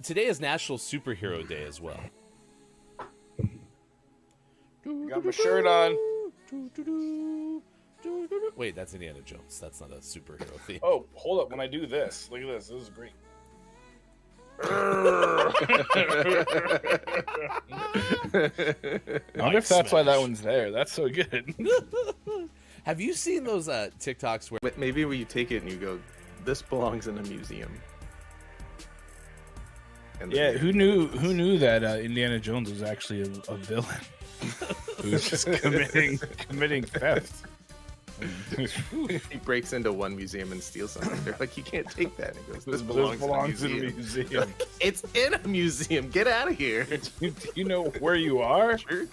Today is National Superhero Day as well. Got my shirt on. Wait, that's Indiana Jones. That's not a superhero theme. Oh, hold up. When I do this, look at this. This is great. I wonder if that's why that one's there. That's so good. Have you seen those TikToks where Maybe where you take it and you go, this belongs in a museum. And Yeah, who knew that Indiana Jones was actually a villain who was just committing theft. he breaks into one museum and steals something. They're like, you can't take that. And he goes, this belongs in a museum. It's in a museum. Get out of here. Do you know where you are? Sure.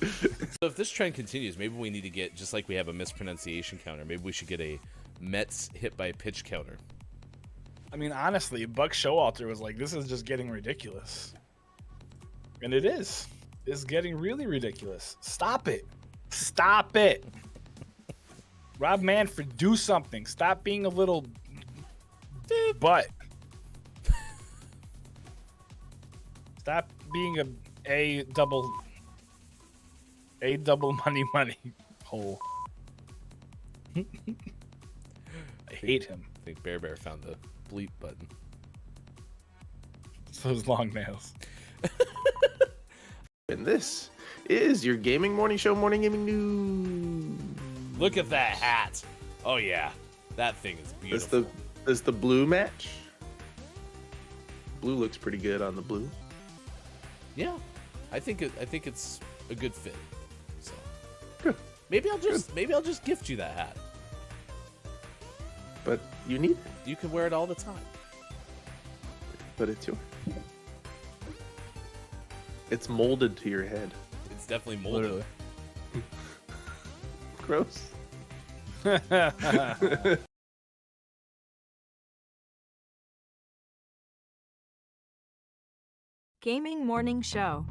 So if this trend continues, maybe we need to get, just like we have a mispronunciation counter, maybe we should get a Mets hit by pitch counter. I mean, honestly, Buck Showalter was like, this is just getting ridiculous. And it is. It's getting really ridiculous. Stop it. Stop it. Rob Manfred, do something. Stop being a little butt. Stop being a double money hole. I hate him. I think Bear found the bleep button. It's those long nails. And this is your gaming morning show, Morning Gaming News. Look at that hat. Oh yeah, that thing is beautiful. Does the blue match? Blue looks pretty good on the blue. Yeah, I think it's a good fit. So Good. maybe I'll just gift you that hat. But you need it. You can wear it all the time. But it's yours. It's molded to your head. It's definitely molded. Literally. Gross. Gaming Morning Show.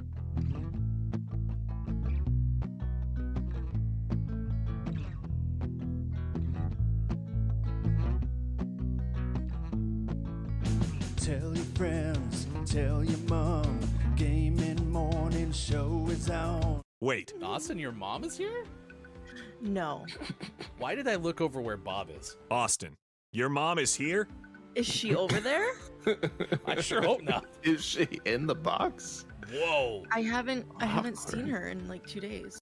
Tell your friends, tell your mom, Gaming Morning Show is on. Wait, Dawson, your mom is here? No. Why did I look over where Bob is? Austin, your mom is here? Is she over there? I sure hope not. Is she in the box? Whoa. I haven't seen her in like 2 days.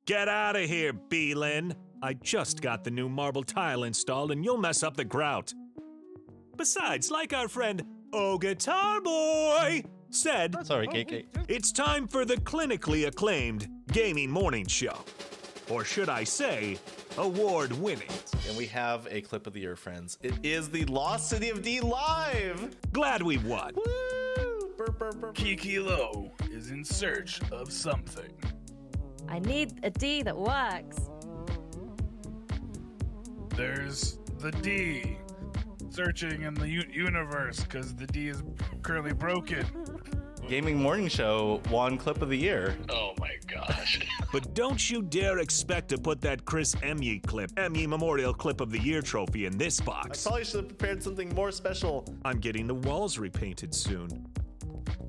Get out of here, Beelin. I just got the new marble tile installed and you'll mess up the grout. Besides, like our friend Oh Guitar Boy said, Sorry, KK. it's time for the clinically acclaimed Gaming Morning Show. Or should I say, award-winning. And we have a clip of the year, friends. It is the Lost City of D live. Glad we won. Woo! Burp, burp, burp. Kiki Low is in search of something. I need a D that works. There's the D searching in the universe because the D is currently broken. Gaming Morning Show won clip of the year. Oh my gosh. But don't you dare expect to put that Chris Emmy Memorial Clip of the Year trophy in this I box. probably should have prepared something more special. I'm getting the walls repainted soon.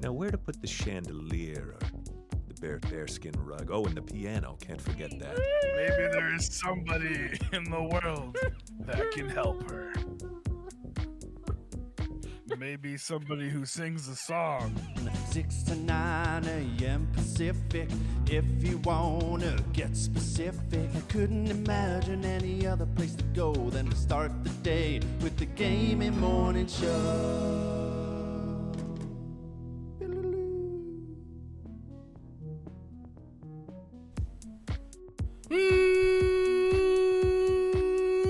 Now where to put the chandelier or the bearskin rug? Oh, and the piano, can't forget that. Maybe there is somebody in the world that can help her. Maybe somebody who sings a song. 6 to 9 a.m. Pacific. If you wanna get specific, I couldn't imagine any other place to go than to start the day with the Gaming Morning Show.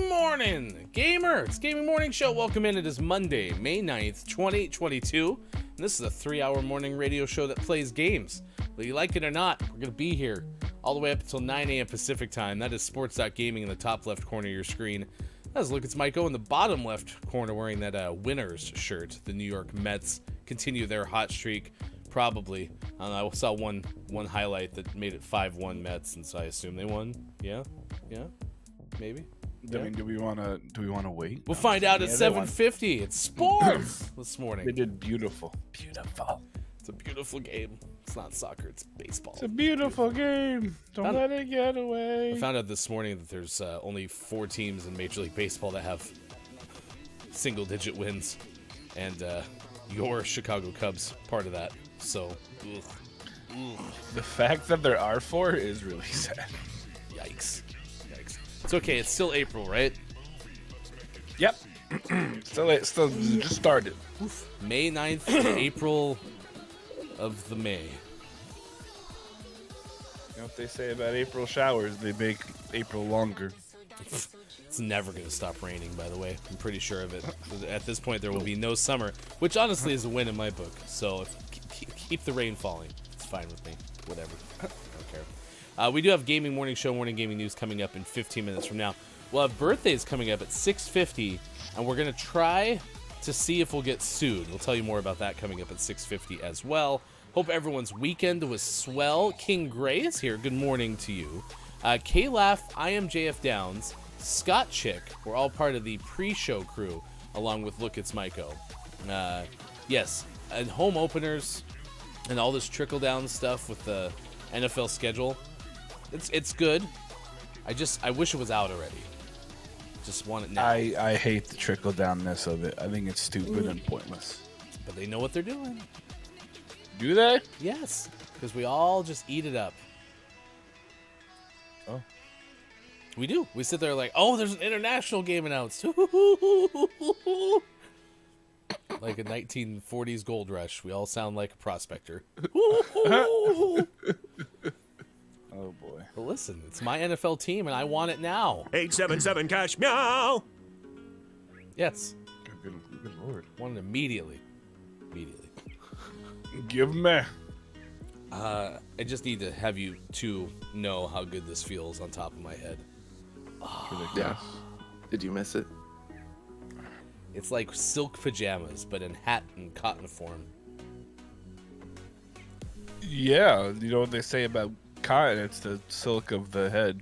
Morning, gamer. It's Gaming Morning Show. Welcome in. It is Monday, May 9th, 2022. And this is a 3-hour morning radio show that plays games. Whether you like it or not, we're going to be here all the way up until 9 a.m. Pacific time. That is sports.gaming in the top left corner of your screen. That's Lucas Michael in the bottom left corner wearing that winners shirt. The New York Mets continue their hot streak. Probably. I don't know, I saw one highlight that made it 5-1 Mets, and so I assume they won. Yeah? Maybe? I mean, do we want to wait? We'll find out at 7:50. It's sports this morning. They did beautiful. It's a beautiful game. It's not soccer. It's baseball. It's a beautiful game. Don't let it get away. I found out this morning that there's only 4 teams in Major League Baseball that have single-digit wins, and your Chicago Cubs part of that. So, the fact that there are 4 is really sad. Yikes. It's okay. It's still April, right? Yep. still just started. May 9th, April of the May. You know what they say about April showers? They make April longer. It's never going to stop raining, by the way. I'm pretty sure of it. At this point, there will be no summer, which honestly is a win in my book. So keep the rain falling. It's fine with me. Whatever. I don't care. We do have Gaming Morning Show, Morning Gaming News coming up in 15 minutes from now. We'll have birthdays coming up at 6:50, and we're going to try to see if we'll get sued. We'll tell you more about that coming up at 6:50 as well. Hope everyone's weekend was swell. King Gray is here. Good morning to you. K-Laugh, I am JF Downs, Scott Chick. We're all part of the pre-show crew, along with Look It's Myco. Yes, and home openers and all this trickle-down stuff with the NFL schedule. It's good. I wish it was out already. Just want it now. I hate the trickle downness of it. I think it's stupid and pointless. But they know what they're doing. Do they? Yes, because we all just eat it up. Oh. We do. We sit there like, oh, there's an international game announced. Like a 1940s gold rush. We all sound like a prospector. Oh, boy. But listen, it's my NFL team, and I want it now. 877 cash meow. Yes. Good Lord. Want it immediately. Give me. I just need to have you two know how good this feels on top of my head. Yeah. Did you miss it? It's like silk pajamas, but in hat and cotton form. Yeah, you know what they say about cotton? It's the silk of the head.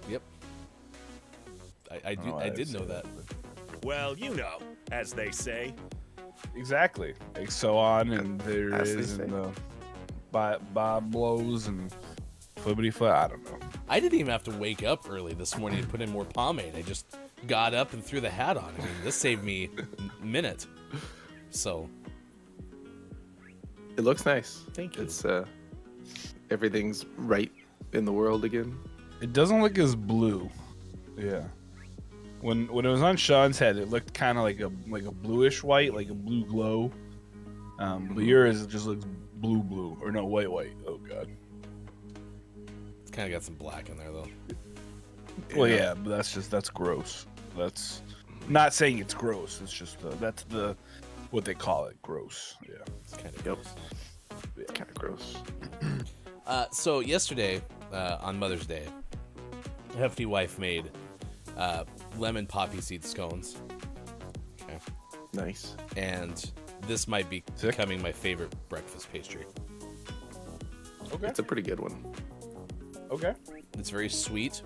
Yep. I did know that. Well, you know, as they say. Exactly. Like Sohn and there As is they and say. the Bob blows and flippity flip. I don't know. I didn't even have to wake up early this morning to put in more pomade. I just got up and threw the hat on. I mean, this saved me a minute. So. It looks nice. Thank you. It's everything's right in the world again. It doesn't look as blue. Yeah. When it was on Sean's head, it looked kind of like a bluish white, like a blue glow. But yours just looks blue, or no, white. Oh god. It's kind of got some black in there though. Well, yeah, but that's gross. That's not saying it's gross. It's just that's what they call it, gross. Yeah. It's kind of gross. It's kind of gross. So yesterday, on Mother's Day, Hefty Wife made lemon poppy seed scones. Okay. Nice. And this might be becoming my favorite breakfast pastry. Okay. It's a pretty good one. Okay. It's very sweet.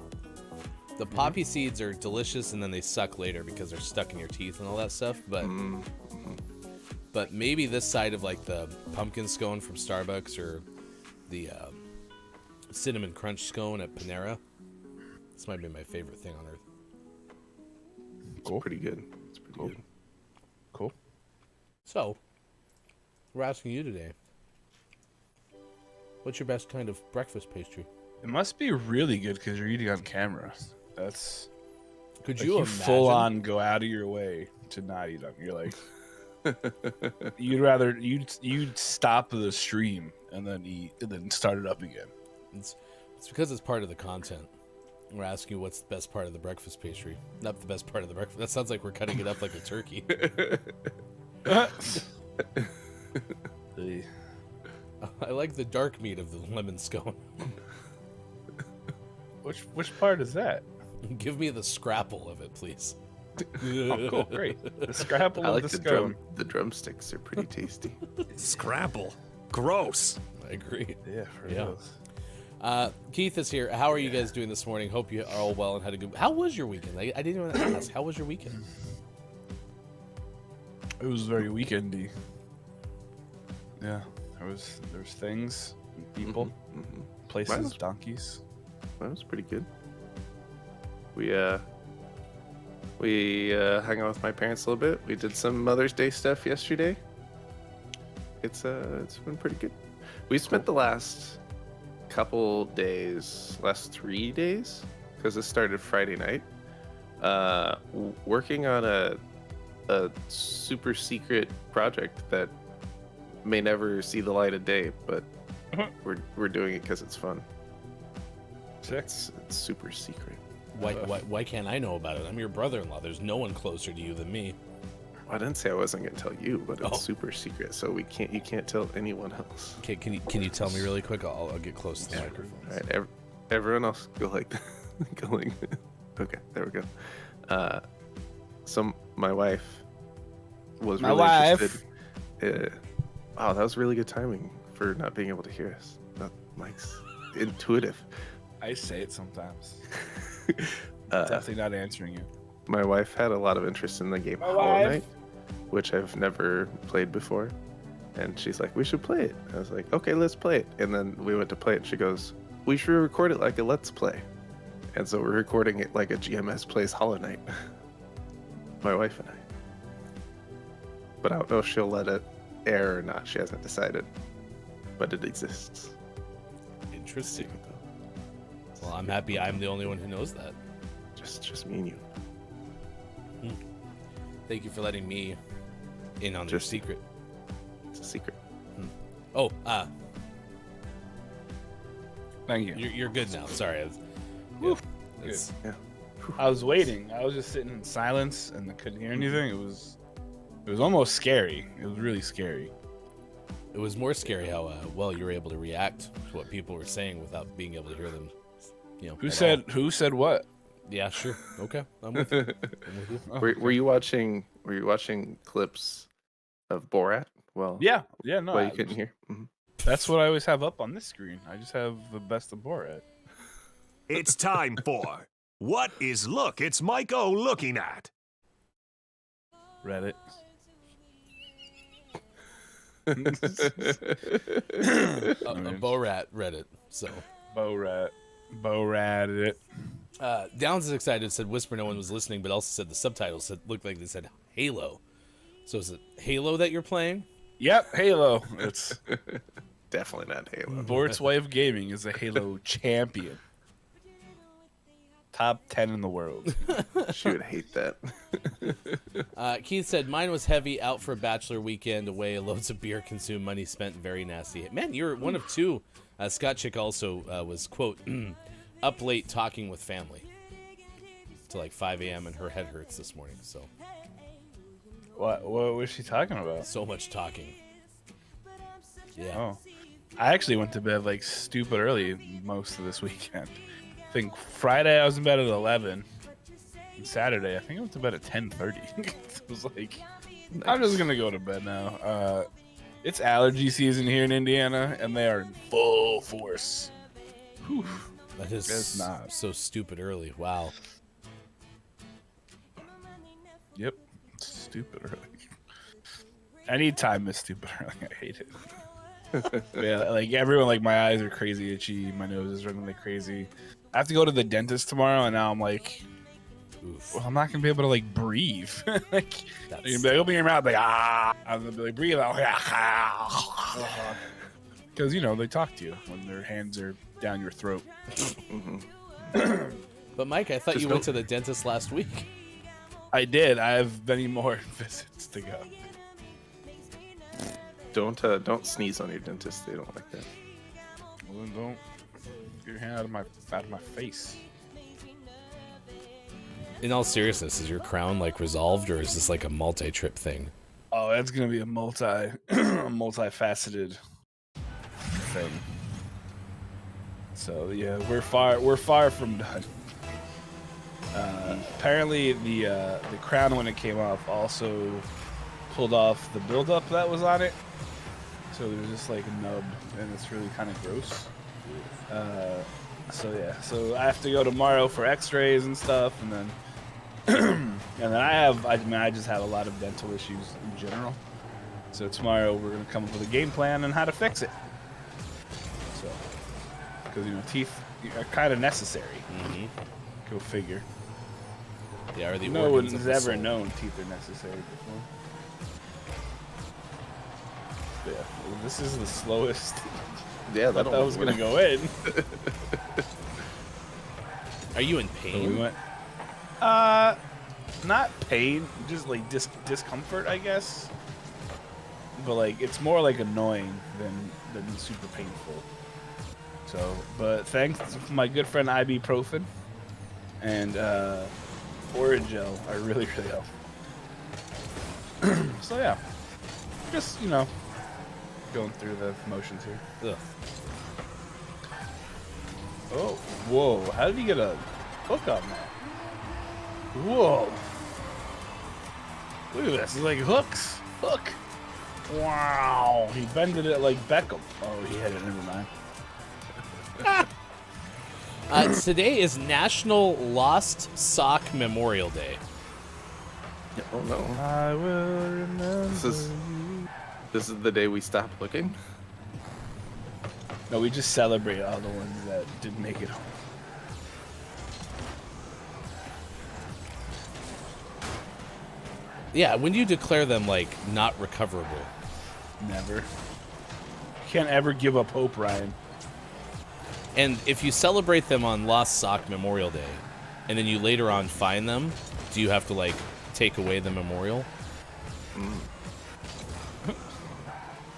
The poppy seeds are delicious, and then they suck later because they're stuck in your teeth and all that stuff. But maybe this side of like the pumpkin scone from Starbucks or the cinnamon crunch scone at Panera. This might be my favorite thing on earth. Cool. It's pretty good. It's pretty good. Cool. So, we're asking you today, what's your best kind of breakfast pastry? It must be really good because you're eating on camera. That's. Could Like you you imagine? full on go out of your way to not eat on? You're like, you'd stop the stream and then eat and then start it up again. It's because it's part of the content. We're asking you what's the best part of the breakfast pastry. Not the best part of the breakfast. That sounds like we're cutting it up like a turkey. I like the dark meat of the lemon scone. Which part is that? Give me the scrapple of it, please. Oh, cool, great. The scrapple I of like the the scone. The drumsticks are pretty tasty. Scrapple. Gross. I agree. Yeah, for Yeah. those. Keith is here. How are you guys doing this morning? Hope you are all well and had a good. How was your weekend? I didn't even ask. How was your weekend? It was very weekendy. Yeah, there was things, people, places, donkeys. That was pretty good. We hung out with my parents a little bit. We did some Mother's Day stuff yesterday. It's been pretty good. We spent the last couple days, last 3 days, because it started Friday night, working on a super secret project that may never see the light of day, but we're doing it because it's fun. It's super secret. Why can't I know about it? I'm your brother-in-law. There's no one closer to you than me. I didn't say I wasn't gonna tell you, but it's super secret, so you can't tell anyone else. Okay, can you tell me really quick? I'll get close to the microphone. All right, everyone else go like that. Go like that. Okay, there we go. So my wife was interested. Wow, that was really good timing for not being able to hear us. Mike's intuitive. I say it sometimes. Definitely not answering you. My wife had a lot of interest in the game Hollow Knight, which I've never played before. And she's like, we should play it. I was like, okay, let's play it. And then we went to play it, and she goes, we should record it like a Let's Play. And so we're recording it like a GMS plays Hollow Knight. My wife and I. But I don't know if she'll let it air or not. She hasn't decided. But it exists. Interesting. Well, I'm happy I'm the only one who knows that. Just me and you. Thank you for letting me in on your secret. It's a secret. Oh, thank you. You're good now. Sorry. Good. I was waiting. I was just sitting in silence and I couldn't hear anything. It was almost scary. It was really scary. It was more scary how well you were able to react to what people were saying without being able to hear them. Who said what? Yeah, sure. Okay, I'm with you. Were you watching clips of Borat? Well, no. Well, you couldn't hear. That's what I always have up on this screen. I just have the best of Borat. It's time for What is Look It's Mike O looking at? Reddit. A Borat Reddit. So Borat it. Downs is excited. Said whisper no one was listening, but also said the subtitles looked like they said Halo. So is it Halo that you're playing? Yep, Halo. It's definitely not Halo. Bort's Wife Gaming is a Halo champion. Top 10 in the world. She would hate that. Keith said, mine was heavy, out for a bachelor weekend, away, loads of beer consumed, money spent, very nasty. Man, you're one of two. Scott Chick also was, quote, up late talking with family to like 5 a.m. and her head hurts this morning. So, what was she talking about? So much talking. Yeah. Oh, I actually went to bed like stupid early most of this weekend. I think Friday I was in bed at 11. And Saturday I think I went to bed at 10:30. It was like, I'm just gonna go to bed now. It's allergy season here in Indiana, and they are in full force. Whew. That is so stupid early. Wow. Yep. Stupid early. Anytime is stupid early. I hate it. Yeah, like everyone, like my eyes are crazy itchy. My nose is running like crazy. I have to go to the dentist tomorrow, and now I'm like, well, I'm not gonna be able to like breathe. Like, you're gonna be like, open your mouth, like I'm gonna be like, breathe out, because they talk to you when their hands are down your throat. But Mike, I thought you went to the dentist last week. I did. I have many more visits to go. Don't sneeze on your dentist. They don't like that. Well, then don't get your hand out of my face. In all seriousness, is your crown like resolved, or is this like a multi-trip thing? Oh, that's gonna be a multifaceted thing. So yeah, we're far from done. Apparently, the crown when it came off also pulled off the buildup that was on it. So there's just like a nub, and it's really kind of gross. So yeah, so I have to go tomorrow for X-rays and stuff, and then I just have a lot of dental issues in general. So tomorrow we're gonna come up with a game plan on how to fix it. So, because teeth are kind of necessary. Mm-hmm. Go figure. They are the No organs one's of the ever soul. known teeth are necessary before. But yeah, well, this is the slowest. Yeah, I thought that was gonna go in. Are you in So pain? we went. Not pain, just like discomfort, I guess. But like, it's more like annoying than super painful. So, but thanks to my good friend ibuprofen and orange gel are really helpful. So yeah, just going through the motions here. Ugh. Oh, whoa! How did he get a hook on that? Whoa! Look at this. It's like hooks. Hook. Wow! He bended it like Beckham. Oh, he hit it. Never mind. Today is National Lost Sock Memorial Day. Oh no. I will remember. This is the day we stop looking. No, we just celebrate all the ones that didn't make it home. Yeah, when do you declare them like not recoverable? Never. Can't ever give up hope, Ryan. And if you celebrate them on Lost Sock Memorial Day, and then you later on find them, do you have to like take away the memorial?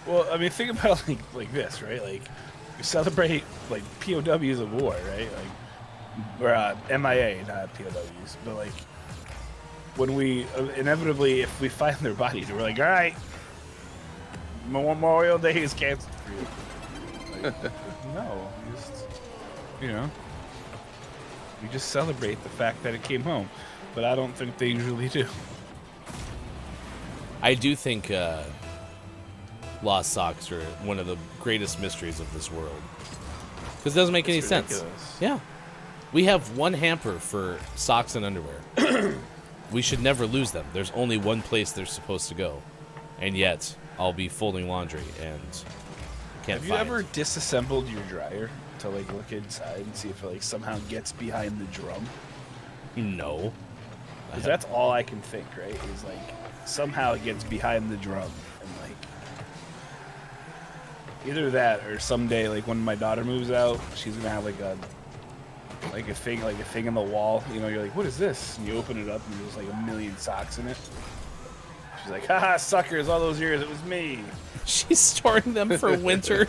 Well, I mean, think about it like this, right? Like, we celebrate like POWs of war, right? Like, or MIA, not POWs, but like when we inevitably, if we find their bodies, we're like, all right, Memorial Day is canceled for you. Like, no, we just celebrate the fact that it came home, but I don't think they usually do. I do think Lost Socks are one of the greatest mysteries of this world. Because it doesn't make any sense. Yeah. We have one hamper for socks and underwear. We should never lose them. There's only one place they're supposed to go. And yet, I'll be folding laundry and can't Have you find ever it. disassembled your dryer to like look inside and see if it like somehow gets behind the drum? No. Because that's all I can think, right? Is like somehow it gets behind the drum and like either that or someday like when my daughter moves out, she's gonna have like a thing in the wall. You're like, what is this? And you open it up and there's like a million socks in it. She's like, haha, suckers! All those years it was me. She's storing them for winter.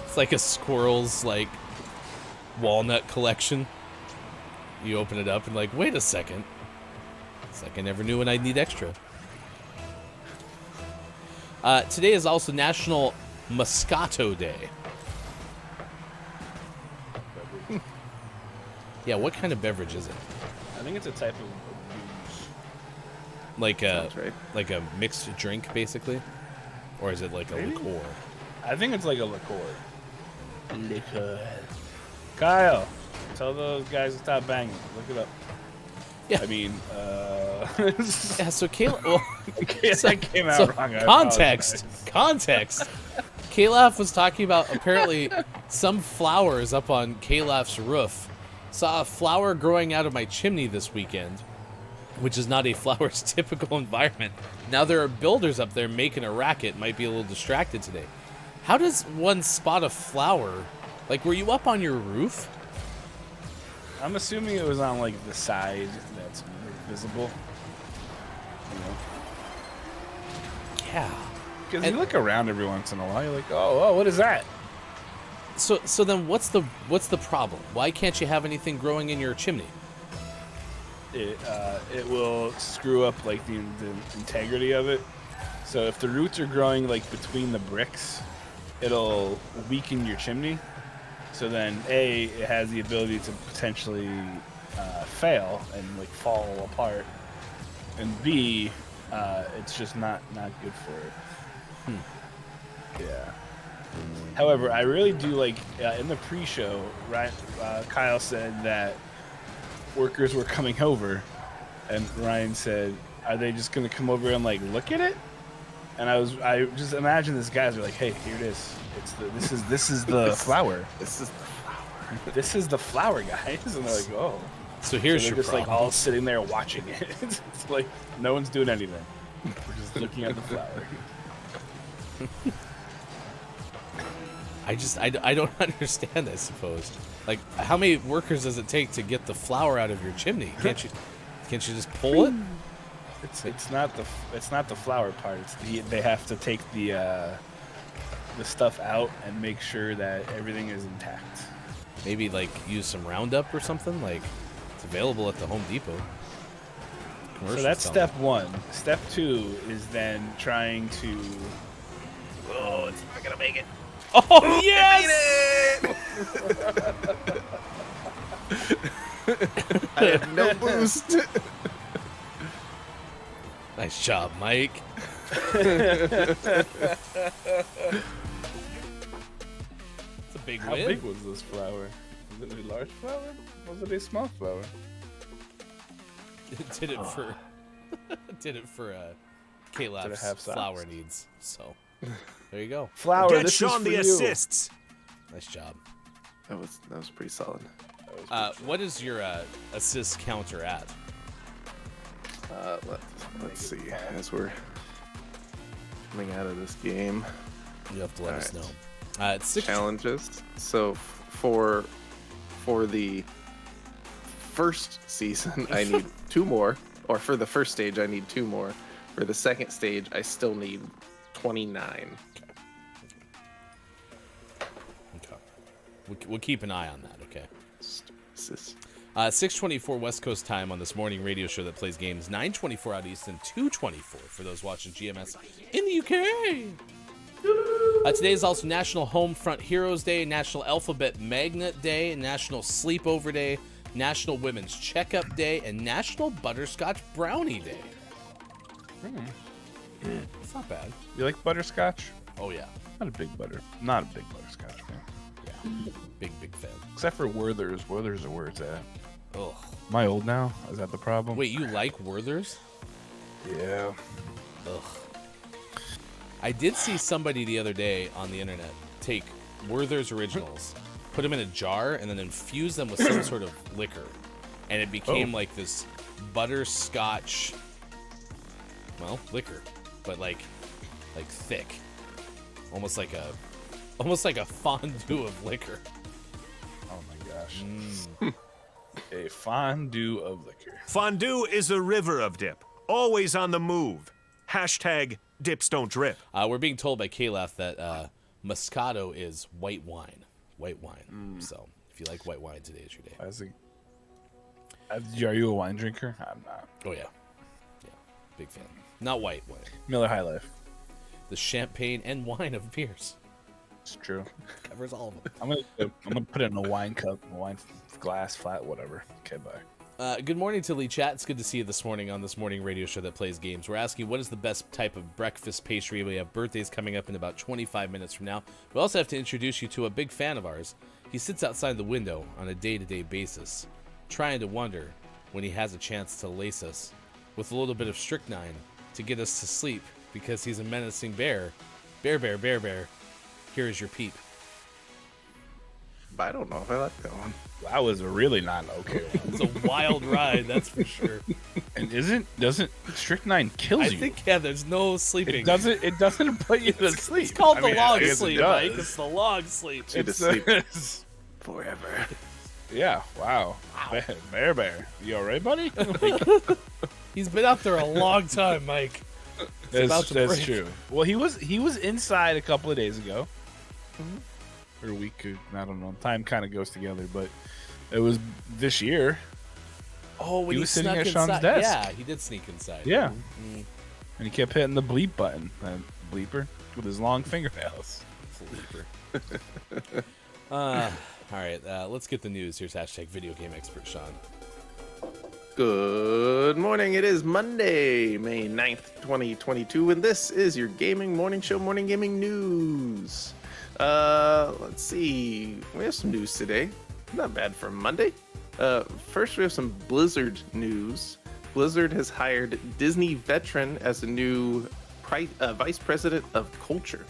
It's like a squirrel's like walnut collection. You open it up and like, wait a second. It's like I never knew when I'd need extra. Today is also National Moscato Day. Yeah, what kind of beverage is it? I think it's a type of booze. Like a Sounds right. like a mixed drink, basically, or is it like a Maybe. liqueur? I think it's like a liqueur. Liqueur. Kyle, tell those guys to stop banging. Look it up. Yeah. I mean, Yeah. So Kayla. Well, that came out so wrong. I context. apologize. Context. Kalaf was talking about apparently some flowers up on Kalaf's roof. Saw a flower growing out of my chimney this weekend, which is not a flower's typical environment. Now there are builders up there making a racket. Might be a little distracted today. How does one spot a flower? Like, were you up on your roof? I'm assuming it was on like the side that's visible. Yeah. Because you look around every once in a while, you're like, oh, what is that? So then what's the problem? Why can't you have anything growing in your chimney? It will screw up like the integrity of it. So if the roots are growing like between the bricks, it'll weaken your chimney. So then A, it has the ability to potentially fail and like fall apart, and B, it's just not good for it. Yeah. However, I really do like in the pre-show, right? Kyle said that workers were coming over, and Ryan said, "Are they just gonna come over and like look at it?" And I just imagine these guys are like, "Hey, here it is. This is the flower. This is the flower. This is the flower, guys." And they're like, "Oh." So here's your just problem. like all sitting there watching it. It's like no one's doing anything. We're just looking at the flower. I don't understand, I suppose. Like, how many workers does it take to get the flour out of your chimney? Can't you just pull it? It's not the flower part. They have to take the stuff out and make sure that everything is intact. Maybe like use some Roundup or something. Like, it's available at the Home Depot. So that's step one. Step two is then trying to. Oh, it's not gonna make it. Oh yes! I had no boost. Nice job, Mike. It's a big How win. big was this flower? Was it a large flower? Was it a small flower? Did it for Caleb's have socks? flour needs. So there you go. Flower. Get This Sean is for the you. assists. Nice job. That was pretty solid. What is your assist counter at? Let's see. As we're coming out of this game, You have to let us know. right. It's 6 challenges. So for the first season, I need 2 more. Or for the first stage, I need 2 more. For the second stage, I still need 29. Okay. We'll keep an eye on that. Okay. This 6:24 West Coast time on this morning radio show that plays games. 9:24 out east and 2:24 for those watching GMS in the UK. Today is also National Homefront Heroes Day, National Alphabet Magnet Day, National Sleepover Day, National Women's Checkup Day, and National Butterscotch Brownie Day. It's not bad. You like butterscotch? Oh yeah, Not a big butterscotch fan. yeah, big fan. Except for Werther's. Werther's are where it's at. Ugh. Am I old now? Is that the problem? Wait, you like Werther's? Yeah. Ugh. I did see somebody the other day on the internet take Werther's originals, put them in a jar, and then infuse them with some sort of liquor, and it became like this butterscotch, well, liquor, but like thick, almost like a fondue of liquor. Oh my gosh. A fondue of liquor. Fondue is a river of dip, always on the move. Hashtag dips don't drip. We're being told by Caleb that Moscato is white wine. So if you like white wine, today is your day. Are you a wine drinker? I'm not. Oh yeah, big fan. Not white wine. Miller High Life. The champagne and wine of beers. It's true. Covers all of them. I'm gonna put it in a wine cup, a wine glass, flat, whatever. Okay, bye. Good morning to Lee Chat. It's good to see you this morning on this morning radio show that plays games. We're asking what is the best type of breakfast pastry. We have birthdays coming up in about 25 minutes from now. We also have to introduce you to a big fan of ours. He sits outside the window on a day-to-day basis, trying to wonder when he has a chance to lace us with a little bit of strychnine to get us to sleep because he's a menacing bear. Bear. Here is your peep. But I don't know if I like that one. That was really not okay. It's a wild ride, that's for sure. And doesn't strychnine kills you? I think there's no sleeping. It doesn't put you to sleep. It's called the long I guess sleep, it does. Mike. It's the long sleep. You just sleep forever. Yeah. Wow. Bear. You all right, buddy? He's been out there a long time, Mike. That's break. true. Well, he was inside a couple of days ago, or a week. I don't know. Time kind of goes together, but it was this year. Oh, when He he was sitting snuck at Sean's inside. desk. Yeah, he did sneak inside. Yeah, Mm, and he kept hitting the bleep button, bleeper, with his long fingernails. Sleeper. All right, let's get the news. Here's hashtag video game expert Sean. Good Good morning. It is Monday, May 9th, 2022, and this is your gaming morning show, Morning Gaming News. Let's see. We have some news today. Not bad for Monday. First, we have some Blizzard news. Blizzard has hired Disney veteran as the new Vice President of Culture.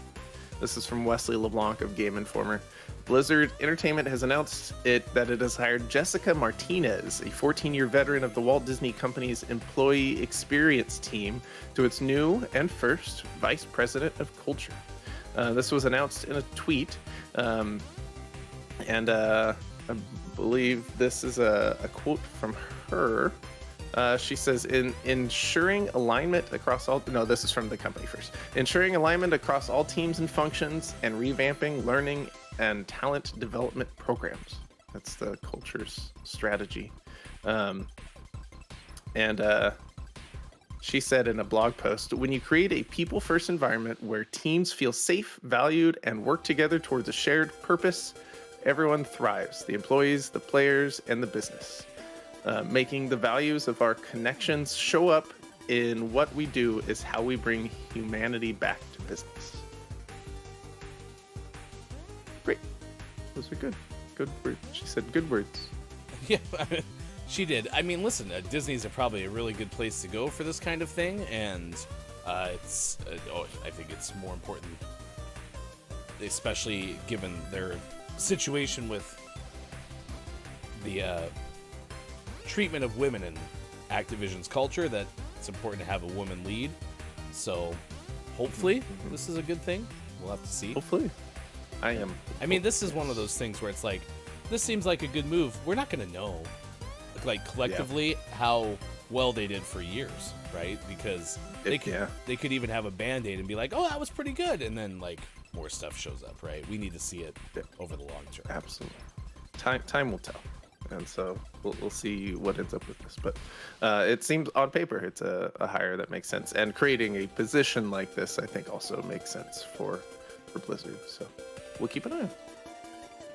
This is from Wesley LeBlanc of Game Informer. Blizzard Entertainment has announced that it has hired Jessica Martinez, a 14-year veteran of the Walt Disney Company's employee experience team, to its new and first Vice President of Culture. This was announced in a tweet, and I believe this is a quote from her. She says, ensuring alignment across all... No, this is from the company first. Ensuring alignment across all teams and functions and revamping learning and talent development programs. That's the culture's strategy. She said in a blog post, when you create a people-first environment where teams feel safe, valued, and work together towards a shared purpose, everyone thrives. The employees, the players, and the business. Making the values of our connections show up in what we do is how we bring humanity back to business. Great. Those are good. Good words. She said good words. Yeah, she did. I mean, listen, Disney's probably a really good place to go for this kind of thing, and I think it's more important, especially given their situation with the treatment of women in Activision's culture, that it's important to have a woman lead. So hopefully this is a good thing. We'll have to see. Hopefully. I mean, this is one of those things where it's like, this seems like a good move. We're not going to know, like, collectively how well they did for years, right? Because they could even have a Band-Aid and be like, oh, that was pretty good. And then, like, more stuff shows up, right? We need to see it over the long term. Absolutely. Time will tell. And so we'll see what ends up with this. But it seems on paper it's a hire that makes sense. And creating a position like this, I think, also makes sense for Blizzard. So we'll keep an eye on it.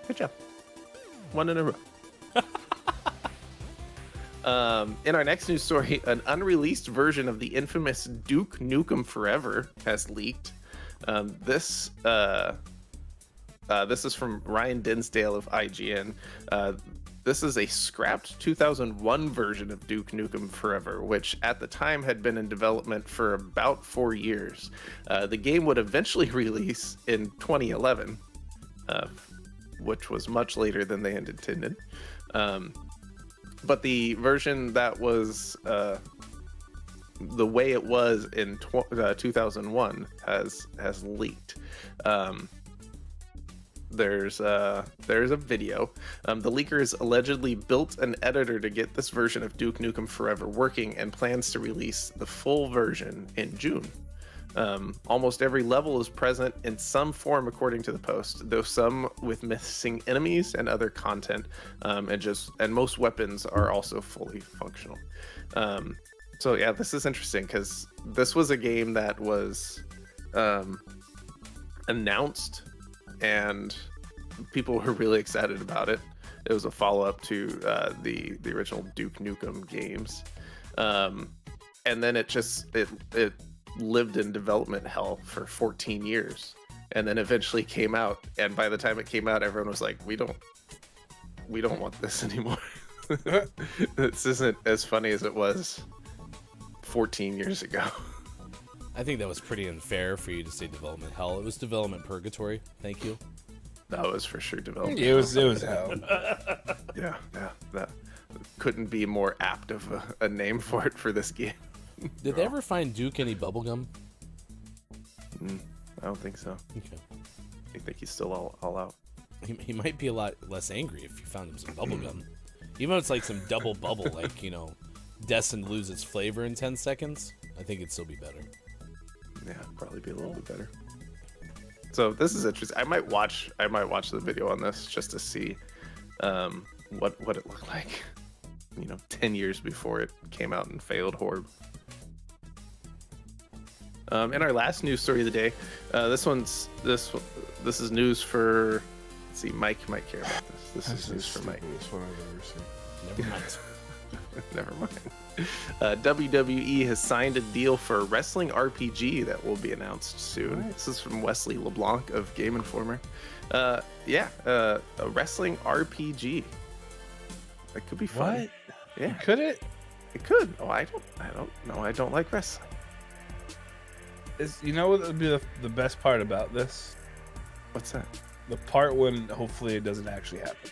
Good job. One in a row. In our next news story, an unreleased version of the infamous Duke Nukem Forever has leaked. This is from Ryan Dinsdale of IGN. This is a scrapped 2001 version of Duke Nukem Forever, which at the time had been in development for about 4 years. The game would eventually release in 2011, which was much later than they had intended. But the version that was the way it was in 2001 has leaked. There's a video. The leakers allegedly built an editor to get this version of Duke Nukem Forever working and plans to release the full version in June. Almost every level is present in some form according to the post, though some with missing enemies and other content, and most weapons are also fully functional. So yeah, this is interesting because this was a game that was announced and people were really excited about it. It was a follow-up to the original Duke Nukem games, and then it lived in development hell for 14 years, and then eventually came out. And by the time it came out, everyone was like, "We don't want this anymore." This isn't as funny as it was 14 years ago. I think that was pretty unfair for you to say development hell. It was development purgatory. Thank you. That was for sure development. It was hell. Yeah, that couldn't be more apt of a name for it for this game. Did they ever find Duke any bubblegum? I don't think so. Okay. I think he's still all out. He might be a lot less angry if you found him some bubblegum. Even though it's like some double bubble, like, destined to lose its flavor in 10 seconds, I think it'd still be better. Yeah, probably be a little bit better. So this is interesting. I might watch the video on this just to see what it looked like, 10 years before it came out and failed horribly. In our last news story of the day, this is news for. Let's see, Mike might care about this. This is news for Mike. One I've ever seen. Never mind. Never mind. WWE has signed a deal for a wrestling RPG that will be announced soon. Right. This is from Wesley LeBlanc of Game Informer. A wrestling RPG. That could be fun. What? Yeah, Could it? it could. Oh, I don't know. I don't like wrestling. You know what would be the best part about this? What's that? The part when hopefully it doesn't actually happen.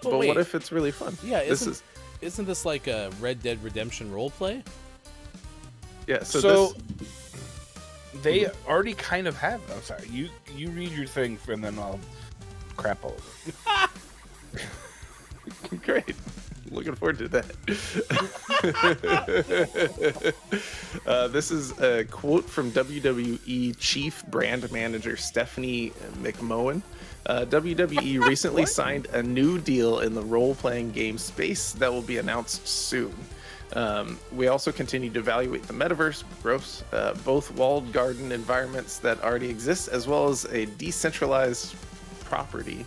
But wait. what if it's really fun? Yeah, this isn't this like a Red Dead Redemption roleplay? yeah. So they already kind of have. I'm sorry. You read your thing and then I'll crap all over it. Great. Looking forward to that. This is a quote from WWE Chief Brand Manager Stephanie McMohan. WWE recently signed a new deal in the role-playing game space that will be announced soon. We also continue to evaluate the metaverse, both walled garden environments that already exist, as well as a decentralized property.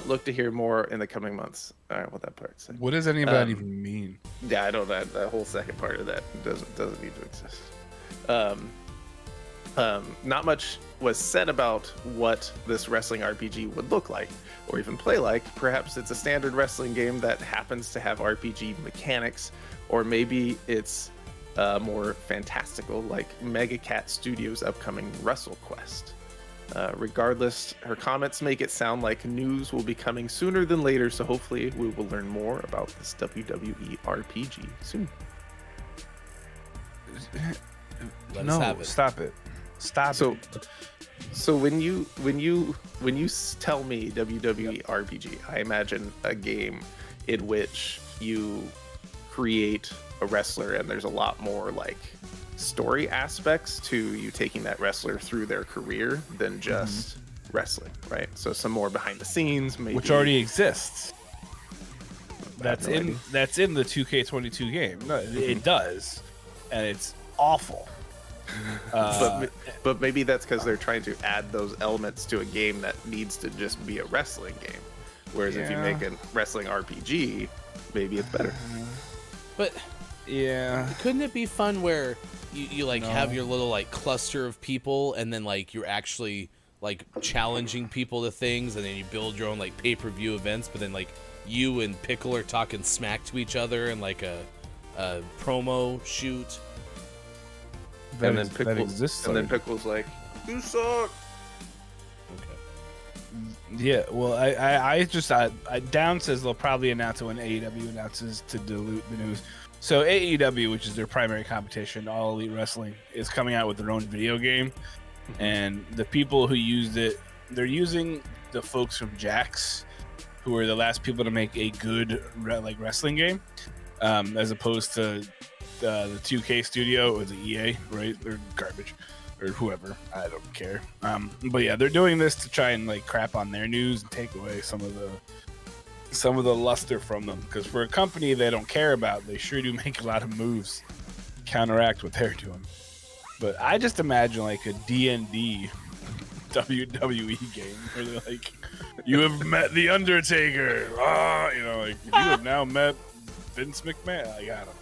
Look to hear more in the coming months. All right, what that part said. What does any of that even mean? Yeah, I don't know. That whole second part of that doesn't need to exist. Not much was said about what this wrestling RPG would look like or even play like. Perhaps it's a standard wrestling game that happens to have RPG mechanics, or maybe it's more fantastical, like Mega Cat Studios' upcoming WrestleQuest. Regardless, her comments make it sound like news will be coming sooner than later, so hopefully we will learn more about this WWE RPG soon. Let us have it. Stop it. Stop it. So when you tell me WWE RPG, I imagine a game in which you create a wrestler and there's a lot more like story aspects to you taking that wrestler through their career than just wrestling, right? So some more behind the scenes, maybe, Which already exists. That's no in idea. the 2K22 game. No, it does, and it's awful. But maybe that's because they're trying to add those elements to a game that needs to just be a wrestling game. Whereas if you Yeah. make a wrestling RPG, maybe it's better. But Yeah. couldn't it be fun where you like have your little like cluster of people, and then like you're actually like challenging people to things, and then you build your own like pay-per-view events, but then like you and Pickle are talking smack to each other in like a promo shoot. And then Pickles, exists. and then Pickles like, you suck. Yeah, well, Down says they'll probably announce it when AEW announces to dilute the news. So AEW, which is their primary competition, All Elite Wrestling, is coming out with their own video game, and the people who used it, they're using the folks from Jax, who were the last people to make a good wrestling game, as opposed to the 2K studio or the EA, right? They're garbage. Or whoever, I don't care. But yeah, they're doing this to try and like crap on their news and take away some of the luster from them. Because for a company they don't care about, they sure do make a lot of moves, counteract what they're doing. But I just imagine like a D&D WWE game where they're like, "You have met the Undertaker," like you have now met Vince McMahon. Like, I don't know.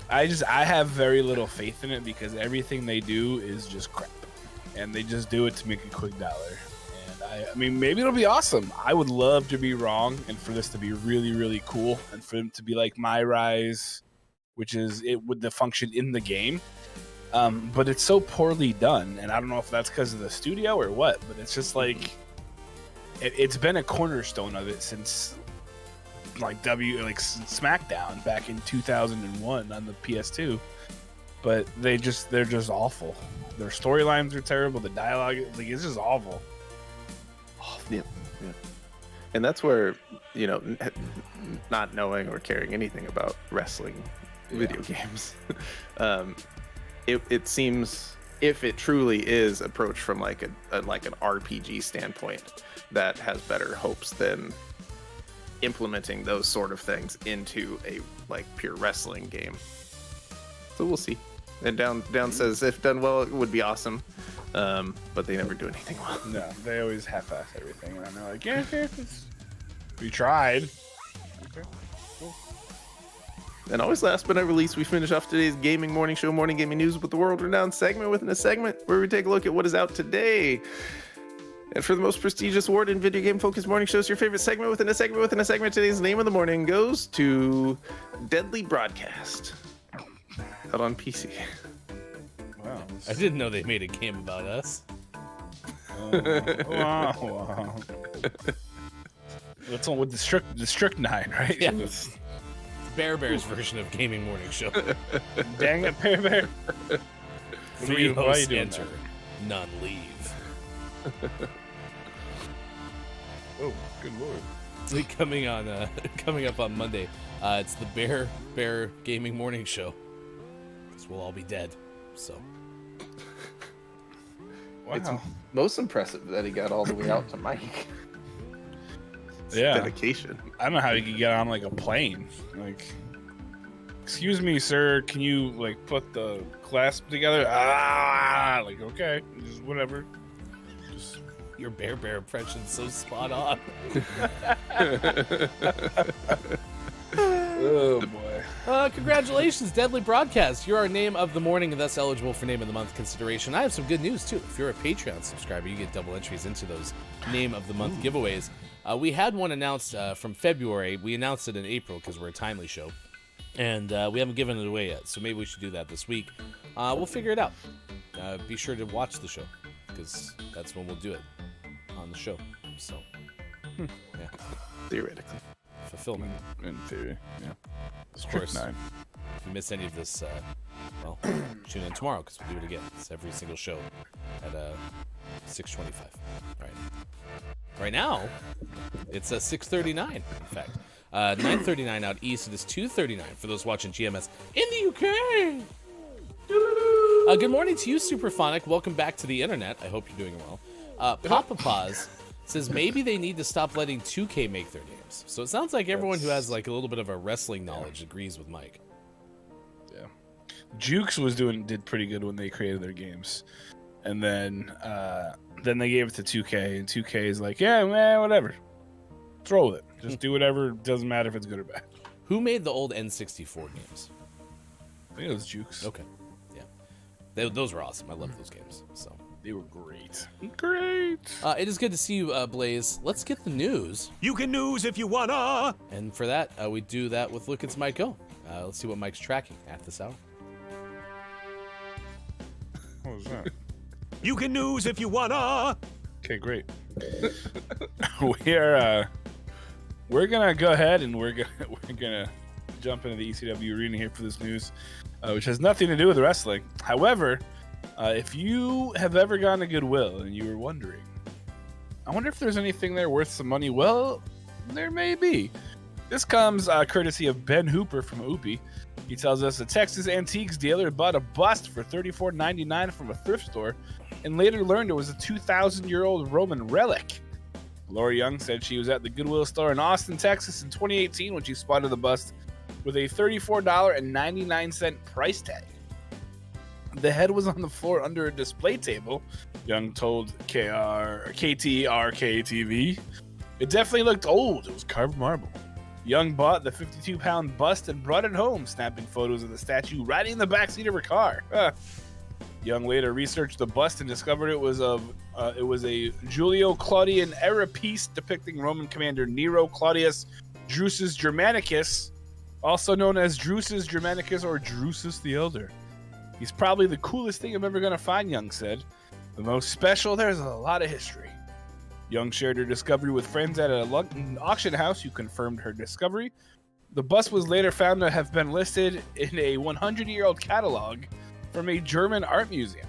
I have very little faith in it because everything they do is just crap, and they just do it to make a quick dollar. And I mean, maybe it'll be awesome. I would love to be wrong, and for this to be really, really cool, and for them to be like My Rise, which is it with the function in the game. But it's so poorly done, and I don't know if that's because of the studio or what. But it's just like it's been a cornerstone of it since. SmackDown back in 2001 on the PS2, but they're just awful. Their storylines are terrible. The dialogue, it's just awful. Yeah. And that's where, not knowing or caring anything about wrestling video games, it seems if it truly is approached from like an RPG standpoint, that has better hopes than implementing those sort of things into a like pure wrestling game. So we'll see. And Down says if done well it would be awesome, but they never do anything well. No, they always half-ass everything, and I'm like, yeah, we tried. Okay, cool. And always last but not least, we finish off today's gaming morning show, morning gaming news with the world-renowned segment within a segment where we take a look at what is out today. And for the most prestigious award in video game focused morning shows, your favorite segment within a segment within a segment, today's name of the morning goes to Deadly Broadcast out on PC. Wow. I didn't know they made a game about us. Wow. That's on with the strychnine, right? Yeah. Bear Bear's version of Gaming Morning Show. Dang it, Bear. 3 why are hosts you doing enter, none leave. Oh, good lord. Coming up on Monday, it's the Bear Gaming Morning Show. Because we'll all be dead. So. Wow. It's most impressive that he got all the way out to Mike. Yeah. Dedication. I don't know how you could get on like a plane. Like, excuse me, sir, can you like put the clasp together? Like okay, just whatever. Just Your Bear impression's so spot on. oh boy. Congratulations, Deadly Broadcast. You're our name of the morning and thus eligible for name of the month consideration. I have some good news too. If you're a Patreon subscriber, you get double entries into those name of the month giveaways. We had one announced from February. We announced it in April because we're a timely show. And we haven't given it away yet, so maybe we should do that this week. We'll figure it out. Be sure to watch the show because that's when we'll do it on the show. So, yeah. Theoretically. Fulfillment. In theory, yeah. Of course, if you miss any of this, well, tune in tomorrow because we'll do it again. It's every single show at 6:25. All right. Right now, it's 6:39. In fact, 9:39 out east. It is 2:39 for those watching GMS in the UK. Good morning to you, Superphonic. Welcome back to the internet. I hope you're doing well. Papa Paz says maybe they need to stop letting 2K make their games. So it sounds like everyone who has like a little bit of a wrestling knowledge agrees with Mike. Yeah. Jukes did pretty good when they created their games. And then they gave it to 2K, and 2K is like, yeah, man, whatever. Throw with it. Just do whatever. Doesn't matter if it's good or bad. Who made the old N64 games? I think it was Jukes. Okay. Yeah. Those were awesome. I love those games. So they were great. Great. It is good to see you, Blaze. Let's get the news. You can news if you wanna. And for that, we do that with Look It's Mike Go. Let's see what Mike's tracking at this hour. What was that? You can news if you wanna. Okay, great. We're gonna go ahead and we're gonna jump into the ECW arena here for this news, which has nothing to do with wrestling. However, if you have ever gone to Goodwill and you were wondering, I wonder if there's anything there worth some money. Well, there may be. This comes courtesy of Ben Hooper from Oopie. He tells us a Texas antiques dealer bought a bust for $34.99 from a thrift store and later learned it was a 2,000-year-old Roman relic. Laura Young said she was at the Goodwill store in Austin, Texas in 2018 when she spotted the bust with a $34.99 price tag. The head was on the floor under a display table, Young told KTRK-TV. It definitely looked old. It was carved marble. Young bought the 52-pound bust and brought it home, snapping photos of the statue riding in the backseat of her car. Young later researched the bust and discovered it was a Julio Claudian era piece depicting Roman commander Nero Claudius Drusus Germanicus, also known as Drusus Germanicus or Drusus the Elder. He's probably the coolest thing I'm ever going to find, Young said. The most special, there's a lot of history. Young shared her discovery with friends at an auction house who confirmed her discovery. The bust was later found to have been listed in a 100-year-old catalog from a German art museum.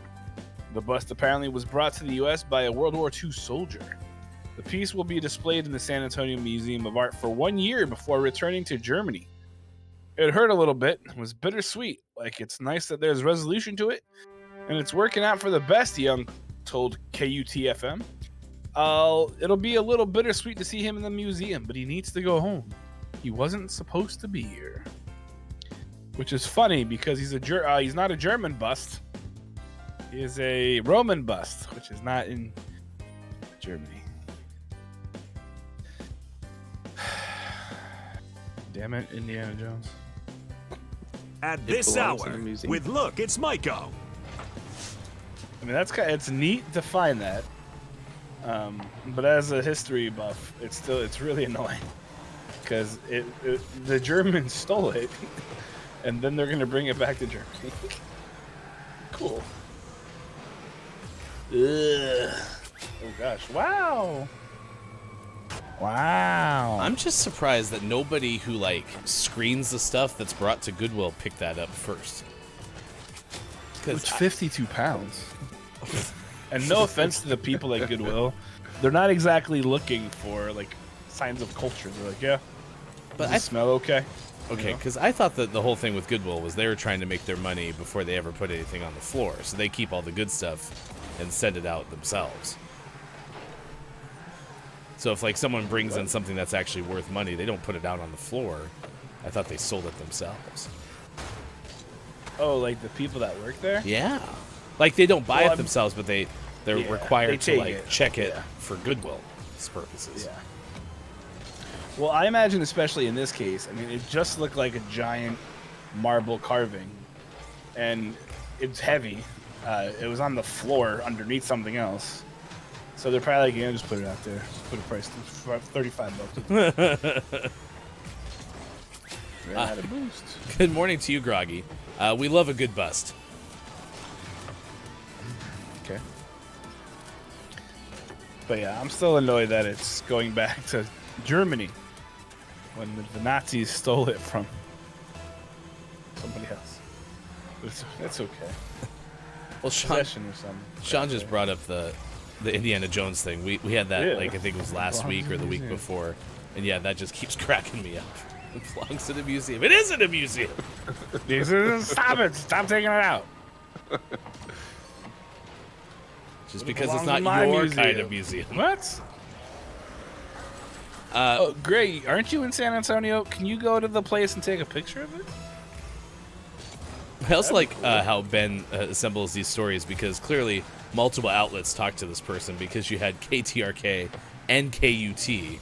The bust apparently was brought to the U.S. by a World War II soldier. The piece will be displayed in the San Antonio Museum of Art for 1 year before returning to Germany. It hurt a little bit. It was bittersweet. Like, it's nice that there's resolution to it, and it's working out for the best, Young told KUTFM. It'll be a little bittersweet to see him in the museum, but he needs to go home. He wasn't supposed to be here. Which is funny because he's not a German bust. He is a Roman bust, which is not in Germany. Damn it, Indiana Jones. at this belongs hour in a museum. with Look, It's Maiko. I mean, it's neat to find that. But as a history buff, it's really annoying because the Germans stole it, and then they're gonna bring it back to Germany. Cool. Ugh. Oh gosh! Wow. Wow. I'm just surprised that nobody who like screens the stuff that's brought to Goodwill picked that up first. It's 52 pounds. And no offense to the people at Goodwill, they're not exactly looking for like signs of culture. They're like, yeah, but does it smell okay? Okay, because I thought that the whole thing with Goodwill was they were trying to make their money before they ever put anything on the floor. So they keep all the good stuff and send it out themselves. So if like someone brings in something that's actually worth money, they don't put it out on the floor. I thought they sold it themselves. Oh, like the people that work there? Yeah. Like they don't buy it themselves, but they're required to take like check it for Goodwill purposes. Yeah. Well, I imagine, especially in this case, I mean, it just looked like a giant marble carving, and it's heavy. It was on the floor underneath something else, so they're probably like, yeah, just put it out there. Just put a price $35. Ran out of boost. Good morning to you, Groggy. We love a good bust. Okay. But yeah, I'm still annoyed that it's going back to Germany when the Nazis stole it from somebody else. But it's okay. Well, Sean just brought up the Indiana Jones thing. We had that like I think it was last week or the week before, and yeah, that just keeps cracking me up. It belongs in a museum. It is in a museum. Stop it! Stop taking it out. Just because it's not your kind of museum. What? Oh, great. Aren't you in San Antonio? Can you go to the place and take a picture of it? I also like how Ben assembles these stories because clearly multiple outlets talked to this person because you had KTRK and KUT.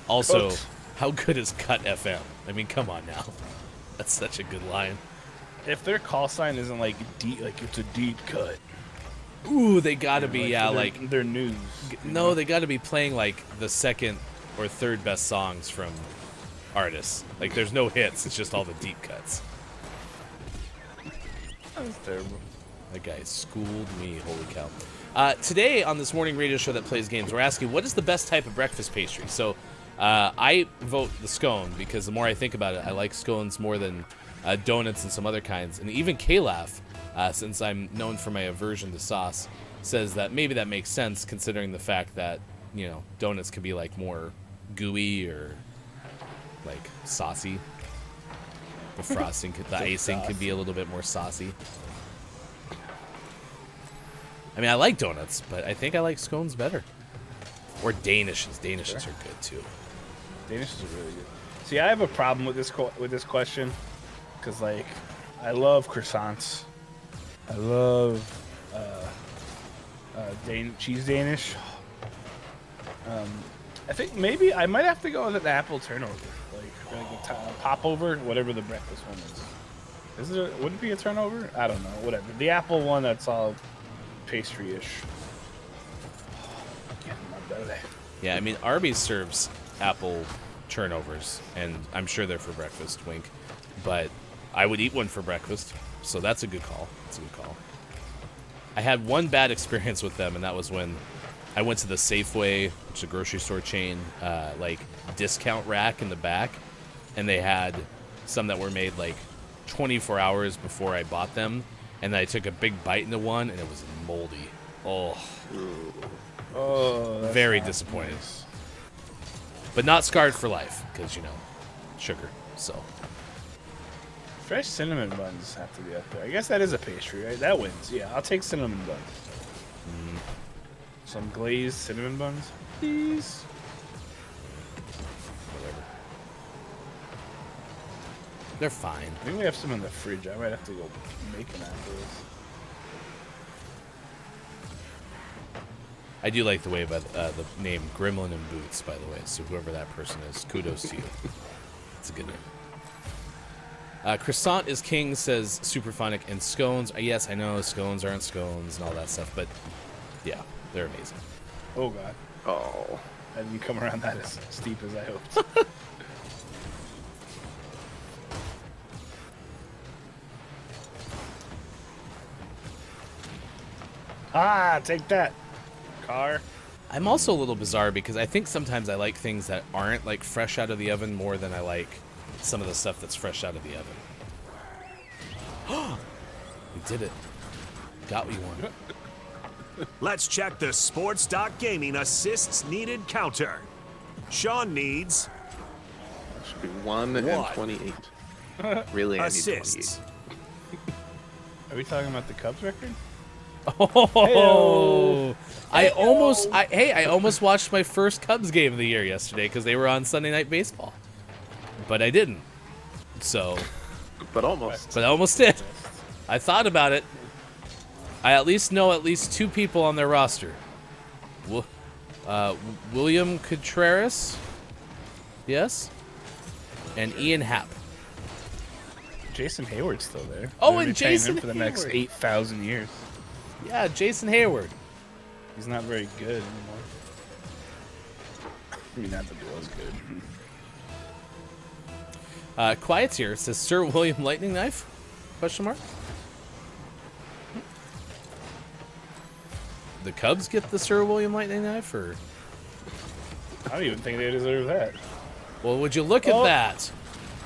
Also, how good is Cut FM? I mean, come on now. That's such a good line. If their call sign isn't like deep, like it's a deep cut. Ooh, they gotta be like their news. No, they gotta be playing like the second or third best songs from artists. Like there's no hits, it's just all the deep cuts. That's terrible. That guy schooled me, holy cow. Today on this morning radio show that plays games, we're asking what is the best type of breakfast pastry? So I vote the scone because the more I think about it, I like scones more than donuts and some other kinds. And even Kalaf, since I'm known for my aversion to sauce, says that maybe that makes sense considering the fact that, you know, donuts can be like more gooey or like saucy. The frosting, the icing can be a little bit more saucy. I mean, I like donuts, but I think I like scones better. Or Danishes. Danishes are good too. Danishes are really good. See, I have a problem with this question because, like, I love croissants. I love cheese Danish. I think maybe I might have to go with an apple turnover, like a popover, whatever the breakfast one is. Would it be a turnover? I don't know. Whatever. The apple one that's all pastry-ish. Yeah, I mean Arby's serves apple turnovers, and I'm sure they're for breakfast. Wink, but I would eat one for breakfast, so that's a good call. That's a good call. I had one bad experience with them, and that was when I went to the Safeway, which is a grocery store chain, like discount rack in the back, and they had some that were made like 24 hours before I bought them, and I took a big bite into one, and it was moldy. Oh, very disappointed. But not scarred for life, because, you know, sugar, so. Fresh cinnamon buns have to be up there. I guess that is a pastry, right? That wins. Yeah, I'll take cinnamon buns. Some glazed cinnamon buns, please. Whatever. They're fine. I think we have some in the fridge. I might have to go make them afterwards. I do like the way about the name Gremlin and Boots, by the way. So whoever that person is, kudos to you. It's a good name. Croissant is king, says Superphonic, and scones. Yes, I know scones aren't scones and all that stuff, but yeah, they're amazing. Oh god. Oh. I didn't come around that as steep as I hoped. Take that, car. I'm also a little bizarre because I think sometimes I like things that aren't like fresh out of the oven more than I like some of the stuff that's fresh out of the oven. We did it. Got what you wanted. Let's check the sports.gaming assists needed counter. Sean needs That should be 1 and 28. Really, I need 28. assists. Are we talking about the Cubs record? Oh, I almost watched my first Cubs game of the year yesterday because they were on Sunday Night Baseball, but I didn't. So, But almost. but I almost did. I thought about it. I at least know at least 2 people on their roster. William Contreras, yes, and Ian Happ. Jason Hayward's still there. Oh, They're and retaining Jason him for the next Hayward. 8,000 years. Yeah, Jason Hayward. He's not very good anymore. I mean, not that he was good. Quiet's here. It says Sir William Lightning Knife? Question mark. The Cubs get the Sir William Lightning Knife, or I don't even think they deserve that. well, would you look at that?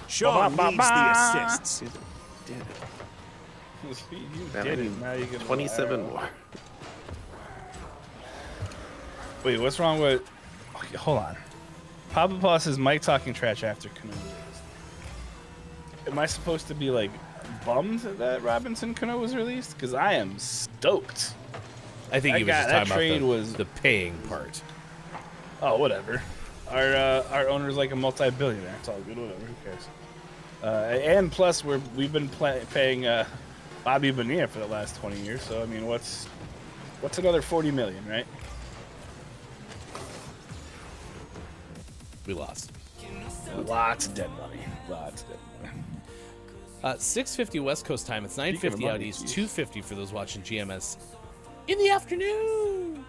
Sean Ba, ba, needs ba, the ba. assists. Did it. You Now did I it. need Now you can 27 more. Wait, what's wrong with? Okay, hold on. Papa Paw says Mike talking trash after Cano released. Am I supposed to be like bummed that Robinson Cano was released? Because I am stoked. I think he was just that talking trade about was. the paying part. Oh, whatever. Our owner's like a multi-billionaire. It's all good. Whatever. Who cares? And plus, we've been paying Bobby Bonilla for the last 20 years. So I mean, what's another 40 million, right? We lost. Lots of dead money. Lots of dead money. 6:50 West Coast time. It's 9:50 Speaking of out money, east. geez. 2:50 for those watching GMS in the afternoon.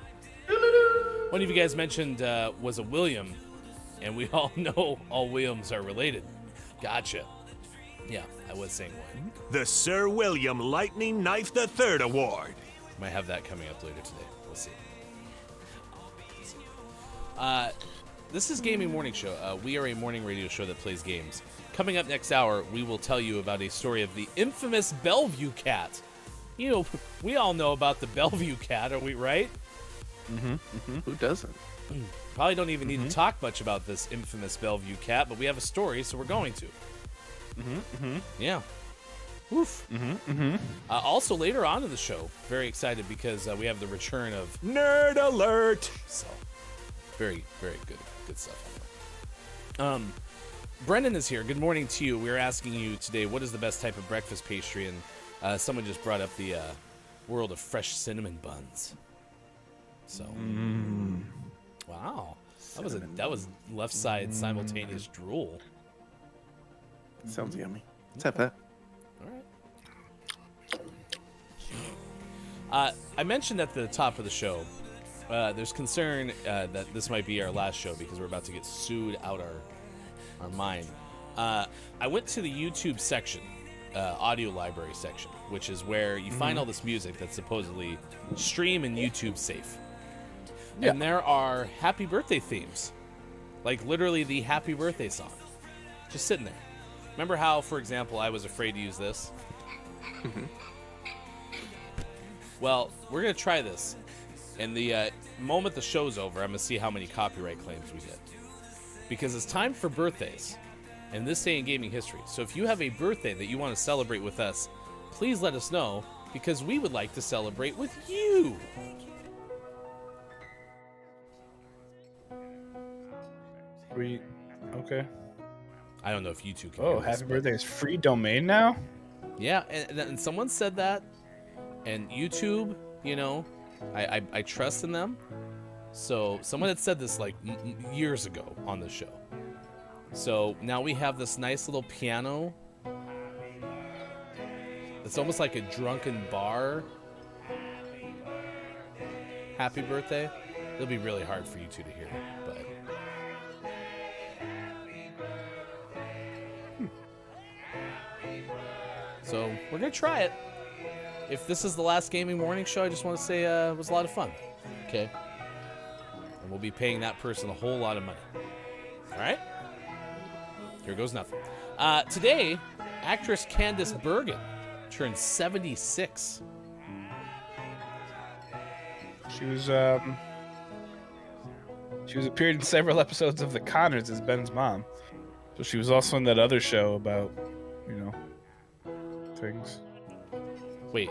One of you guys mentioned was a William, and we all know all Williams are related. Gotcha. Yeah, I was saying one. The Sir William Lightning Knife III Award. Might have that coming up later today. We'll see. This is Gaming Morning Show. We are a morning radio show that plays games. Coming up next hour, we will tell you about a story of the infamous Bellevue cat. You know, we all know about the Bellevue cat, are we right? Who doesn't? Probably don't even need to talk much about this infamous Bellevue cat, but we have a story, so we're going to. Yeah. Oof. Also, later on in the show, very excited because we have the return of Nerd Alert. So, very, very good stuff on there. Brendan is here. Good morning to you. We're asking you today, what is the best type of breakfast pastry? And someone just brought up the world of fresh cinnamon buns. So, wow, that was left side simultaneous drool. Sounds yummy. Let's have that. All right. I mentioned at the top of the show, there's concern that this might be our last show because we're about to get sued out our mind. I went to the YouTube section, audio library section, which is where you find all this music that's supposedly stream and YouTube safe. Yeah. And there are happy birthday themes, like literally the happy birthday song, just sitting there. Remember how, for example, I was afraid to use this? Well, we're going to try this. And the moment the show's over, I'm going to see how many copyright claims we get. Because it's time for birthdays. And this day in gaming history. So if you have a birthday that you want to celebrate with us, please let us know, because we would like to celebrate with you. Okay. I don't know if you two can. Oh, hear this, happy but- birthday is free domain now? Yeah, and someone said that, and YouTube, you know, I trust in them. So someone had said this like years ago on the show. So now we have this nice little piano It's almost like a drunken bar. Happy birthday. It'll be really hard for you two to hear, but. So we're gonna try it. If this is the last gaming morning show, I just want to say it was a lot of fun. Okay. And we'll be paying that person a whole lot of money. All right. Here goes nothing. Today, actress Candice Bergen turned 76. She was appeared in several episodes of The Conners as Ben's mom. So she was also in that other show about, things. Wait.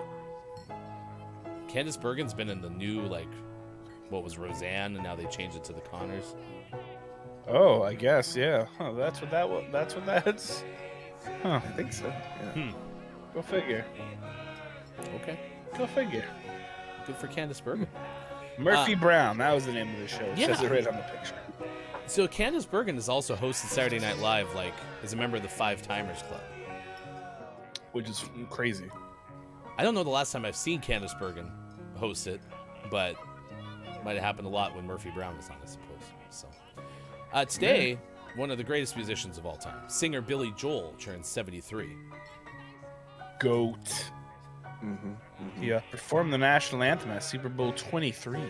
Candice Bergen's been in the new, what was Roseanne, and now they changed it to The Conners. Oh, I guess, yeah. Huh, that's what that's. Huh. I think so. Yeah. Go figure. Okay. Go figure. Good for Candice Bergen. Murphy Brown, that was the name of the show. It Yeah. says it right on the picture. So Candice Bergen has also hosted Saturday Night Live, as a member of the Five Timers Club. Which is crazy. I don't know the last time I've seen Candice Bergen host it, but might have happened a lot when Murphy Brown was on, I suppose. So, today, one of the greatest musicians of all time, singer Billy Joel, turns 73. Goat. He performed the national anthem at Super Bowl 23.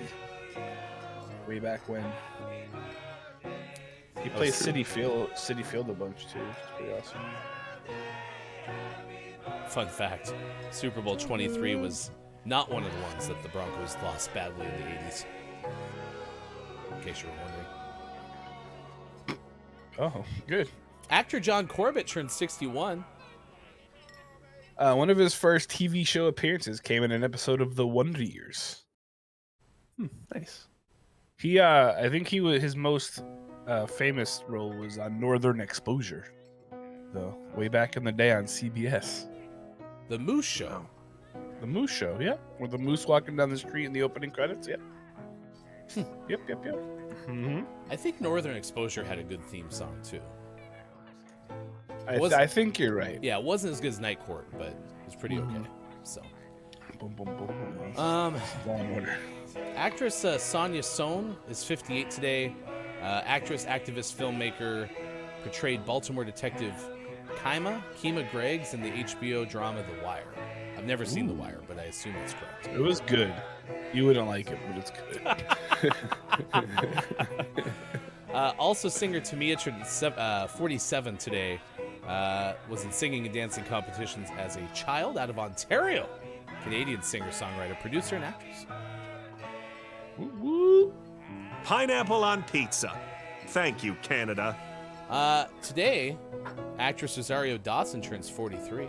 Way back when. He plays City Field a bunch too. It's pretty awesome. Fun fact, Super Bowl 23 was not one of the ones that the Broncos lost badly in the 80s. In case you were wondering. Oh, good. Actor John Corbett turned 61. One of his first TV show appearances came in an episode of The Wonder Years. Nice. I think his most famous role was on Northern Exposure, though, way back in the day on CBS. The Moose Show. The Moose Show, yeah. With the moose walking down the street in the opening credits, yeah. Yep. Mm-hmm. I think Northern Exposure had a good theme song, too. I think you're right. Yeah, it wasn't as good as Night Court, but it was pretty okay. So, Boom, boom, boom. Law and Order. Actress Sonja Sohn is 58 today. Actress, activist, filmmaker, portrayed Baltimore detective Kima Greggs in the HBO drama The Wire. I've never seen The Wire, but I assume it's correct. It was good. You wouldn't like it, but it's good. Also, singer Tamia turned 47 today. Was in singing and dancing competitions as a child out of Ontario. Canadian singer-songwriter, producer, and actress. Woo-woo. Pineapple on pizza. Thank you, Canada. Today, actress Rosario Dawson turns 43.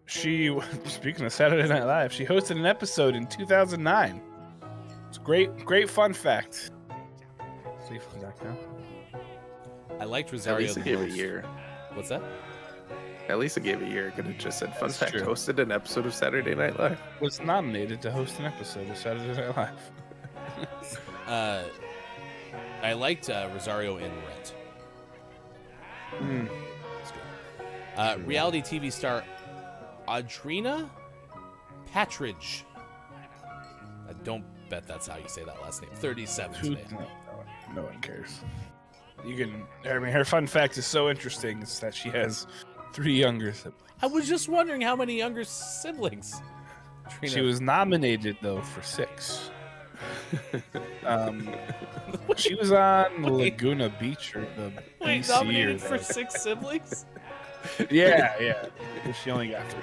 She, speaking of Saturday Night Live, she hosted an episode in 2009. It's a great fun fact. Sleepover.com. I liked Rosario. At least it gave a year. What's that? At least it gave a year. Could have just said fun That's fact. true. Hosted an episode of Saturday Night Live. Was nominated to host an episode of Saturday Night Live. I liked Rosario in Rent. It's good. Reality TV star Audrina Patridge. I don't bet that's how you say that last name. 37 today. No one cares. Her fun fact is so interesting is that she has 3 younger siblings. I was just wondering how many younger siblings. She was nominated though for 6. She was on Laguna Beach or the Wait, BC nominated or for 6 siblings? Yeah. She only got 3.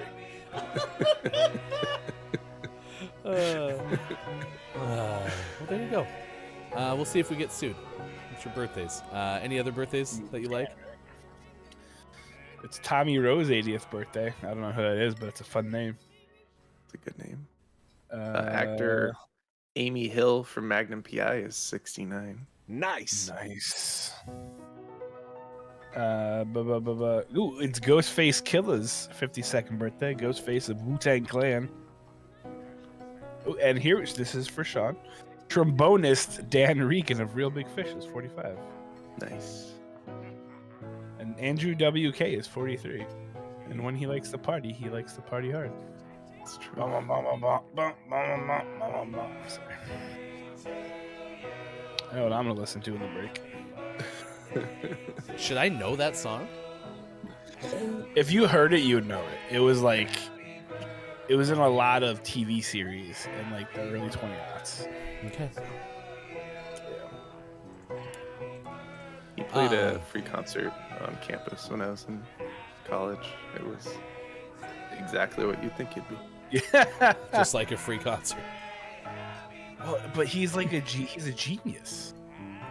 Well, there you go. We'll see if we get sued. What's your birthdays? Any other birthdays that you like? It's Tommy Rowe's 80th birthday. I don't know who that is, but it's a fun name. It's a good name. Actor Amy Hill from Magnum PI is 69. Nice. Ooh, it's Ghostface Killer's 52nd birthday. Ghostface of Wu-Tang Clan. Ooh, and this is for Sean. Trombonist Dan Regan of Real Big Fish is 45. Nice. And Andrew WK is 43. And when he likes to party hard. It's true. Sorry. I know what I'm gonna listen to in the break. Should I know that song? If you heard it, you'd know it. It was like, it was in a lot of TV series in like the early 20s. Okay. He played a free concert on campus when I was in college. It was exactly what you'd think it'd be. Yeah. Just like a free concert. Well, but he's like he's a genius.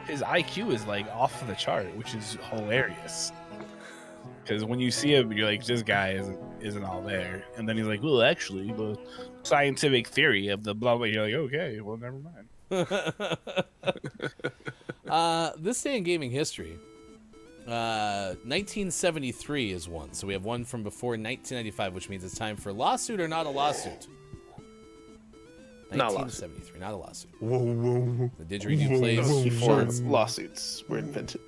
His IQ is like off the chart, which is hilarious. Because when you see him, you're like, this guy isn't all there. And then he's like, well, actually, the scientific theory of the blah blah. You're like, okay, well, never mind. This day in gaming history, 1973 is one. So we have one from before 1995, which means it's time for lawsuit or not a lawsuit. Not 1973, not a lawsuit. Whoa, whoa. The didgeridoo plays Before Sean's, lawsuits were invented.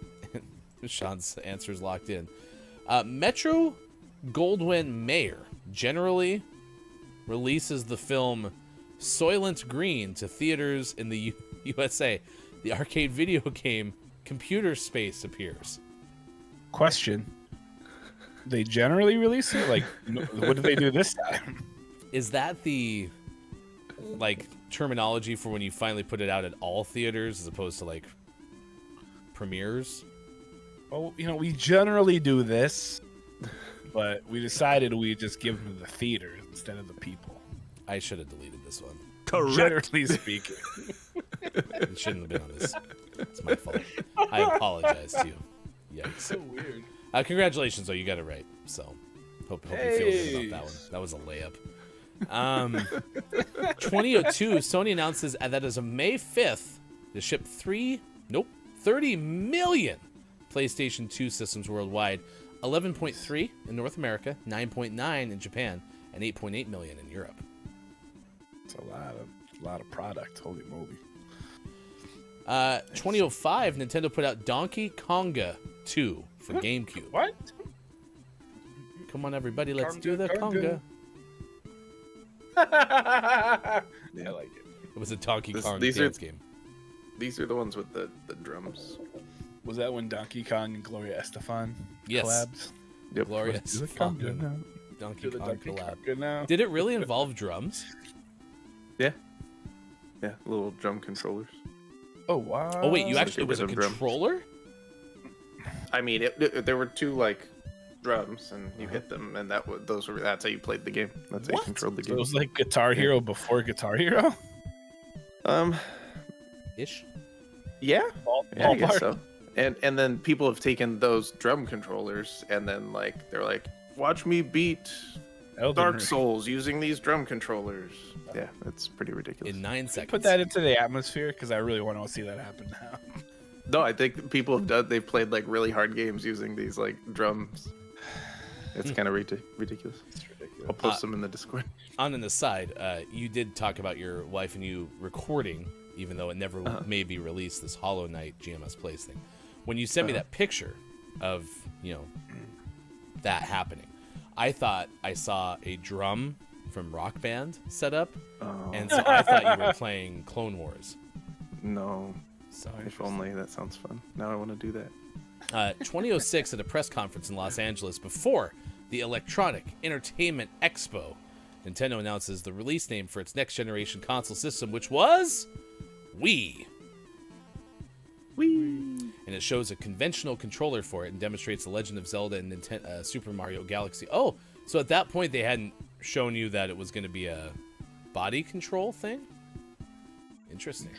Sean's answer's locked in. Metro Goldwyn Mayer generally releases the film Soylent Green to theaters in the USA. The arcade video game Computer Space appears. Question. They generally release it? Like, what did they do this time? Is that the like terminology for when you finally put it out at all theaters as opposed to like premieres? Well, we generally do this, but we decided we'd just give them to the theaters instead of the people. I should have deleted this one. Correct. Generally speaking. It shouldn't have been on this. It's my fault. I apologize to you. Yikes. So weird. Congratulations, though. You got it right. So, hope you feel good about that one. That was a layup. 2002, Sony announces that as of May 5th, to ship 30 million PlayStation 2 systems worldwide, 11.3 in North America, 9.9 in Japan, and 8.8 million in Europe. It's a lot of product. Holy moly. 2005, Nintendo put out Donkey Konga 2 for GameCube. What? Come on, everybody, let's Konga, do the Konga. conga. Yeah, I like it. It was a Donkey Kong these dance game. These are the ones with the drums. Was that when Donkey Kong and Gloria Estefan Yes. collabs? Yep. Glorious. Do the conga now. Donkey Do the Kong Donkey collab. Konga now. Did it really involve drums? Yeah. Yeah, little drum controllers. Oh, wow. Oh, wait, you So actually, it was a rhythm drum. controller? I mean, there were two like drums, and you hit them, and that's how you played the game. That's how you What? controlled the So game. it was like Guitar Hero before Guitar Hero? Ish. Yeah, I guess Ballpark. so. And then people have taken those drum controllers, and then like they're like, watch me beat Elden Dark Ring. Souls using these drum controllers. Yeah, that's pretty ridiculous. In 9 seconds. Put that into the atmosphere because I really want to see that happen now. No, I think people have done. They've played like really hard games using these like drums. It's kind of ridiculous. It's ridiculous. I'll post them in the Discord. On an aside, you did talk about your wife and you recording, even though it never may be released, this Hollow Knight GMS Plays thing. When you sent me that picture of, that happening, I thought I saw a drum from Rock Band set up, and so I thought you were playing Clone Wars. No, So if only. That sounds fun. Now I want to do that. 2006 at a press conference in Los Angeles before the Electronic Entertainment Expo, Nintendo announces the release name for its next generation console system, which was Wii. And it shows a conventional controller for it and demonstrates The Legend of Zelda and Super Mario Galaxy. Oh, so at that point they hadn't shown you that it was going to be a body control thing? Interesting.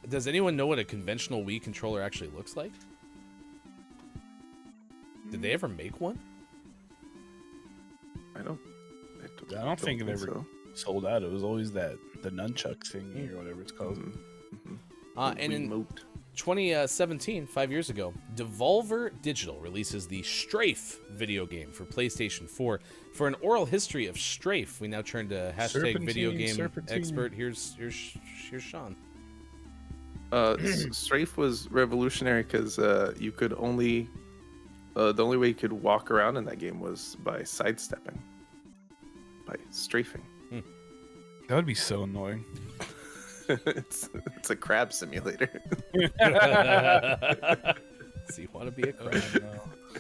Does anyone know what a conventional Wii controller actually looks like? Did they ever make one? I don't think it ever sold out. It was always the nunchuck thingy or whatever it's called. And in 2017, 5 years ago, Devolver Digital releases the Strafe video game for PlayStation 4. For an oral history of Strafe, we now turn to hashtag video game expert. Here's Sean. Strafe was revolutionary because you could only the only way you could walk around in that game was by sidestepping, by strafing. That would be so annoying. it's a crab simulator. So you want to be a crab?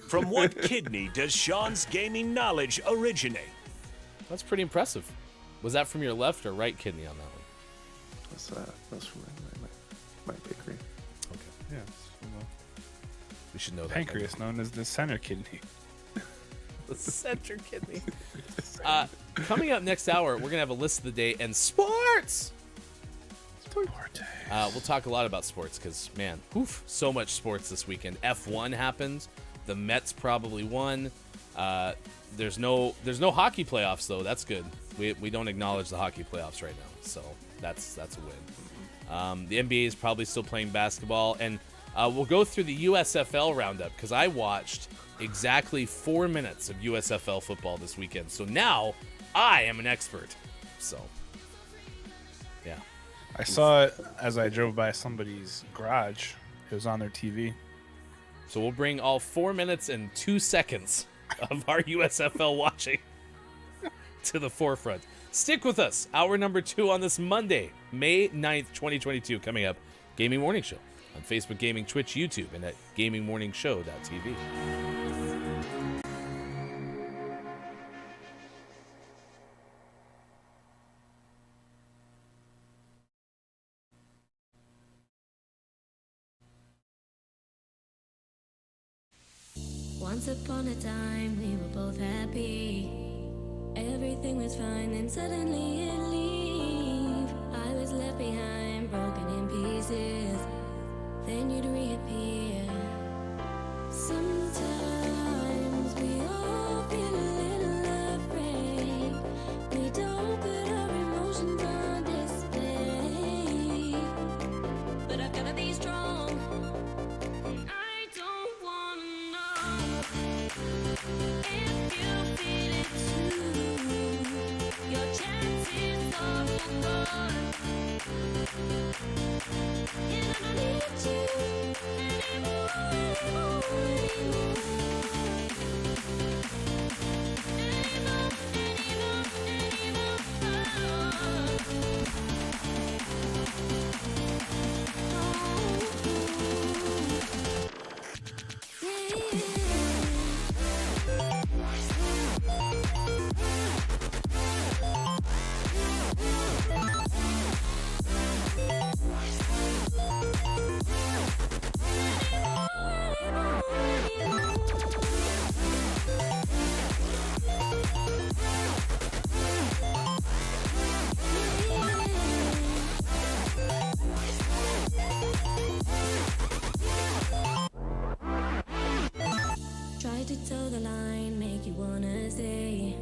From what kidney does Sean's gaming knowledge originate? That's pretty impressive. Was that from your left or right kidney on that one? That's from my bakery. Okay. Yeah. We should know that. Pancreas, known as the center kidney. The center kidney. Coming up next hour, we're going to have a list of the day and sports. We'll talk a lot about sports because, man, so much sports this weekend. F1 happened. The Mets probably won. There's no hockey playoffs, though. That's good. We don't acknowledge the hockey playoffs right now, so that's a win. The NBA is probably still playing basketball, and we'll go through the USFL roundup because I watched exactly 4 minutes of USFL football this weekend. So now I am an expert. So, yeah. I saw it as I drove by somebody's garage. It was on their TV. So we'll bring all 4 minutes and 2 seconds of our USFL watching to the forefront. Stick with us. Hour number 2 on this Monday, May 9th, 2022. Coming up, Gaming Morning Show on Facebook Gaming, Twitch, YouTube, and at gamingmorningshow.tv. Once upon a time, we were both happy. Everything was fine, then suddenly it leave. I was left behind, broken in pieces. Then you'd reappear. Sometimes we all feel a little afraid. We don't put our emotions on display. But I've gotta be strong. I don't wanna know if you feel it too. Your chances are gone. And I don't need you Try to toe the line, make you wanna stay.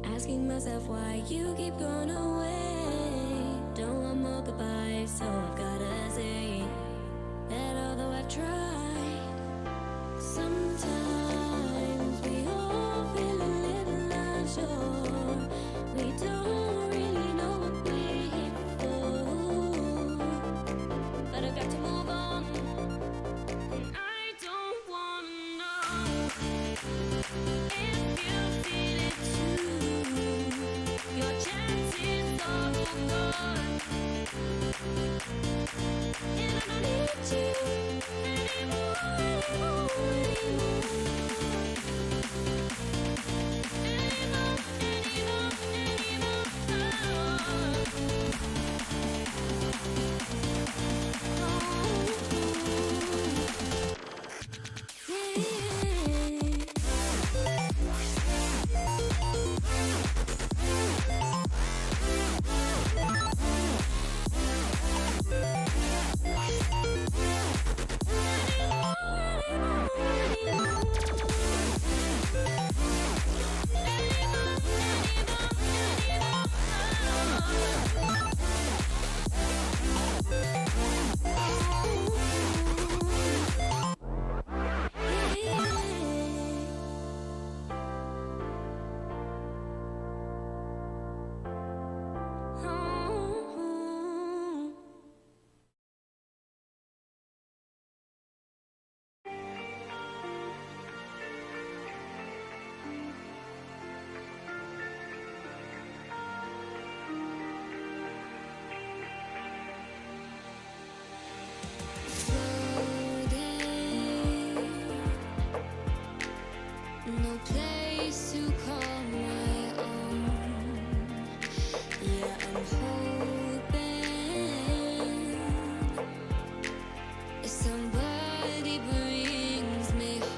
Asking myself why you keep going away. Don't want more goodbyes, so I've gotta say that although I've tried, sometimes we all feel a little unsure. We don't really know what we're here for, but I've got to move on. I don't wanna know if you feel it too. Your chances are gone, and I don't need you anymore. no place to call my own. Yeah, I'm hoping if somebody brings me home.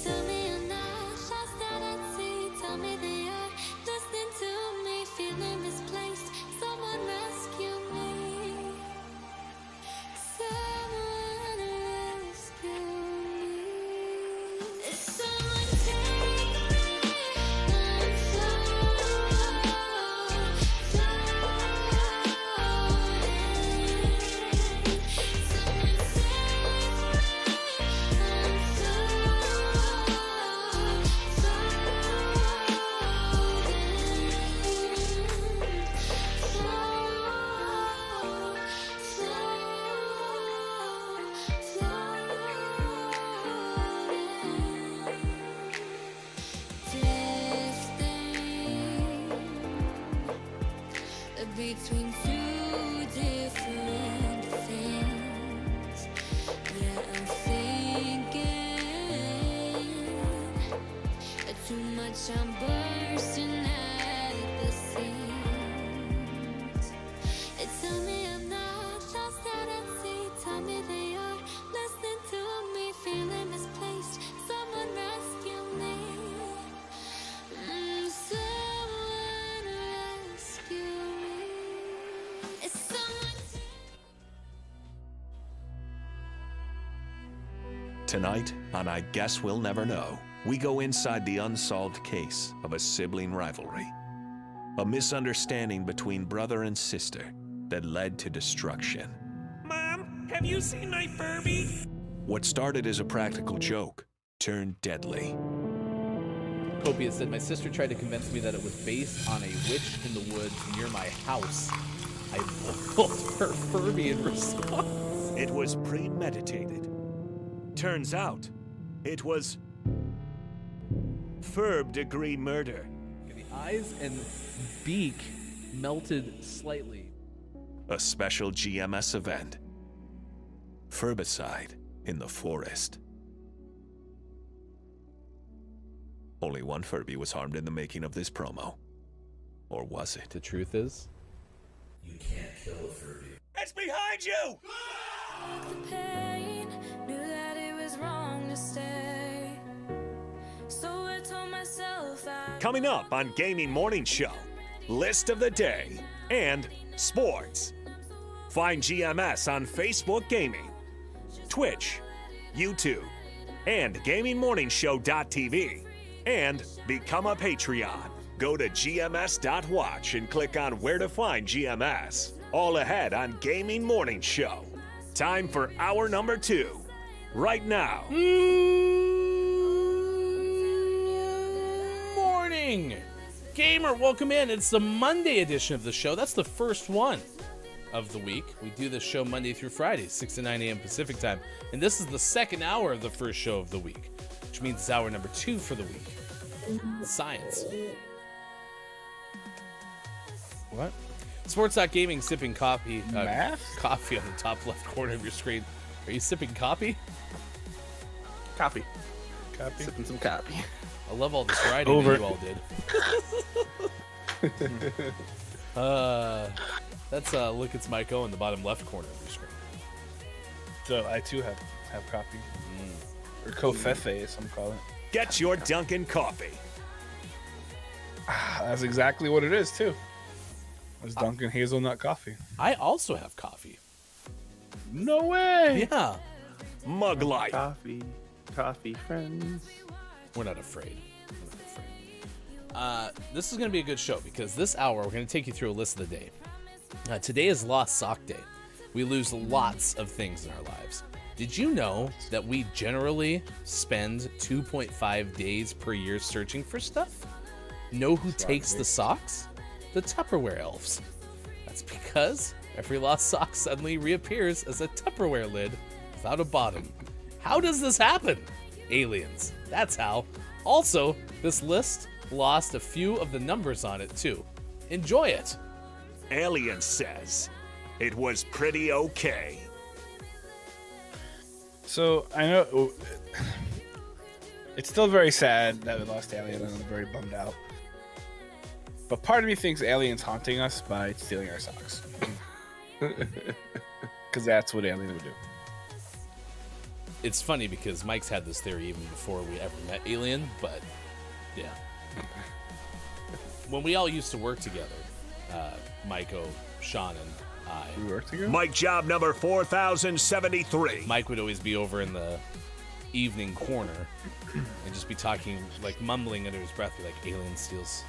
Tell me I'm not lost out at sea. Tell me they are listening to me, feeling misplaced. Someone rescue me. Someone rescue me. If someone take me, I'm between two different things. Yeah, I'm thinking too much, I'm bursting at the seams. Tell me I'm not lost out at sea. Tell me they are listening to me, feeling misplaced. Someone rescue me. Someone rescue me. It's someone. Tonight, on I Guess We'll Never Know, we go inside the unsolved case of a sibling rivalry. A misunderstanding between brother and sister that led to destruction. Mom, have you seen my Furby? What started as a practical joke turned deadly. Copia said, my sister tried to convince me that it was based on a witch in the woods near my house. I boiled her Furby in response. It was premeditated. Turns out, it was third-degree murder. The eyes and beak melted slightly. A special GMS event. Furbicide in the forest. Only one Furby was harmed in the making of this promo. Or was it? The truth is, You can't kill a Furby. It's behind you! The pain, knew that it was wrong to stay. So I told myself Coming up on Gaming Morning Show, List of the Day and Sports. Find GMS on Facebook Gaming, Twitch, YouTube, and GamingMorningshow.tv. And become a Patreon. Go to gms.watch and click on where to find GMS. All ahead on Gaming Morning Show. Time for hour number 2. Right now. morning! Gamer, welcome in. It's the Monday edition of the show. That's the first one of the week. We do this show Monday through Friday, 6 to 9 a.m. Pacific time. And this is the second hour of the first show of the week, which means it's hour number 2 for the week. Science. What? Sports Gaming sipping coffee. Math? Coffee on the top left corner of your screen. Are you sipping coffee? Copy. Copy. Sipping some copy. I love all this writing that you all did. That's look, it's Mike O in the bottom left corner of your screen. So I too have coffee. Or kofefe, as some call it. Get your Dunkin' coffee. That's exactly what it is too. It's Dunkin' hazelnut coffee. I also have coffee. No way. Yeah. Mug life. Coffee friends. We're not afraid. This is going to be a good show because this hour we're going to take you through a list of the day. Today is Lost Sock Day. We lose lots of things in our lives. Did you know that we generally spend 2.5 days per year searching for stuff? Know who takes the socks? The Tupperware elves. That's because every lost sock suddenly reappears as a Tupperware lid without a bottom. How does this happen? Aliens. That's how. Also, this list lost a few of the numbers on it too. Enjoy it. Alien says it was pretty okay. So I know It's still very sad that we lost Alien, and I'm very bummed out. But part of me thinks Alien's haunting us by stealing our socks. Because that's what Alien would do. It's funny because Mike's had this theory even before we ever met Alien, but yeah. When we all used to work together, Miko, Sean, and I. We worked together? Mike job number 4073. Mike would always be over in the evening corner and just be talking, like mumbling under his breath, be like, Alien steals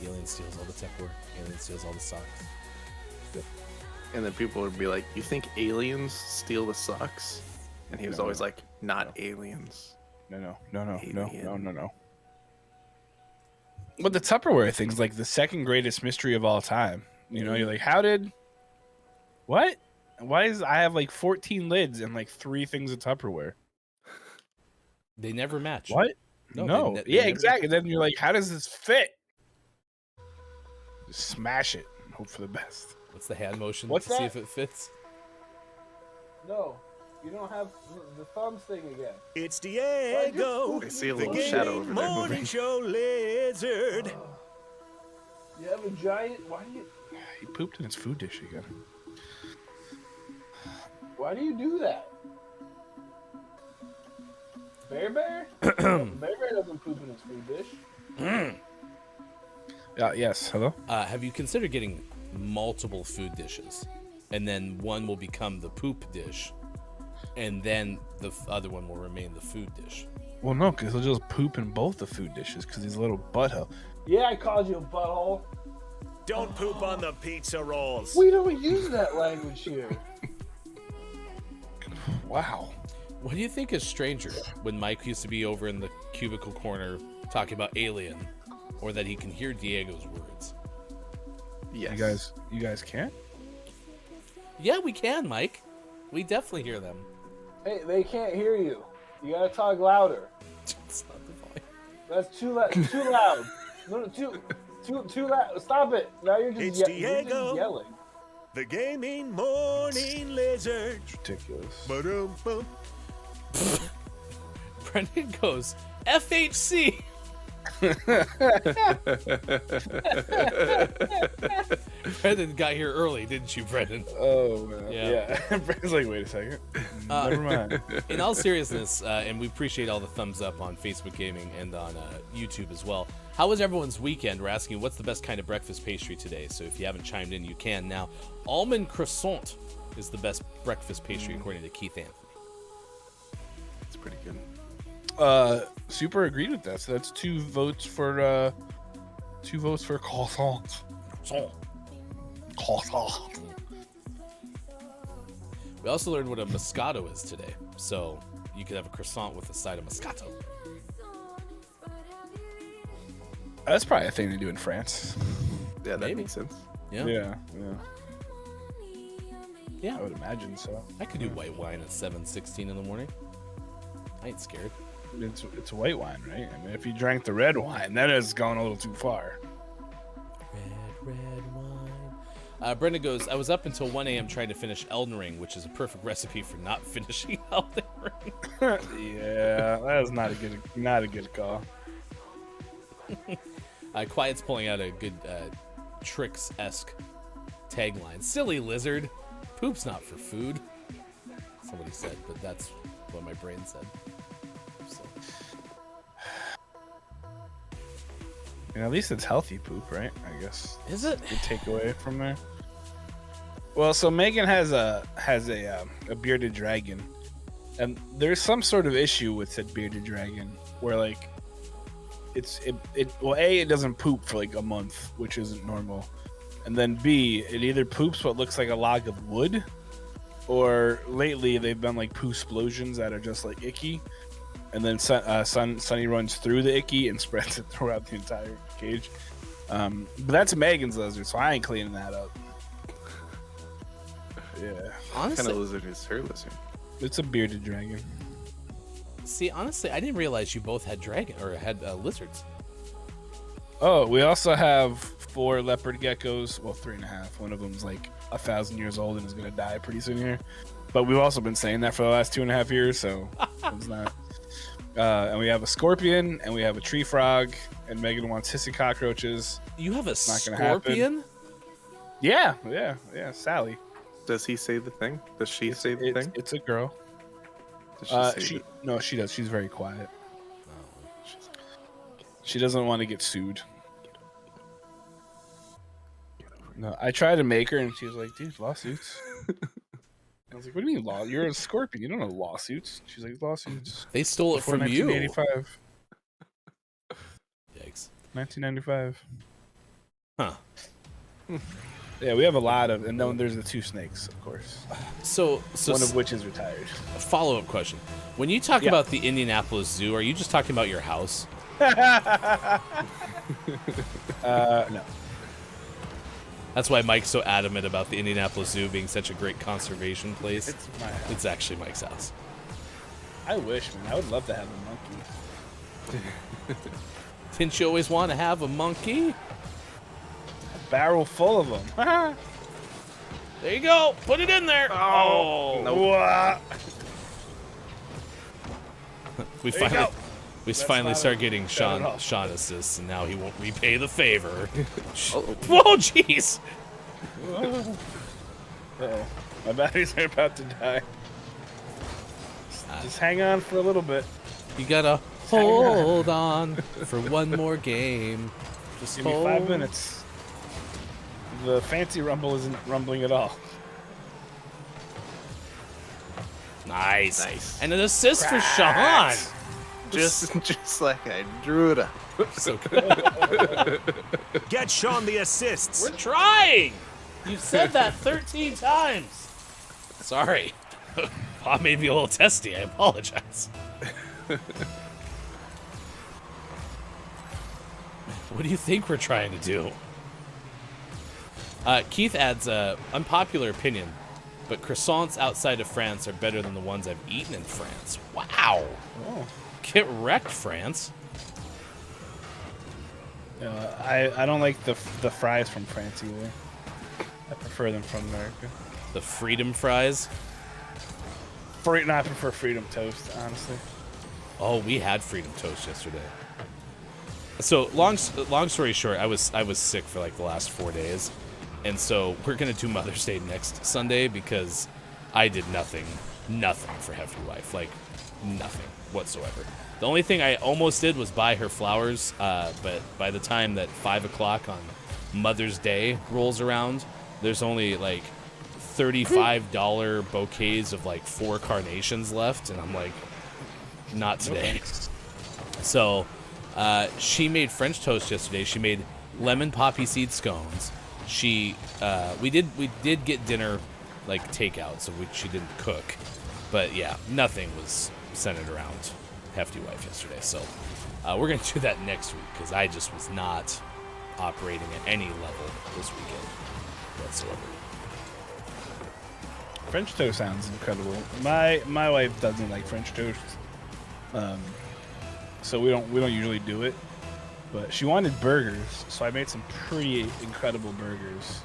all the Tupperware, Alien steals all the socks. And then people would be like, you think aliens steal the socks? And he was always like, not aliens. No. But the Tupperware thing's like the second greatest mystery of all time. You know, you're like, how did... What? Why is I have like 14 lids and like 3 things of Tupperware? They never match. What? No. They Yeah, never exactly. Then you're like, how does this fit? Just smash it. Hope for the best. What's the hand motion What's to that? see if it fits? No, you don't have the thumbs thing again. It's Diego, I see a the little shadow over gaming there morning moving. show lizard. You have a giant... Why do you... He pooped in his food dish again. Why do you do that? Bear? Bear doesn't poop in his food dish. Yes, hello? Have you considered getting multiple food dishes? And then one will become the poop dish, and then the other one will remain the food dish. Well, no, because he'll just poop in both the food dishes because he's a little butthole. Yeah, I called you a butthole. Don't poop on the pizza rolls. We don't use that language here. Wow. What do you think is stranger, when Mike used to be over in the cubicle corner talking about Alien, or that he can hear Diego's words? Yes. You guys can't? Yeah, we can, Mike. We definitely hear them. Hey, they can't hear you. You gotta talk louder. It's not the volume. That's too loud. Too loud. No, too loud. Stop it. Now you're It's just Diego. yelling. The gaming morning lizard. It's ridiculous. Ba-dum-bum. Brendan goes, FHC. Brendan got here early, didn't you, Brendan? Oh, man. Yeah. Brendan's like, wait a second. Never mind. In all seriousness, and we appreciate all the thumbs up on Facebook Gaming and on YouTube as well. How was everyone's weekend? We're asking what's the best kind of breakfast pastry today. So if you haven't chimed in, you can now. Almond croissant is the best breakfast pastry according to Keith Anthony. It's pretty good. Super agreed with that. So that's 2 votes for croissant. Croissant. We also learned what a Moscato is today. So you could have a croissant with a side of Moscato. That's probably a thing to do in France. Yeah, that Maybe. makes sense. Yeah. I would imagine so. I could do white wine at 7:16 in the morning. I ain't scared. It's white wine, right? I mean, if you drank the red wine, then it's gone a little too far. Red wine. Brenda goes, I was up until 1 a.m. trying to finish Elden Ring, which is a perfect recipe for not finishing Elden Ring. Yeah, that is not a good call. Quiet's pulling out a good Tricks-esque tagline. Silly lizard. Poop's not for food. Somebody said, but that's what my brain said. So. And at least it's healthy poop, right? I guess. Is it? Good takeaway from there. Well, so Megan has a bearded dragon, and there's some sort of issue with said bearded dragon where like it doesn't poop for like a month, which isn't normal, and then B, it either poops what looks like a log of wood, or lately they've been like poo explosions that are just like icky, and then Sunny runs through the icky and spreads it throughout the entire cage. But that's Megan's lizard, so I ain't cleaning that up. Yeah. Honestly, What kind of lizard is her lizard? It's a bearded dragon. See, honestly, I didn't realize you both had lizards. Oh, we also have 4 leopard geckos. Well, 3.5. One of them's like 1,000 years old and is gonna die pretty soon here. But we've also been saying that for the last 2.5 years, so it's not. And we have a scorpion, and we have a tree frog, and Megan wants hissy cockroaches. You have a Not gonna happen. scorpion? Yeah, Sally. Does he say the thing? Does she say the thing? It's a girl. Does she say No, she does. She's very quiet. She doesn't want to get sued. No, I tried to make her, and she was like, dude, lawsuits. I was like, what do you mean law? You're a scorpion. You don't know lawsuits. She's like, lawsuits. They stole it Before from you. 1985. Yikes. 1995. Huh. Yeah, we have a lot of, and then there's the 2 snakes, of course. So one of which is retired. A follow-up question. When you talk about the Indianapolis Zoo, are you just talking about your house? No. That's why Mike's so adamant about the Indianapolis Zoo being such a great conservation place. It's my house. It's actually Mike's house. I wish, man. I would love to have a monkey. Didn't you always want to have a monkey? A barrel full of them. There you go. Put it in there. Oh. No. We There you finally, go. we That's finally not start a- getting shut it Sean off. assists, and now he won't repay the favor. Whoa, jeez. Uh-oh. My batteries are about to die. Just hang on for a little bit. You gotta hang on. hold on for one more game. Just Give me 5 minutes. The fancy rumble isn't rumbling at all. Nice. And an assist for Sean. Cracks. Just like I drew it up. So good. Get Sean the assists. We're trying. You've said that 13 times. Sorry. Bob made me a little testy. I apologize. What do you think we're trying to do? Keith adds a unpopular opinion, but croissants outside of France are better than the ones I've eaten in France. Wow. Oh. Get wrecked, France. I don't like the fries from France either. I prefer them from America. The Freedom Fries. I prefer Freedom Toast, honestly. Oh, we had Freedom Toast yesterday. So long story short, I was sick for like the last 4 days, and so we're gonna do Mother's Day next Sunday because I did nothing for Hefty Wife, like nothing whatsoever. The only thing I almost did was buy her flowers, but by the time that 5 o'clock on Mother's Day rolls around, there's only like $35 bouquets of like 4 carnations left, and I'm like, not today. So she made French toast yesterday. She made lemon poppy seed scones. We did get dinner like takeout, so she didn't cook. But yeah, nothing was centered around Hefty Wife yesterday. So we're gonna do that next week because I just was not operating at any level this weekend whatsoever. French toast sounds incredible. My wife doesn't like French toast, so we don't usually do it. But she wanted burgers, so I made some pretty incredible burgers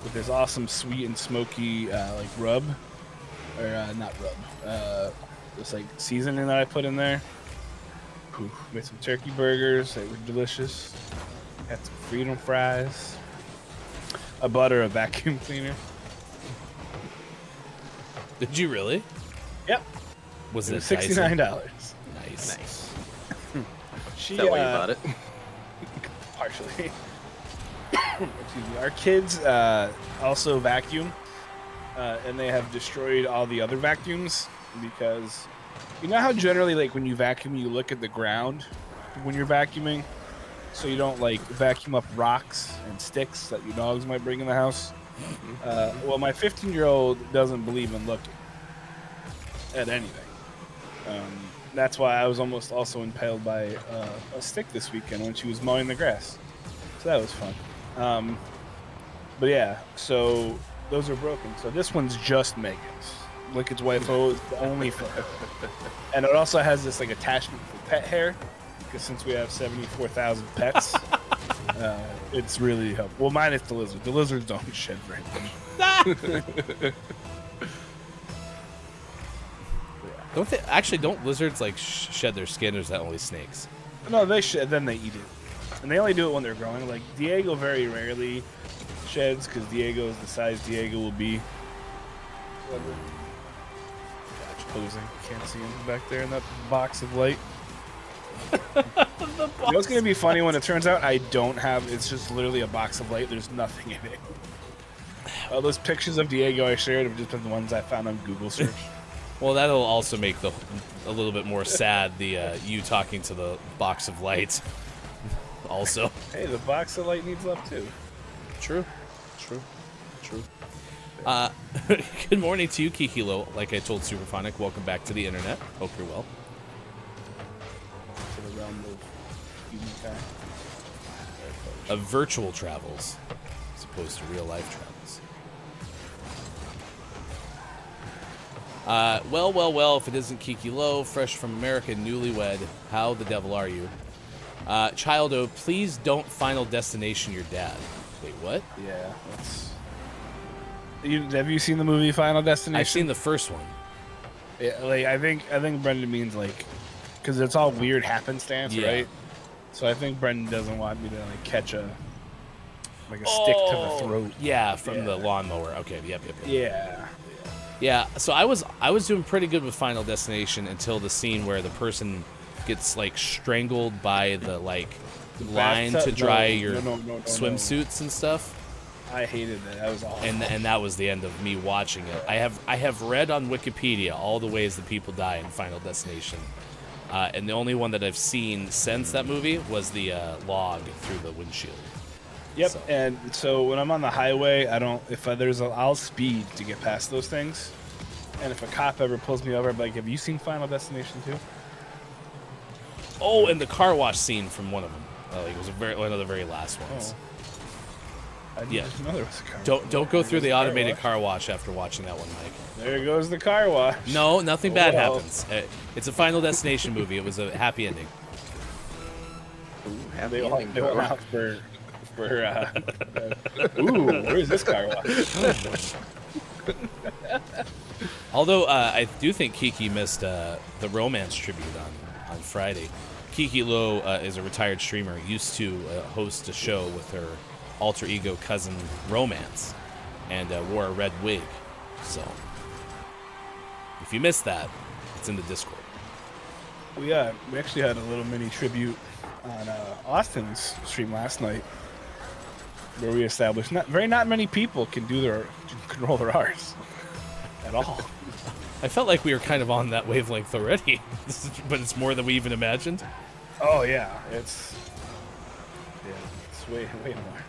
with this awesome sweet and smoky like rub, or not rub, this like seasoning that I put in there. Ooh, made some turkey burgers that were delicious. Had some Freedom fries. I bought her a vacuum cleaner. Did you really? Yep. Was it $69? Nice. Is that why you bought it? Partially. Excuse me. Our kids also vacuum, and they have destroyed all the other vacuums because you know how generally, like when you vacuum, you look at the ground when you're vacuuming, so you don't like vacuum up rocks and sticks that your dogs might bring in the house. Well, my 15-year-old doesn't believe in looking at anything. That's why I was almost also impaled by a stick this weekend when she was mowing the grass. So that was fun. But yeah, so those are broken. So this one's just Megan's. Lincoln's wife owes only for her. And it also has this like attachment for pet hair, because since we have 74,000 pets, it's really helpful. Well, mine is the lizard. The lizards don't shed very much. Don't lizards like shed their skin, or is that only snakes? No, they shed, then they eat it. And they only do it when they're growing. Like, Diego very rarely sheds, because Diego is the size Diego will be. Posing. Can't see him back there in that box of light. You know what's going to be funny when it turns out I don't have... It's just literally a box of light. There's nothing in it. All those pictures of Diego I shared have just been the ones I found on Google search. Well, that'll also make a little bit more sad, the you talking to the box of light. Also. Hey, the box of light needs love too. True. Good morning to you, Kikilo. Like I told Superphonic, welcome back to the internet. Hope you're well. To the realm of humankind. Of virtual travels, as opposed to real life travels. Well, if it isn't Kiki Low, fresh from America, newlywed, how the devil are you? Childo, please don't Final Destination your dad. Wait, what? Yeah, that's... have you seen the movie Final Destination? I've seen the first one. Yeah, like I think Brendan means like, because it's all weird happenstance, right? So I think Brendan doesn't want me to like catch a stick to the throat. Yeah, from the lawnmower. Okay, yep. Yeah. So I was doing pretty good with Final Destination until the scene where the person gets like strangled by the line to dry your swimsuits and stuff. I hated that. That was awful. And that was the end of me watching it. I have read on Wikipedia all the ways that people die in Final Destination, and the only one that I've seen since that movie was the log through the windshield. Yep. So. And so when I'm on the highway, I'll speed to get past those things. And if a cop ever pulls me over, I'm like, "Have you seen Final Destination 2?" Oh, and the car wash scene from one of them. It was one of the very last ones. I didn't know there was a car wash. Don't go through the automated car wash after watching that one, Mike. There goes the car wash. No, nothing bad happens. It's a Final Destination movie. It was a happy ending. Ooh, happy they ending. They went out for where's this car wash? Although I do think Kiki missed the romance tribute on Friday. Kiki Low is a retired streamer, used to host a show with her alter ego cousin Romance, and wore a red wig. So if you missed that, it's in the Discord. We actually had a little mini tribute on Austin's stream last night, where we established not many people can roll their R's at all. I felt like we were kind of on that wavelength already, but it's more than we even imagined. Oh yeah, it's way more.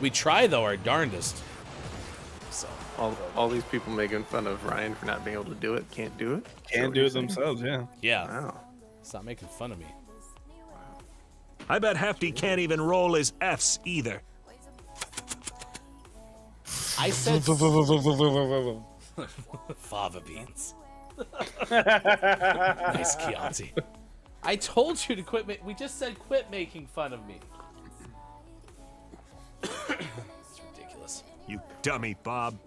We try though our darndest. So all these people making fun of Ryan for not being able to do it can't do it. Can't do it themselves. Yeah. Wow. Stop making fun of me. I bet Hefty can't even roll his F's either. I said fava beans. Nice Chianti. I told you to quit. We just said quit making fun of me. It's ridiculous. You dummy, Bob.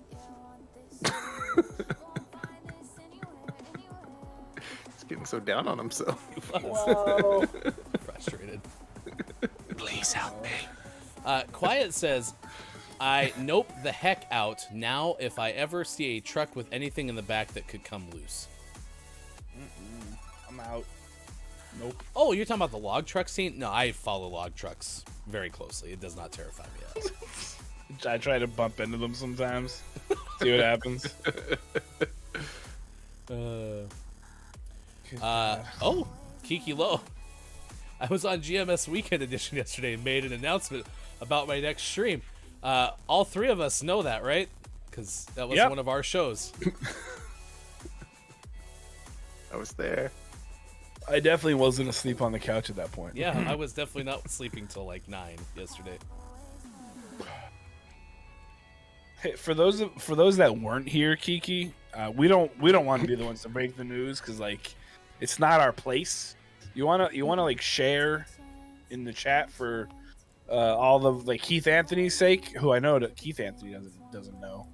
He's getting so down on himself. Whoa. Frustrated. Please help me. Quiet says, I nope the heck out now if I ever see a truck with anything in the back that could come loose. I'm out. Nope. Oh, you're talking about the log truck scene? No, I follow log trucks very closely. It does not terrify me. I try to bump into them sometimes. See what happens. Oh, Kiki Low. I was on GMS Weekend Edition yesterday and made an announcement about my next stream. All three of us know that, right? Because that was one of our shows. I was there. I definitely wasn't asleep on the couch at that point. Yeah, I was definitely not sleeping till like 9 yesterday. Hey, for those that weren't here, Kiki, we don't want to be the ones to break the news because like it's not our place. You wanna like share in the chat for all the like Keith Anthony's sake, who I know that Keith Anthony doesn't know.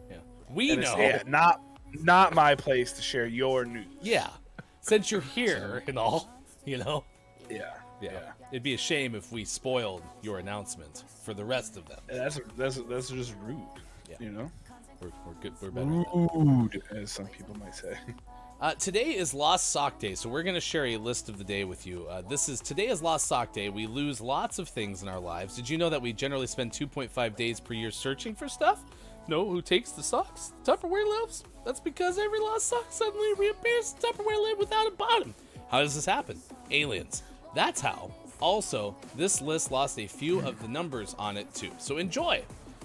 Yeah, we know. Yeah, not not my place to share your news. Yeah. Since you're here and all, Yeah. It'd be a shame if we spoiled your announcement for the rest of them. That's just rude. Yeah. You know? We're good. We're better. At that. Rude, as some people might say. Today is Lost Sock Day, so we're going to share a list of the day with you. Today is Lost Sock Day. We lose lots of things in our lives. Did you know that we generally spend 2.5 days per year searching for stuff? Know who takes the socks? Tupperware lids? That's because every lost sock suddenly reappears Tupperware lid without a bottom. How does this happen? Aliens. That's how. Also, this list lost a few of the numbers on it too, so enjoy.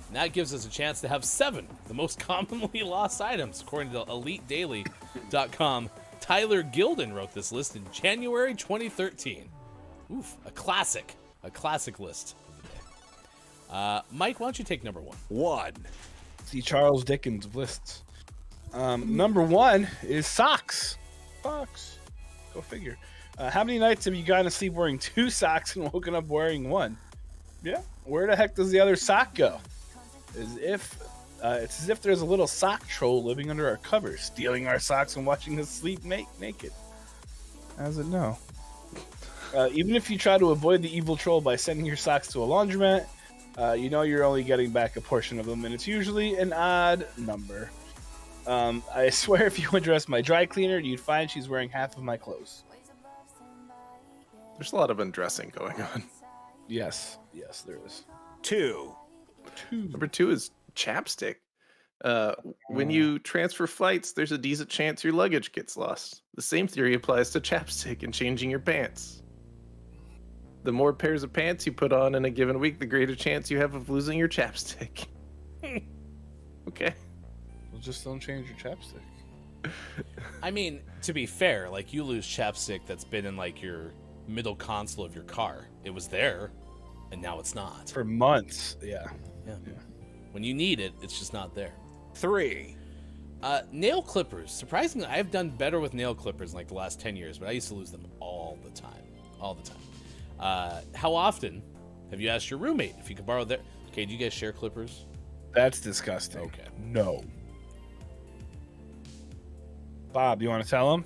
And that gives us a chance to have 7, the most commonly lost items, according to EliteDaily.com. Tyler Gilden wrote this list in January 2013. Oof, a classic list of the day. Mike, why don't you take number 1? 1. See Charles Dickens of lists. Number 1 is socks. Socks. Go figure. How many nights have you gone to sleep wearing 2 socks and woken up wearing 1? Yeah. Where the heck does the other sock go? It's as if there's a little sock troll living under our covers, stealing our socks and watching us sleep naked. How does it know? Even if you try to avoid the evil troll by sending your socks to a laundromat, you know you're only getting back a portion of them, and it's usually an odd number. I swear if you undress my dry cleaner, you'd find she's wearing half of my clothes. There's a lot of undressing going on. Yes, there is. 2. Number 2 is chapstick. When you transfer flights, there's a decent chance your luggage gets lost. The same theory applies to chapstick and changing your pants. The more pairs of pants you put on in a given week, the greater chance you have of losing your chapstick. Okay. Well, just don't change your chapstick. I mean, to be fair, like, you lose chapstick that's been in, like, your middle console of your car. It was there, and now it's not. For months, yeah. When you need it, it's just not there. 3. Nail clippers. Surprisingly, I've done better with nail clippers in, like, the last 10 years, but I used to lose them all the time. How often have you asked your roommate if you could borrow their... Okay, do you guys share clippers? That's disgusting. Okay. No. Bob, you want to tell him?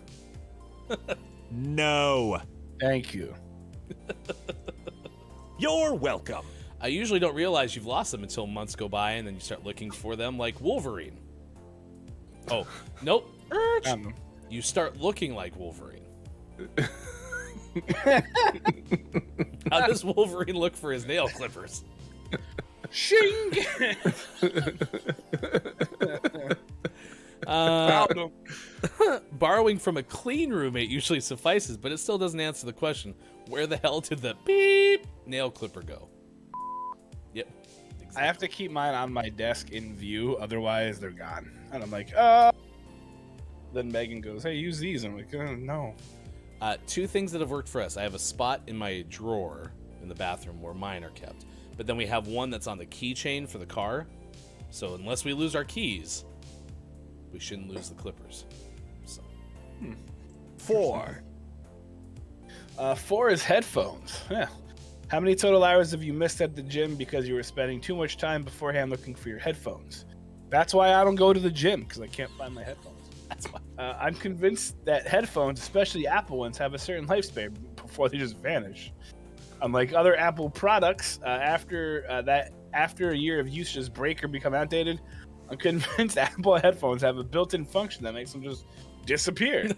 No. Thank you. You're welcome. I usually don't realize you've lost them until months go by, and then you start looking for them like Wolverine. Oh, nope. You start looking like Wolverine. How does Wolverine look for his nail clippers? Shing! Borrowing from a clean roommate usually suffices, but it still doesn't answer the question. Where the hell did the beep nail clipper go? Yep. Exactly. I have to keep mine on my desk in view, otherwise they're gone. And I'm like, Then Megan goes, hey, use these. I'm like, no. 2 things that have worked for us. I have a spot in my drawer in the bathroom where mine are kept. But then we have one that's on the keychain for the car. So unless we lose our keys, we shouldn't lose the clippers. So. 4. 4 is headphones. Yeah. How many total hours have you missed at the gym because you were spending too much time beforehand looking for your headphones? That's why I don't go to the gym, because I can't find my headphones. That's why. I'm convinced that headphones, especially Apple ones, have a certain lifespan before they just vanish. Unlike other Apple products, after a year of use, just break or become outdated. I'm convinced Apple headphones have a built-in function that makes them just disappear.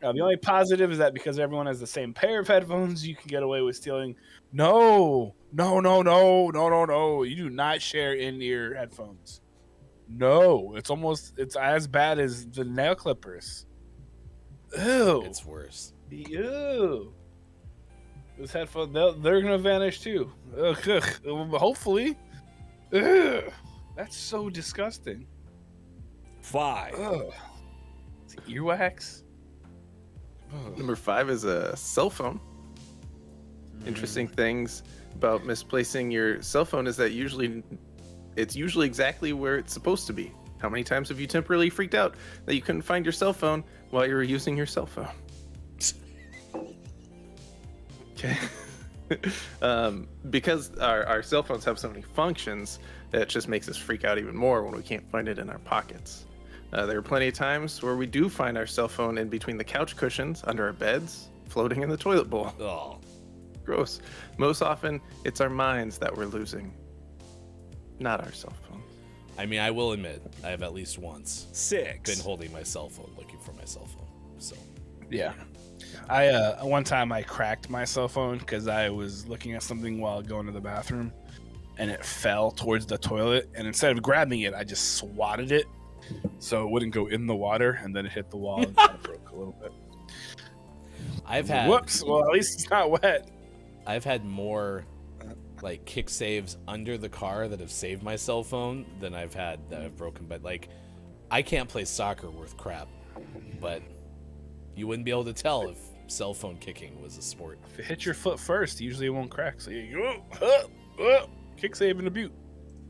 The only positive is that because everyone has the same pair of headphones, you can get away with stealing. No. You do not share in-ear headphones. No, it's as bad as the nail clippers. Ew. It's worse. Ew. This headphone, they're gonna vanish too. Ugh. Hopefully. Ugh. That's so disgusting. 5. Ugh. It's earwax. Ugh. Number 5 is a cell phone. Interesting things about misplacing your cell phone is that it's usually exactly where it's supposed to be. How many times have you temporarily freaked out that you couldn't find your cell phone while you were using your cell phone? Okay. Because our cell phones have so many functions, it just makes us freak out even more when we can't find it in our pockets. There are plenty of times where we do find our cell phone in between the couch cushions, under our beds, floating in the toilet bowl. Oh, Gross. Most often, it's our minds that we're losing, not our cell phones. I mean, I will admit, I have at least once 6. been holding my cell phone, looking for my cell phone. So, Yeah. I one time I cracked my cell phone because I was looking at something while going to the bathroom, and it fell towards the toilet. And instead of grabbing it, I just swatted it so it wouldn't go in the water, and then it hit the wall and kind of broke a little bit. Whoops! Well, at least it's not wet. I've had more like kick saves under the car that have saved my cell phone than I've had that have broken. But like, I can't play soccer worth crap, but you wouldn't be able to tell if cell phone kicking was a sport. If it hits your foot first, usually it won't crack. So you go, kick save in the butte.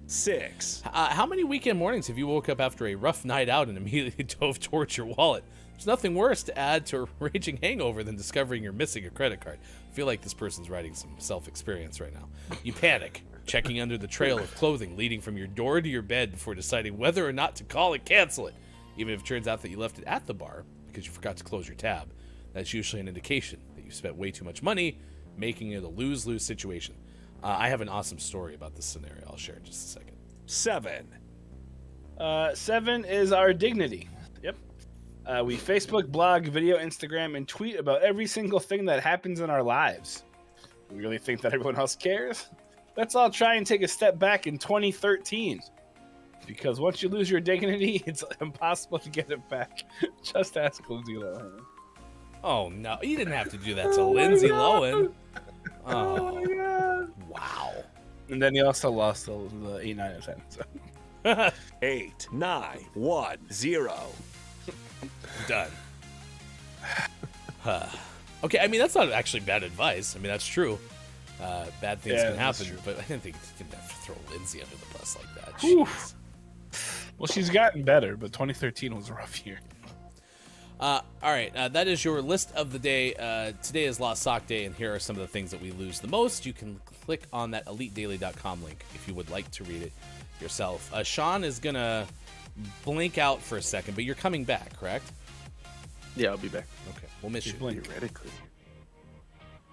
6. How many weekend mornings have you woke up after a rough night out and immediately dove towards your wallet? There's nothing worse to add to a raging hangover than discovering you're missing a credit card. I feel like this person's writing some self-experience right now. You panic, checking under the trail of clothing leading from your door to your bed before deciding whether or not to call and cancel it. Even if it turns out that you left it at the bar because you forgot to close your tab, that's usually an indication that you spent way too much money, making it a lose-lose situation. I have an awesome story about this scenario. I'll share in just a second. 7. 7 is our dignity. Yep. We Facebook, blog, video, Instagram, and tweet about every single thing that happens in our lives. We really think that everyone else cares? Let's all try and take a step back in 2013. Because once you lose your dignity, it's impossible to get it back. Just ask Lindsay Lohan. Oh, no. You didn't have to do that to Lindsay Lohan. Oh, wow. And then he also lost the 8, 9, and 10. So. 8, 9, 1, 0. Done. Okay, I mean, that's not actually bad advice. I mean, that's true. Bad things can happen, but I didn't think you didn't have to throw Lindsay under the bus like that. Jeez. Well, she's gotten better, but 2013 was a rough year. All right, that is your list of the day. Today is Lost Sock Day, and here are some of the things that we lose the most. You can click on that EliteDaily.com link if you would like to read it yourself. Sean is going to blink out for a second, but you're coming back, correct? Yeah, I'll be back. Okay, we'll miss you. Theoretically.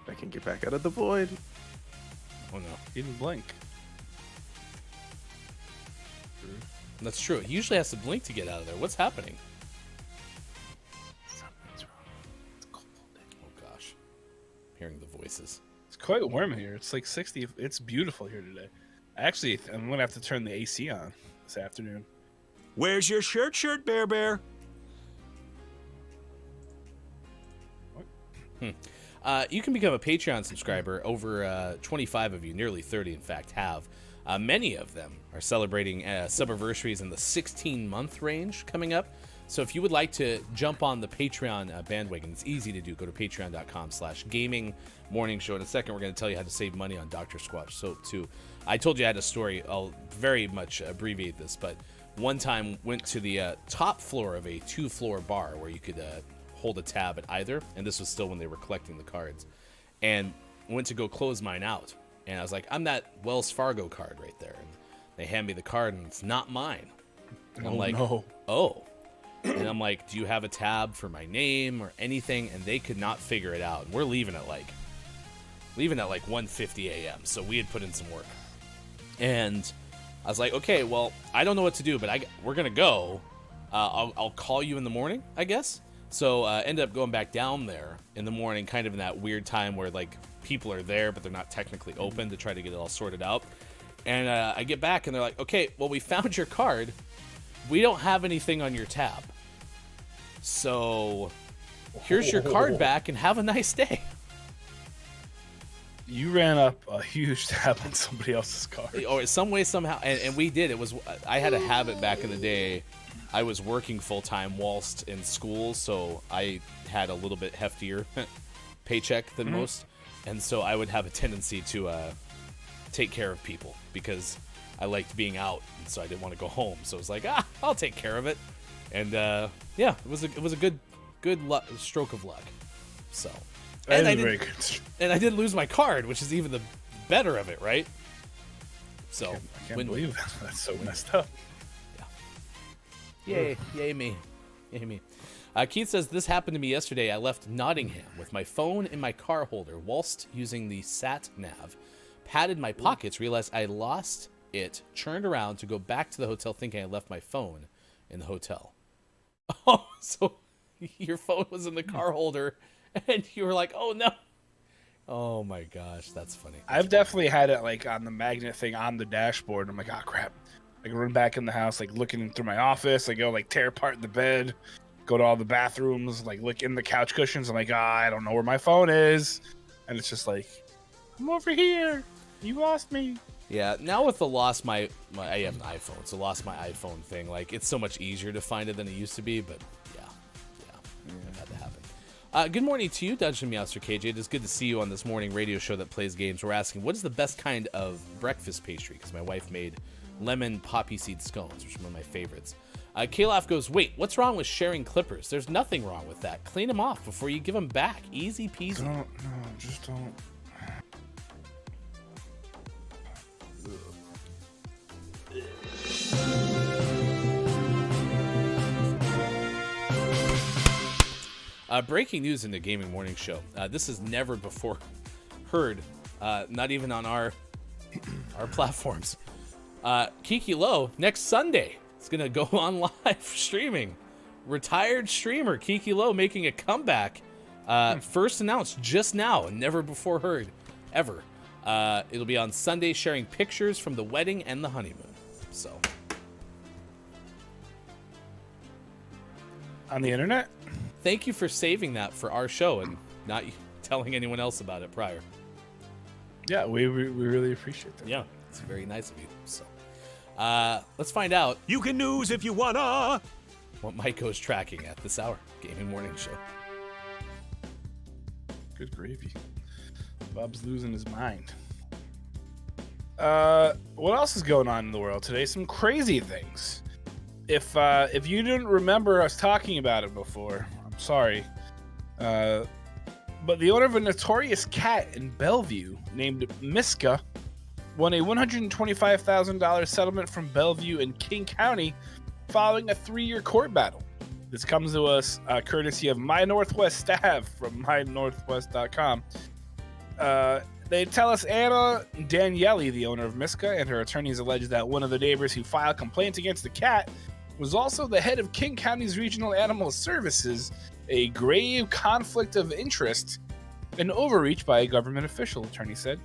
I can get back out of the void. Oh, no. He didn't blink. That's true. He usually has to blink to get out of there. What's happening? Something's wrong. It's cold. Oh, gosh. I'm hearing the voices. It's quite warm here. It's like 60. It's beautiful here today. Actually, I'm going to have to turn the AC on this afternoon. Where's your shirt, Bear Bear? You can become a Patreon subscriber. Over 25 of you, nearly 30 in fact, have. Many of them are celebrating subiversaries in the 16-month range coming up. So if you would like to jump on the Patreon bandwagon, it's easy to do. Go to patreon.com/gaming morning show. In a second, we're going to tell you how to save money on Dr. Squatch soap too. I told you I had a story. I'll very much abbreviate this, but one time went to the top floor of a 2-floor bar where you could hold a tab at either, and this was still when they were collecting the cards, and went to go close mine out, and I was like, I'm that Wells Fargo card right there, and they hand me the card and it's not mine, and I'm like, no. Oh, and I'm like, do you have a tab for my name or anything? And they could not figure it out, and we're leaving at like 1:50 a.m. so we had put in some work, and I was like, okay, well, I don't know what to do, but we're gonna go. I'll call you in the morning, I guess. So ended up going back down there in the morning, kind of in that weird time where like people are there, but they're not technically open, to try to get it all sorted out. And I get back and they're like, okay, well, we found your card. We don't have anything on your tab. So here's your card back and have a nice day. You ran up a huge tab on somebody else's card. Or some way, somehow. And we did. I had a habit back in the day. I was working full-time whilst in school, so I had a little bit heftier paycheck than most. And so I would have a tendency to take care of people because I liked being out, and so I didn't want to go home. So it was like, I'll take care of it. And yeah, it was a good stroke of luck. So, and I didn't lose my card, which is even the better of it, right? So I can't believe that. That's so messed up. Yay me. Yay me. Keith says, this happened to me yesterday. I left Nottingham with my phone in my car holder whilst using the sat nav. Patted my pockets, realized I lost it, turned around to go back to the hotel thinking I left my phone in the hotel. Oh, so your phone was in the car holder and you were like, oh no. Oh my gosh, that's funny. I've definitely had it like on the magnet thing on the dashboard. I'm like, oh crap. I can run back in the house, like looking through my office. I go like tear apart the bed, go to all the bathrooms, like look in the couch cushions. I'm like, I don't know where my phone is. And it's just like, I'm over here. You lost me. Yeah, now with the lost my I have an iPhone, so lost my iPhone thing, like it's so much easier to find it than it used to be, but yeah, that had to happen. Good morning to you, Dungeon Meowster KJ. It is good to see you on this morning radio show that plays games. We're asking, what is the best kind of breakfast pastry? Because my wife made lemon poppy seed scones, which are one of my favorites. Kalaf goes, wait, what's wrong with sharing clippers? There's nothing wrong with that. Clean them off before you give them back. Easy peasy. Just don't. Breaking news in the Gaming Morning Show. This is never before heard, not even on our platforms. Kiki Low, next Sunday, is going to go on live streaming. Retired streamer Kiki Low making a comeback. First announced just now and never before heard, ever. It'll be on Sunday, sharing pictures from the wedding and the honeymoon. So, on the internet? Thank you for saving that for our show and not telling anyone else about it prior. Yeah, we really appreciate that. Yeah, it's very nice of you. So, let's find out. You can news if you wanna. What Maiko's tracking at this hour. Gaming Morning Show. Good gravy. Bob's losing his mind. What else is going on in the world today? Some crazy things. If you didn't remember us talking about it before, I'm sorry. But the owner of a notorious cat in Bellevue named Miska won a $125,000 settlement from Bellevue in King County following a 3-year court battle. This comes to us courtesy of My Northwest staff from mynorthwest.com. They tell us Anna Daniele, the owner of Miska, and her attorneys allege that one of the neighbors who filed complaints against the cat was also the head of King County's Regional Animal Services, a grave conflict of interest and overreach by a government official, attorney said.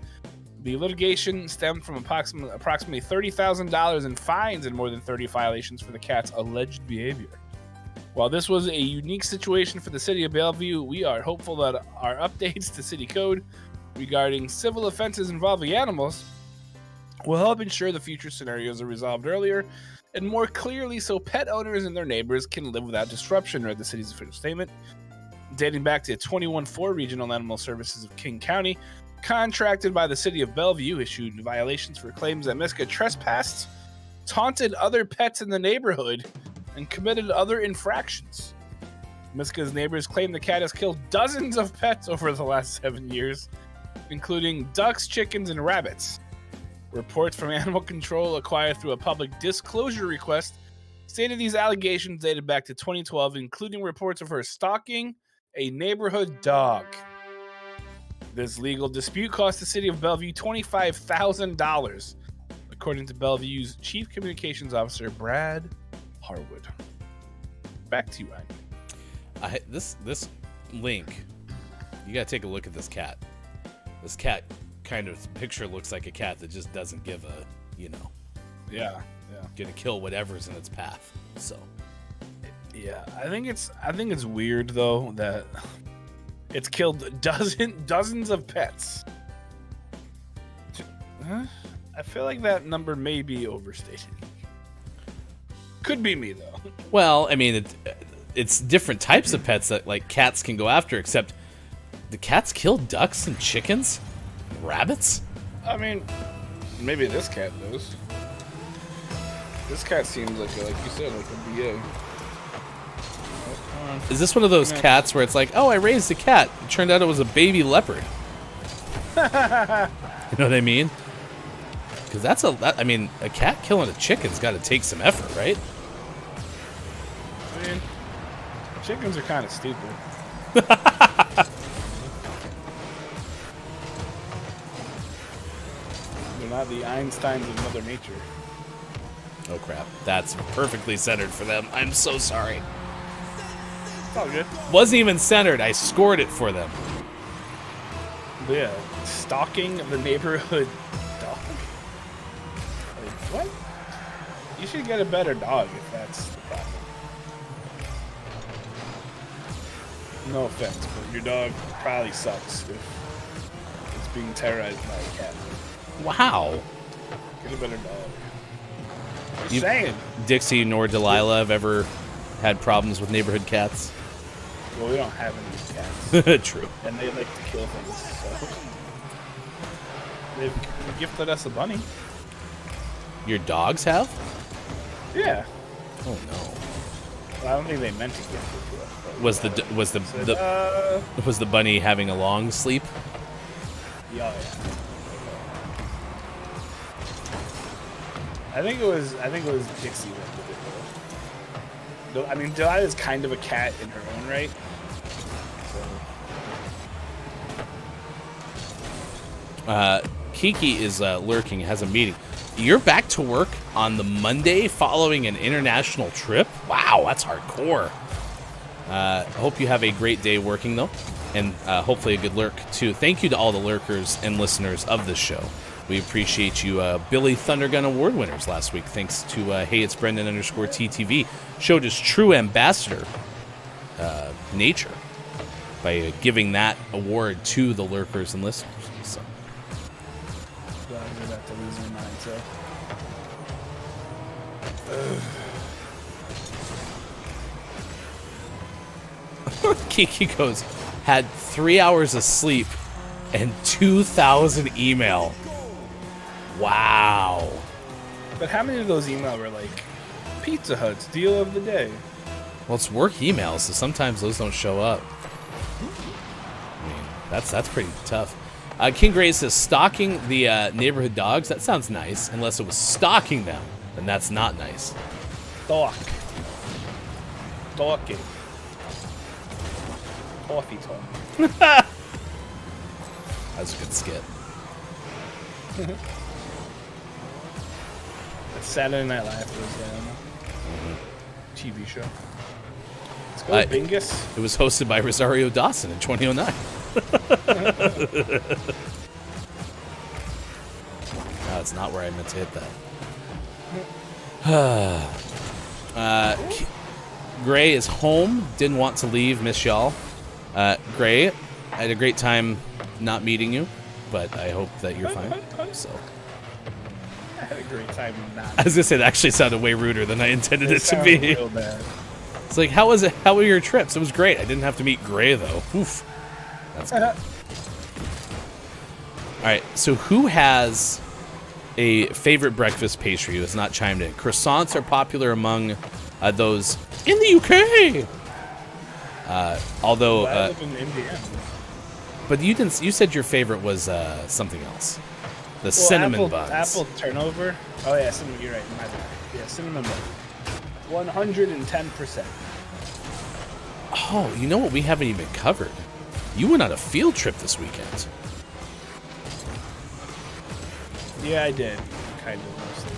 The litigation stemmed from approximately $30,000 in fines and more than 30 violations for the cat's alleged behavior. While this was a unique situation for the city of Bellevue, we are hopeful that our updates to city code regarding civil offenses involving animals will help ensure the future scenarios are resolved earlier and more clearly so pet owners and their neighbors can live without disruption, read the city's official statement. Dating back to 21-4, Regional Animal Services of King County, contracted by the city of Bellevue, issued violations for claims that Miska trespassed, taunted other pets in the neighborhood, and committed other infractions. Miska's neighbors claim the cat has killed dozens of pets over the last 7 years, including ducks, chickens, and rabbits. Reports from Animal Control acquired through a public disclosure request stated these allegations dated back to 2012, including reports of her stalking a neighborhood dog. This legal dispute cost the city of Bellevue $25,000, according to Bellevue's Chief Communications Officer, Brad Harwood. Back to you, Ryan. This link, you gotta take a look at this cat. This cat kind of picture looks like a cat that just doesn't give a, yeah, gonna kill whatever's in its path. So, yeah, I think it's weird though that it's killed dozens of pets. I feel like that number may be overstated. Could be me though. Well, I mean, it's different types of pets that like cats can go after, except the cats kill ducks and chickens, and rabbits. I mean, maybe this cat does. This cat seems like you said, like a BA. Is this one of those cats where it's like, oh, I raised a cat. It turned out it was a baby leopard. You know what I mean? Because a cat killing a chicken's got to take some effort, right? I mean, chickens are kind of stupid. They're not the Einsteins of Mother Nature. Oh crap, that's perfectly centered for them. I'm so sorry. It's all good. Wasn't even centered. I scored it for them. But yeah, stalking the neighborhood dog. Like, what? You should get a better dog if that's the problem. No offense, but your dog probably sucks if it's being terrorized by a cat. Wow. Get a better dog. Just You- saying. Dixie nor Delilah have ever had problems with neighborhood cats? Well, we don't have any cats. True. And they like to kill things, so. They've gifted us a bunny. Your dogs have? Yeah. Oh no. Well, I don't think they meant to gift it to us. But, Was the bunny having a long sleep? yeah. I think it was Dixie that did it though. I mean, Delilah's kind of a cat in her own right. Kiki is lurking, has a meeting. You're back to work on the Monday following an international trip? Wow, that's hardcore. Hope you have a great day working, though, and hopefully a good lurk, too. Thank you to all the lurkers and listeners of this show. We appreciate you. Billy Thundergun Award winners last week. Thanks to Hey It's Brendan _TTV. Showed his true ambassador nature by giving that award to the lurkers and listeners. So. Glad you're about to lose your mind, so. Kiki goes, had 3 hours of sleep and 2,000 email. Wow. But how many of those email were like, Pizza Hut's deal of the day? Well, it's work emails, so sometimes those don't show up. I mean, that's pretty tough. King Gray says, stalking the neighborhood dogs, that sounds nice, unless it was stalking them, then that's not nice. Stalking. Coffee talk. That's a good skit. Saturday Night Live was TV show. Let's go, Bingus. It was hosted by Rosario Dawson in 2009. That's not where I meant to hit that. Gray is home. Didn't want to leave. Miss y'all. Gray, I had a great time not meeting you, but I hope that you're fine. So. I had a great time not. I was gonna say that actually sounded way ruder than I intended it to be. Real bad. It's like, how was it? How were your trips? It was great. I didn't have to meet Gray though. Oof. That's good. All right. So who has a favorite breakfast pastry who has not chimed in? Croissants are popular among those in the UK. Although, I live in Indiana. but you didn't. You said your favorite was something else. The cinnamon buns. Apple turnover. Oh yeah, cinnamon. You're right. My bad. Yeah, cinnamon bun. 110%. Oh, you know what we haven't even covered? You went on a field trip this weekend. Yeah, I did. Kind of mostly.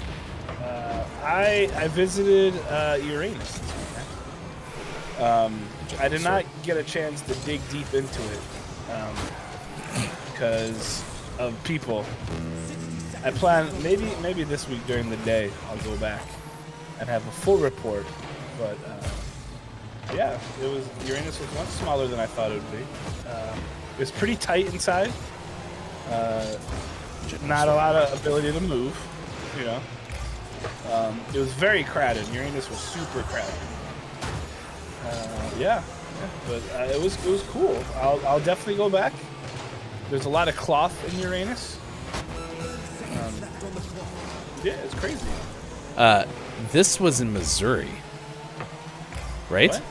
I visited Uranus this weekend. I did not get a chance to dig deep into it because of people. I plan maybe this week during the day I'll go back and have a full report. But yeah, Uranus was much smaller than I thought it would be. It was pretty tight inside. Not a lot of ability to move, you know. It was very crowded. Uranus was super crowded. Yeah, but it was cool. I'll definitely go back. There's a lot of cloth in Uranus. Yeah, it's crazy. This was in Missouri, right? What?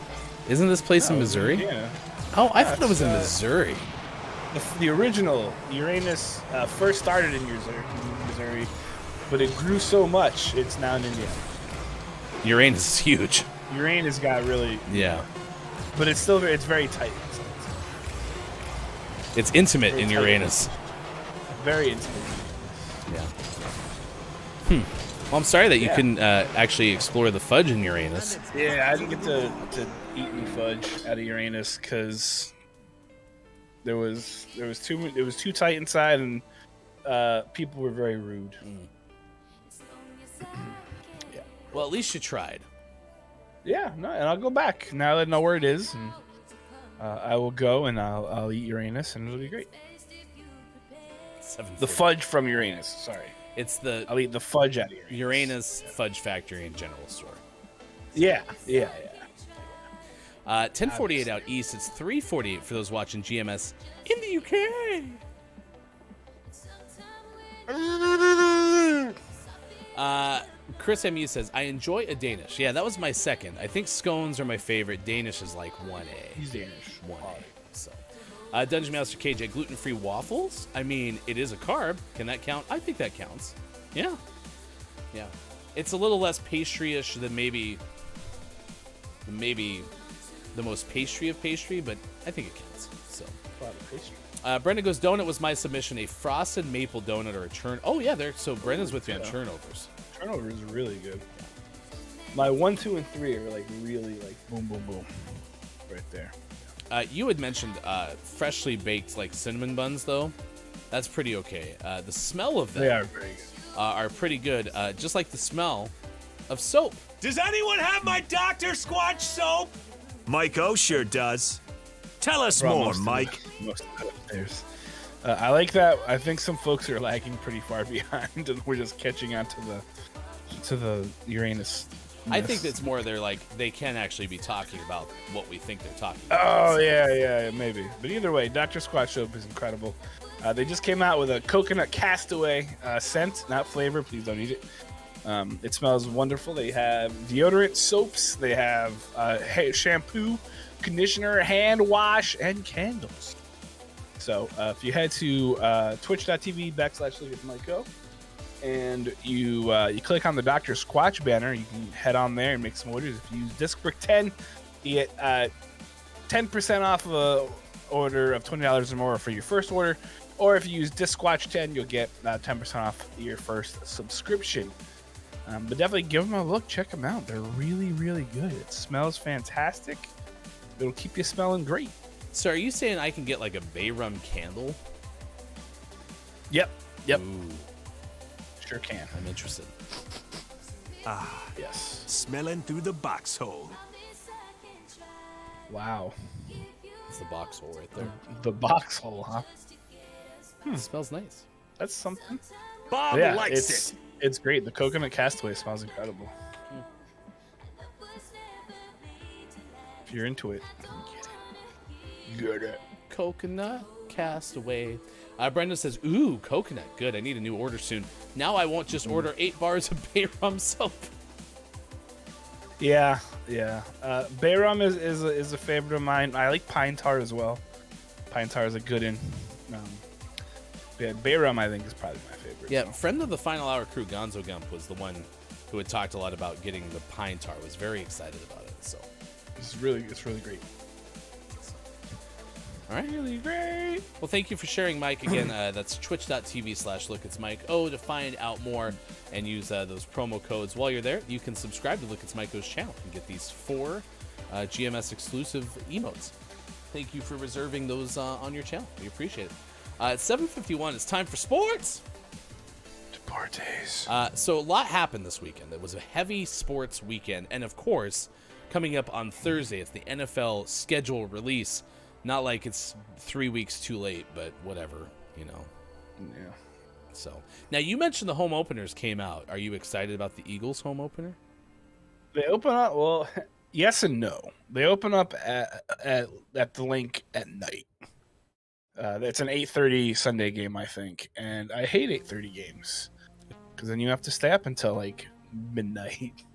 Isn't this place in Missouri? Yeah. Oh, I thought it was in Missouri. The original Uranus first started in Missouri, but it grew so much it's now in Indiana. Uranus is huge. Uranus got really, Yeah. but it's still it's very tight. It's intimate Very in tight. Uranus. Very intimate. Yeah. Well, I'm sorry that you couldn't actually explore the fudge in Uranus. Yeah, I didn't get to eat any fudge out of Uranus because it was too tight inside, and people were very rude. Yeah. Well, at least you tried. Yeah, no, and I'll go back now that I know where it is, and I will go and I'll eat Uranus, and it'll be great. The fudge from Uranus. Sorry, I'll eat the fudge out of Uranus. Uranus Fudge Factory and General Store. Yeah. 10:48 out east. It's 3:48 for those watching GMS in the UK. Chris MU says, I enjoy a Danish. Yeah, that was my second. I think scones are my favorite. Danish is like 1A. He's Danish. 1A. So, Dungeon Master KJ, gluten-free waffles? I mean, it is a carb. Can that count? I think that counts. Yeah. Yeah. It's a little less pastry-ish than maybe the most pastry of pastry, but I think it counts. So, Brenda goes, donut was my submission, a frosted maple donut or a churn. Oh yeah, so Brenda's with you on turnovers. Turnovers are really good. My 1, 2, and 3 are like really like boom, boom, boom, right there. You had mentioned freshly baked like cinnamon buns though. That's pretty okay. The smell of them They are very good. Are pretty good. Just like the smell of soap. Does anyone have my Dr. Squatch soap? Mike O sure does. Tell us more, Mike. Most of it upstairs. I like that. I think some folks are lagging pretty far behind, and we're just catching on to the Uranus. I think it's more they can actually be talking about what we think they're talking about. Oh yeah, maybe. But either way, Dr. Squatch soap is incredible. They just came out with a coconut castaway scent, not flavor. Please don't eat it. It smells wonderful. They have deodorant, soaps. They have shampoo, conditioner, hand wash, and candles. So if you head to twitch.tv/lookatmyco and you click on the Dr. Squatch banner, you can head on there and make some orders. If you use DiscBrick10, you get 10% off of a order of $20 or more for your first order. Or if you use DiscSquatch10, you'll get 10% off your first subscription. But definitely give them a look. Check them out. They're really, really good. It smells fantastic. It'll keep you smelling great. So are you saying I can get like a bay rum candle? Yep. Ooh. Sure can. I'm interested. Ah, yes. Smelling through the box hole. Wow. It's the box hole right there. The box hole, huh? It smells nice. That's something. Bob likes it. It's great. The coconut castaway smells incredible. If you're into it, get it. Coconut castaway. Brenda says, ooh, coconut. Good. I need a new order soon. Now I won't just order 8 bars of bay rum soap. Yeah. Bay rum is a favorite of mine. I like pine tar as well. Pine tar is a good in. Bay rum, I think, is probably my favorite. Yeah, friend of the Final Hour crew, Gonzo Gump, was the one who had talked a lot about getting the pine tar. Was very excited about it. So it's really great. All right, really great. Well, thank you for sharing, Mike. Again, that's twitch.tv/lookatmyco to find out more and use those promo codes. While you're there, you can subscribe to Look It's Myco's channel and get these 4 GMS exclusive emotes. Thank you for reserving those on your channel. We appreciate it. It's 7:51. It's time for sports. So a lot happened this weekend. It was a heavy sports weekend. And of course, coming up on Thursday, it's the NFL schedule release. Not like it's 3 weeks too late, but whatever, you know. Yeah. So now you mentioned the home openers came out. Are you excited about the Eagles home opener? They open up, well, yes and no. They open up at the link at night. It's an 8:30 Sunday game, I think, and I hate 8:30 games because then you have to stay up until like midnight.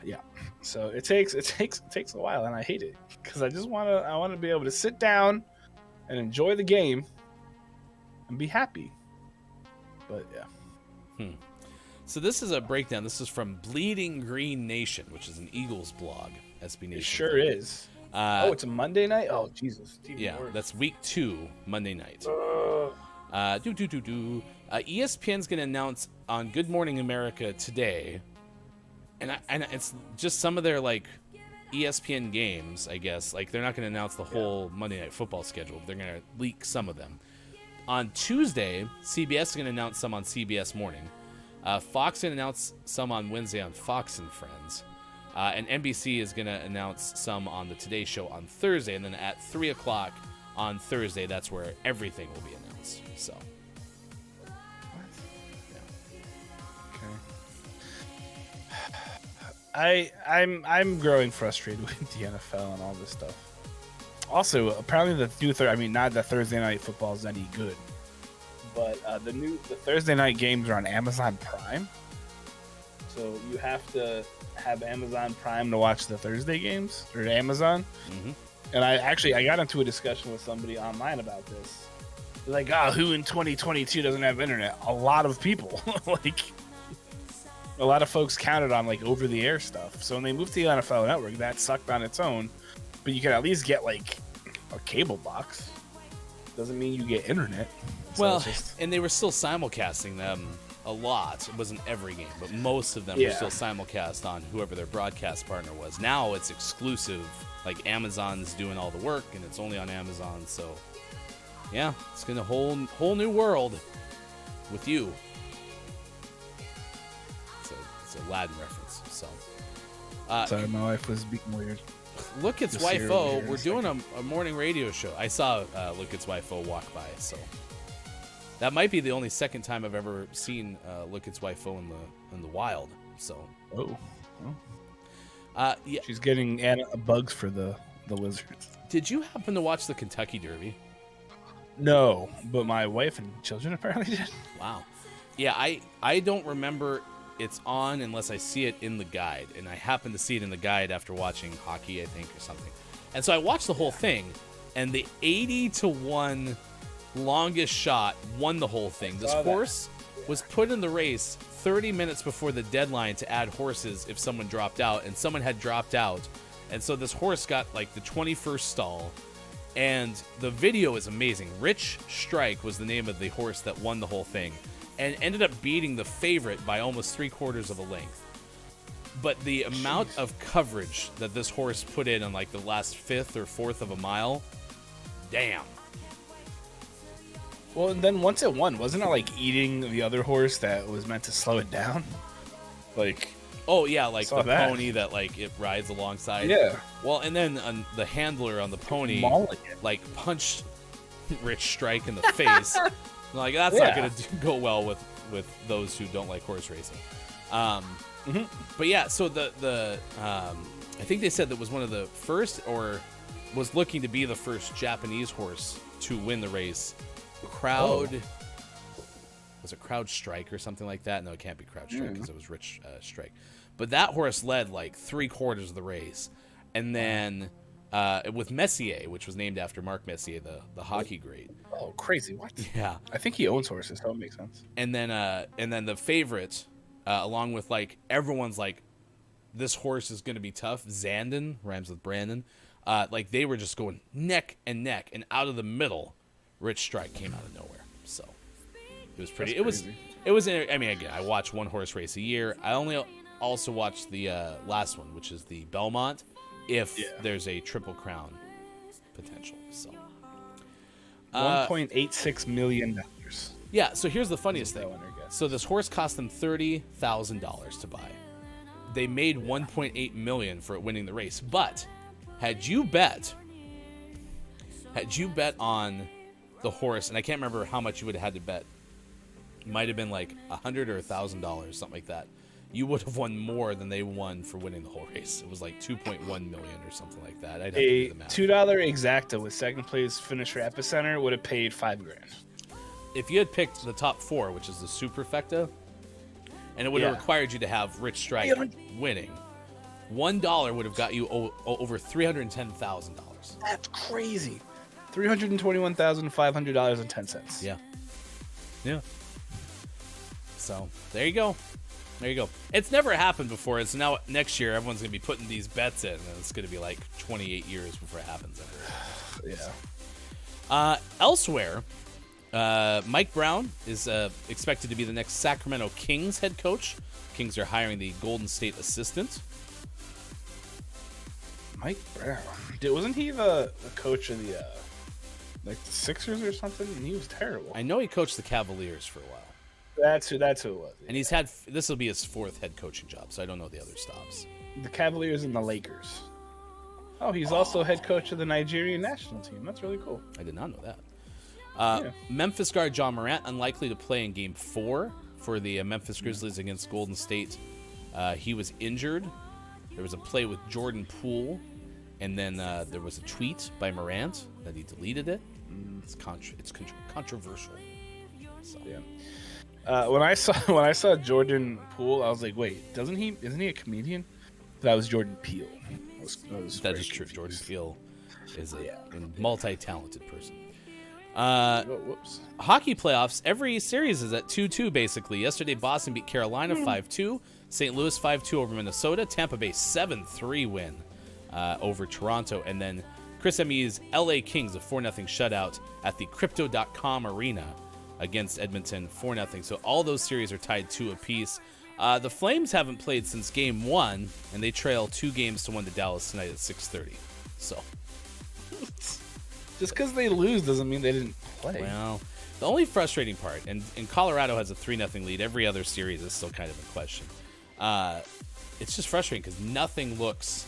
Yeah, so it takes a while, and I hate it because I want to be able to sit down and enjoy the game and be happy. But yeah. So this is a breakdown. This is from Bleeding Green Nation, which is an Eagles blog. SB Nation. It sure is. It's a Monday night? Oh, Jesus. Yeah, that's week 2, Monday night. ESPN's going to announce on Good Morning America today, and it's just some of their, like, ESPN games, I guess. Like, they're not going to announce the whole Monday Night Football schedule. They're going to leak some of them. On Tuesday, CBS is going to announce some on CBS Morning. Fox going to announce some on Wednesday on Fox and Friends. And NBC is going to announce some on the Today Show on Thursday. And then at 3 o'clock on Thursday, that's where everything will be announced. So. Okay. I'm growing frustrated with the NFL and all this stuff. Also, apparently not that Thursday night football is any good, but the Thursday night games are on Amazon Prime. So you have to have Amazon Prime to watch the Thursday games or Amazon. Mm-hmm. And I got into a discussion with somebody online about this. They're like, who in 2022 doesn't have internet? A lot of people. Like, a lot of folks counted on like over the air stuff. So when they moved to the NFL Network, that sucked on its own. But you can at least get like a cable box. Doesn't mean you get internet. So and they were still simulcasting them a lot. It wasn't every game, but most of them were still simulcast on whoever their broadcast partner was. Now it's exclusive. Like, Amazon's doing all the work, and it's only on Amazon. So, yeah, it's going to whole new world with you. It's a Aladdin reference. So, sorry, my wife was being weird. Look, it's Wifo. We're doing a morning radio show. I saw Look, it's Wifo walk by, so that might be the only second time I've ever seen Look, it's Wifo in the wild. So, yeah, she's getting bugs for the lizards. Did you happen to watch the Kentucky Derby? No, but my wife and children apparently did. Wow. Yeah, I don't remember it's on unless I see it in the guide, and I happened to see it in the guide after watching hockey, I think, or something. And so I watched the whole thing, and the 80-1 longest shot won the whole thing. This horse was put in the race 30 minutes before the deadline to add horses if someone dropped out, and someone had dropped out. And so this horse got like the 21st stall, and the video is amazing. Rich Strike was the name of the horse that won the whole thing, and ended up beating the favorite by almost 3/4 of a length. But the amount of coverage that this horse put in on like the last 5th or 4th of a mile, damn. Well, and then once it won, wasn't it like eating the other horse that was meant to slow it down? Like, oh yeah, like the pony that like it rides alongside. Yeah. Well, and then the handler on the pony like punched Rich Strike in the face. Like, that's not going to go well with those who don't like horse racing. But yeah, so the I think they said that was one of the first, or was looking to be the first Japanese horse to win the race. Was it Crowd Strike or something like that? No, it can't be Crowd Strike because it was Rich Strike. But that horse led like 3/4 of the race. And then with Messier, which was named after Mark Messier, the hockey great. Oh, crazy! What? Yeah, I think he owns horses, so it makes sense. And then the favorite, along with like everyone's like, this horse is going to be tough. Zandon rhymes with Brandon. Like they were just going neck and neck, and out of the middle, Rich Strike came out of nowhere. So it was pretty. It was. I mean, again, I watch one horse race a year. I only also watched the last one, which is the Belmont. If there's a Triple Crown potential, so $1.86 million. Yeah. So here's the funniest thing. So this horse cost them $30,000 to buy. They made $1.8 million for it winning the race. But had you bet on the horse, and I can't remember how much you would have had to bet. It might have been like $100 or $1,000, something like that. You would have won more than they won for winning the whole race. It was like $2.1 million or something like that. I'd have to do the math. $2 exacta with second place finisher Epicenter would have paid $5,000. If you had picked the top 4, which is the Superfecta, and it would have required you to have Rich Strike winning, $1 would have got you over $310,000. That's crazy. $321,500.10. Yeah. So there you go. There you go. It's never happened before. It's now next year everyone's going to be putting these bets in, and it's going to be like 28 years before it happens. Yeah. Elsewhere, Mike Brown is expected to be the next Sacramento Kings head coach. Kings are hiring the Golden State assistant. Mike Brown. Dude, wasn't he the coach of the Sixers or something? And he was terrible. I know he coached the Cavaliers for a while. That's who it was. And he's had this will be his 4th head coaching job, so I don't know the other stops. The Cavaliers and the Lakers. Oh, he's also head coach of the Nigerian national team. That's really cool. I did not know that. Memphis guard John Morant unlikely to play in Game 4 for the Memphis Grizzlies against Golden State. He was injured. There was a play with Jordan Poole, and then there was a tweet by Morant that he deleted it. It's controversial. So. Yeah. When I saw Jordan Poole, I was like, wait, isn't he a comedian? That was Jordan Peele. That is true. Jordan Peele is a multi-talented person. Whoops. Hockey playoffs, every series is at 2-2 basically. Yesterday, Boston beat Carolina 5-2. St. Louis 5-2 over Minnesota. Tampa Bay 7-3 win over Toronto. And then Chris ME's LA Kings a 4-0 shutout at the Crypto.com Arena against Edmonton 4-0. So all those series are tied 2 apiece. The Flames haven't played since Game 1, and they trail 2-1 to Dallas tonight at 6:30. So just because they lose doesn't mean they didn't play. Well, the only frustrating part, and Colorado has a 3-0 lead. Every other series is still kind of in question. It's just frustrating because nothing looks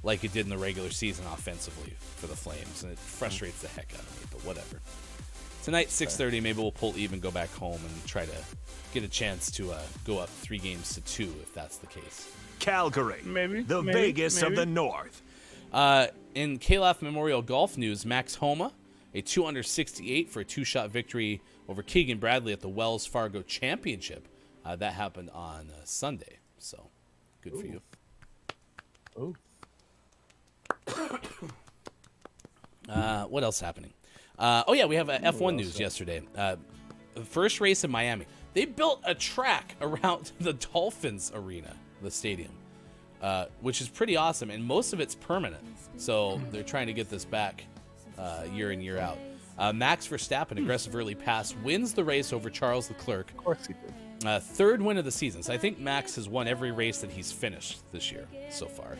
like it did in the regular season offensively for the Flames, and it frustrates the heck out of me, but whatever. Tonight, 6:30, maybe we'll pull even, go back home, and try to get a chance to go up 3-2 if that's the case. Calgary, maybe the Vegas of the North. In KLAF Memorial Golf news, Max Homa, a 268 for a 2-shot victory over Keegan Bradley at the Wells Fargo Championship. That happened on Sunday, so good for you. What else happening? We have F1 news yesterday. First race in Miami. They built a track around the Dolphins arena, the stadium, which is pretty awesome, and most of it's permanent. So they're trying to get this back year in, year out. Max Verstappen, aggressive early pass, wins the race over Charles Leclerc. Of course he did. 3rd win of the season. So I think Max has won every race that he's finished this year so far.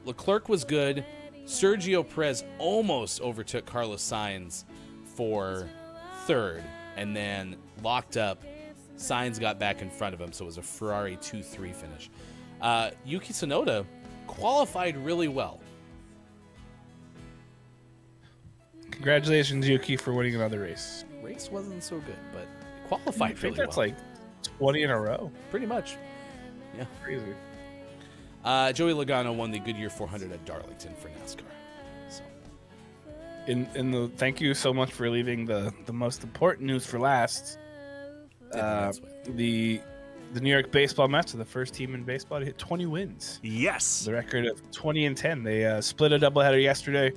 Leclerc was good. Sergio Perez almost overtook Carlos Sainz for 3rd and then locked up. Sainz got back in front of him, so it was a Ferrari 2-3 finish. Yuki Tsunoda qualified really well. Congratulations, Yuki, for winning another race. Race wasn't so good, but qualified I think really that's well. like 20 in a row. Pretty much. Yeah. Crazy. Joey Logano won the Goodyear 400 at Darlington for NASCAR. So. Thank you so much for leaving the most important news for last. The New York baseball Mets are the first team in baseball to hit 20 wins. Yes. The record of 20-10. They split a doubleheader yesterday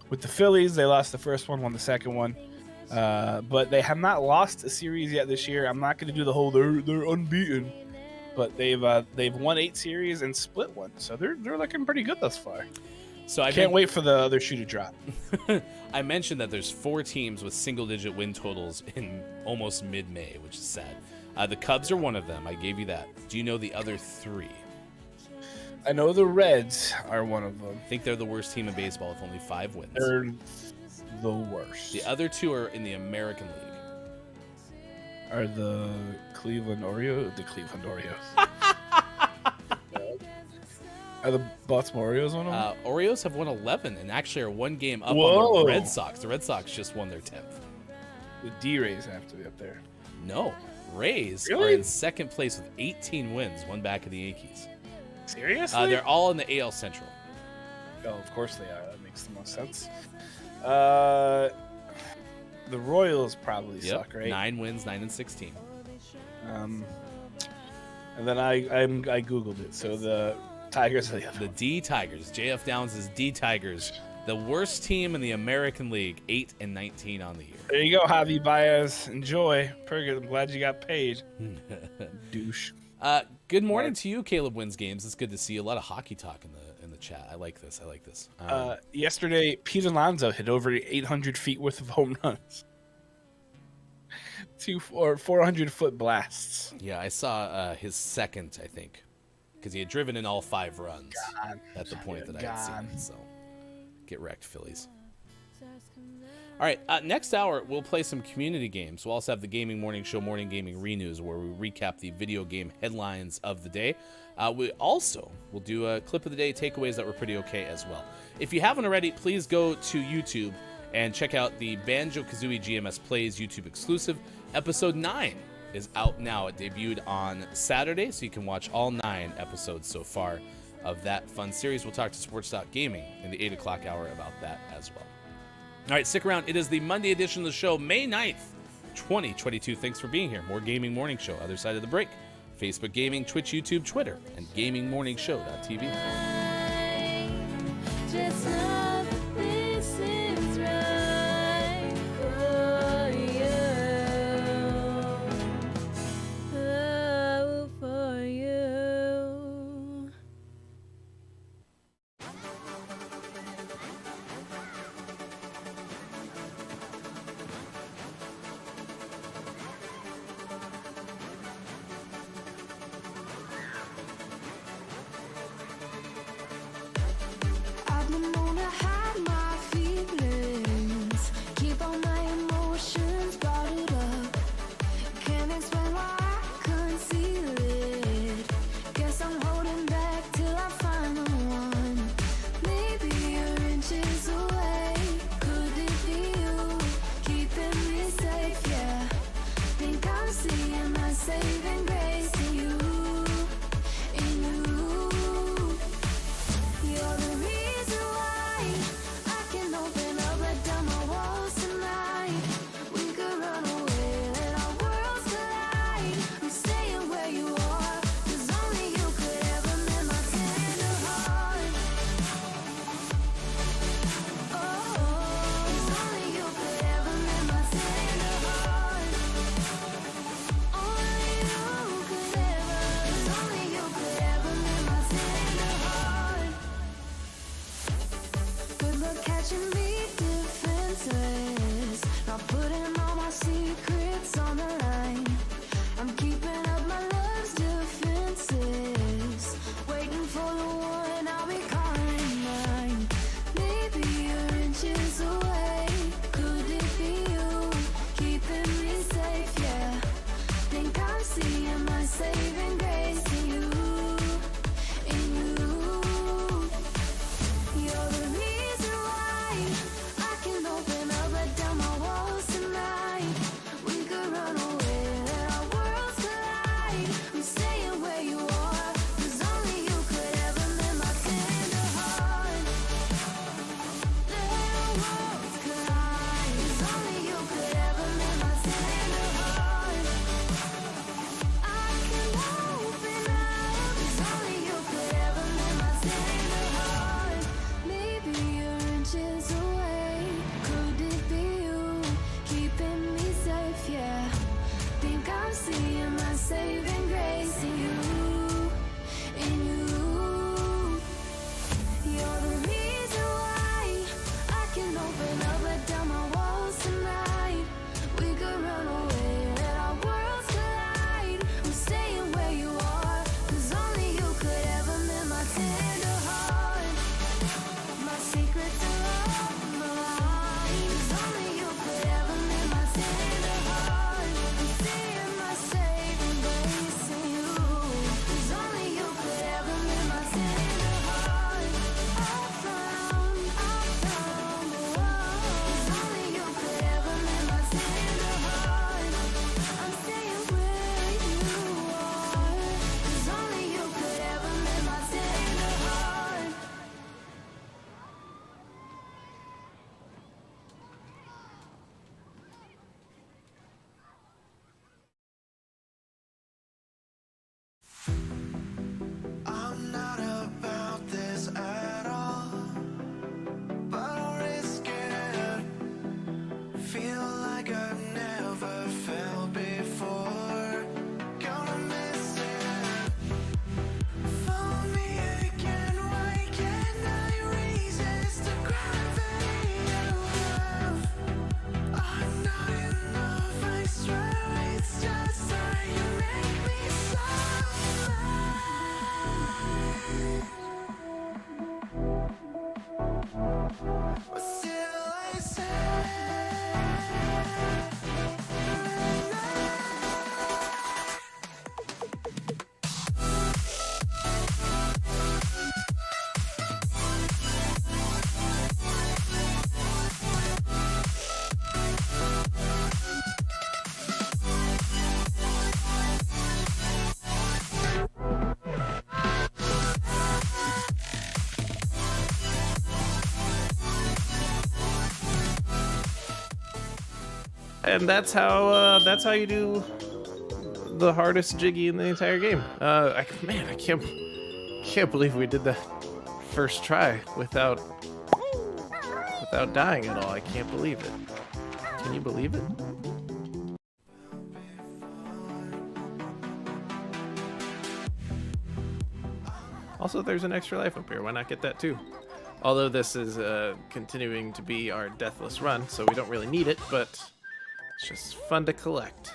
with the Phillies. They lost the first one, won the second one. But they have not lost a series yet this year. I'm not going to do the whole they're unbeaten. But they've won 8 series and split one, so they're looking pretty good thus far. So I can't wait for the other shoe to drop. I mentioned that there's 4 teams with single-digit win totals in almost mid-May, which is sad. The Cubs are one of them. I gave you that. Do you know the other 3? I know the Reds are one of them. I think they're the worst team in baseball with only 5 wins. They're the worst. The other 2 are in the American League. Are the Cleveland Oreos? The Cleveland Oreos. Are the Baltimore Orioles one of them? Orioles have won 11 and actually are 1 game up on the Red Sox. The Red Sox just won their 10th. The D-Rays have to be up there. No. Rays Really? are in 2nd place with 18 wins, 1 back of the Yankees. Seriously? They're all in the AL Central. Oh, of course they are. That makes the most sense. The Royals probably suck, right? 9 wins, 9-16. And then I googled it. So the Tigers are the other. The D Tigers. JF Downs' D Tigers, the worst team in the American League, 8-19 on the year. There you go, Javi Baez. Enjoy. Pergit, I'm glad you got paid. Douche. Good morning to you, Caleb Wins Games. It's good to see a lot of hockey talk in the chat. I like this. Yesterday, Pete Alonso hit over 800 feet worth of home runs. 400-foot blasts. Yeah, I saw his second, I think, because he had driven in all 5 runs at the point that I had seen it. So, get wrecked, Phillies. All right, next hour, we'll play some community games. We'll also have the Gaming Morning Show Morning Gaming Renews, where we recap the video game headlines of the day. We'll do a clip of the day, takeaways that were pretty okay as well. If you haven't already, please go to YouTube and check out the Banjo-Kazooie GMS Plays YouTube exclusive. Episode 9 is out now. It debuted on Saturday, so you can watch all 9 episodes so far of that fun series. We'll talk to Sports Gaming in the 8 o'clock hour about that as well. All right, stick around. It is the Monday edition of the show, May 9th, 2022. Thanks for being here. More Gaming Morning Show, other side of the break. Facebook Gaming, Twitch, YouTube, Twitter, and GamingMorningShow.tv. Just know that this is right for you. Oh, for you. I've been known to hide my feelings, keep all my emotions bottled up. Can't explain why I conceal it. Guess I'm holding back till I find the one. Maybe you're inches away. Could it be you keeping me safe? Yeah, think I'm seeing my saving grace in you. In you. You're the reason why And that's how you do the hardest jiggy in the entire game. I can't believe we did that first try without dying at all. I can't believe it. Can you believe it? Also, there's an extra life up here. Why not get that too? Although this is continuing to be our deathless run, so we don't really need it, but it's just fun to collect.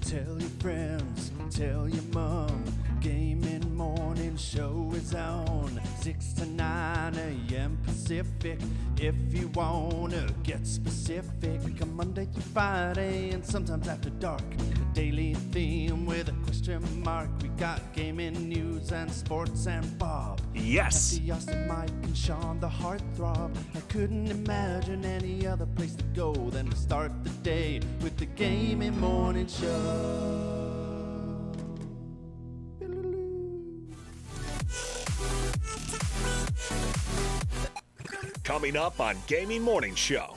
Tell your friends, tell your mom, gaming morning show is on 6 to 9 a.m. Pacific. If you wanna get specific, come Monday through Friday and sometimes after dark. A daily theme with a question mark. We got gaming news and sports and Bob. Yes. Kathy, Austin, Mike, and Sean, the heartthrob. I couldn't imagine any other place to go than to start the day with the gaming morning show. Coming up on Gaming Morning Show,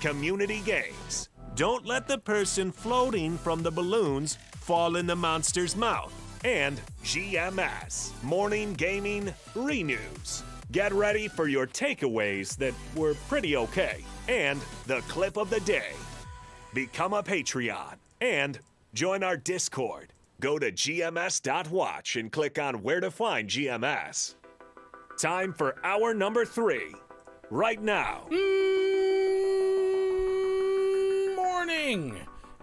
community games. Don't let the person floating from the balloons fall in the monster's mouth. And GMS, Morning Gaming Renews. Get ready for your takeaways that were pretty okay. And the clip of the day. Become a Patreon and join our Discord. Go to gms.watch and click on where to find GMS. Time for hour number 3. Right now. Morning!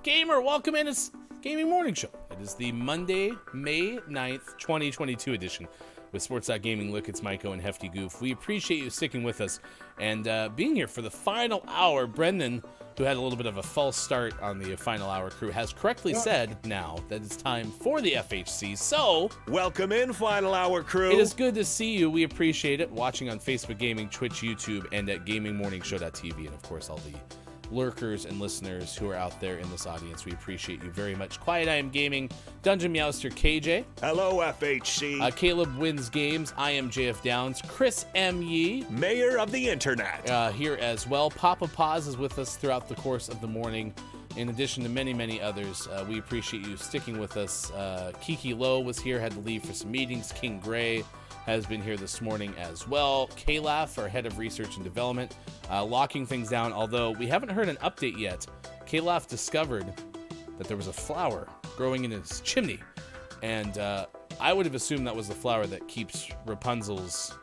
Gamer, welcome in. It's Gaming Morning Show. It is the Monday, May 9th, 2022 edition with Sports.Gaming. Look, it's Maiko and Hefty Goof. We appreciate you sticking with us and being here for the final hour. Brendan, who had a little bit of a false start on the final hour crew, has correctly said now that it's time for the FHC. So, welcome in, final hour crew. It is good to see you. We appreciate it. Watching on Facebook Gaming, Twitch, YouTube, and at GamingMorningShow.tv, and of course all the lurkers and listeners who are out there in this audience. We appreciate you very much. Quiet I Am Gaming, Dungeon Meowster KJ. Hello, FHC. Caleb Wins Games. I am JF Downs. Chris M. Yee. Mayor of the Internet. Here as well. Papa Paz is with us throughout the course of the morning, in addition to many, many others. We appreciate you sticking with us. Kiki Lowe was here, had to leave for some meetings. King Gray has been here this morning as well. Kalaf, our head of research and development, locking things down, although we haven't heard an update yet. Kalaf discovered that there was a flower growing in his chimney, and I would have assumed that was the flower that keeps Rapunzel's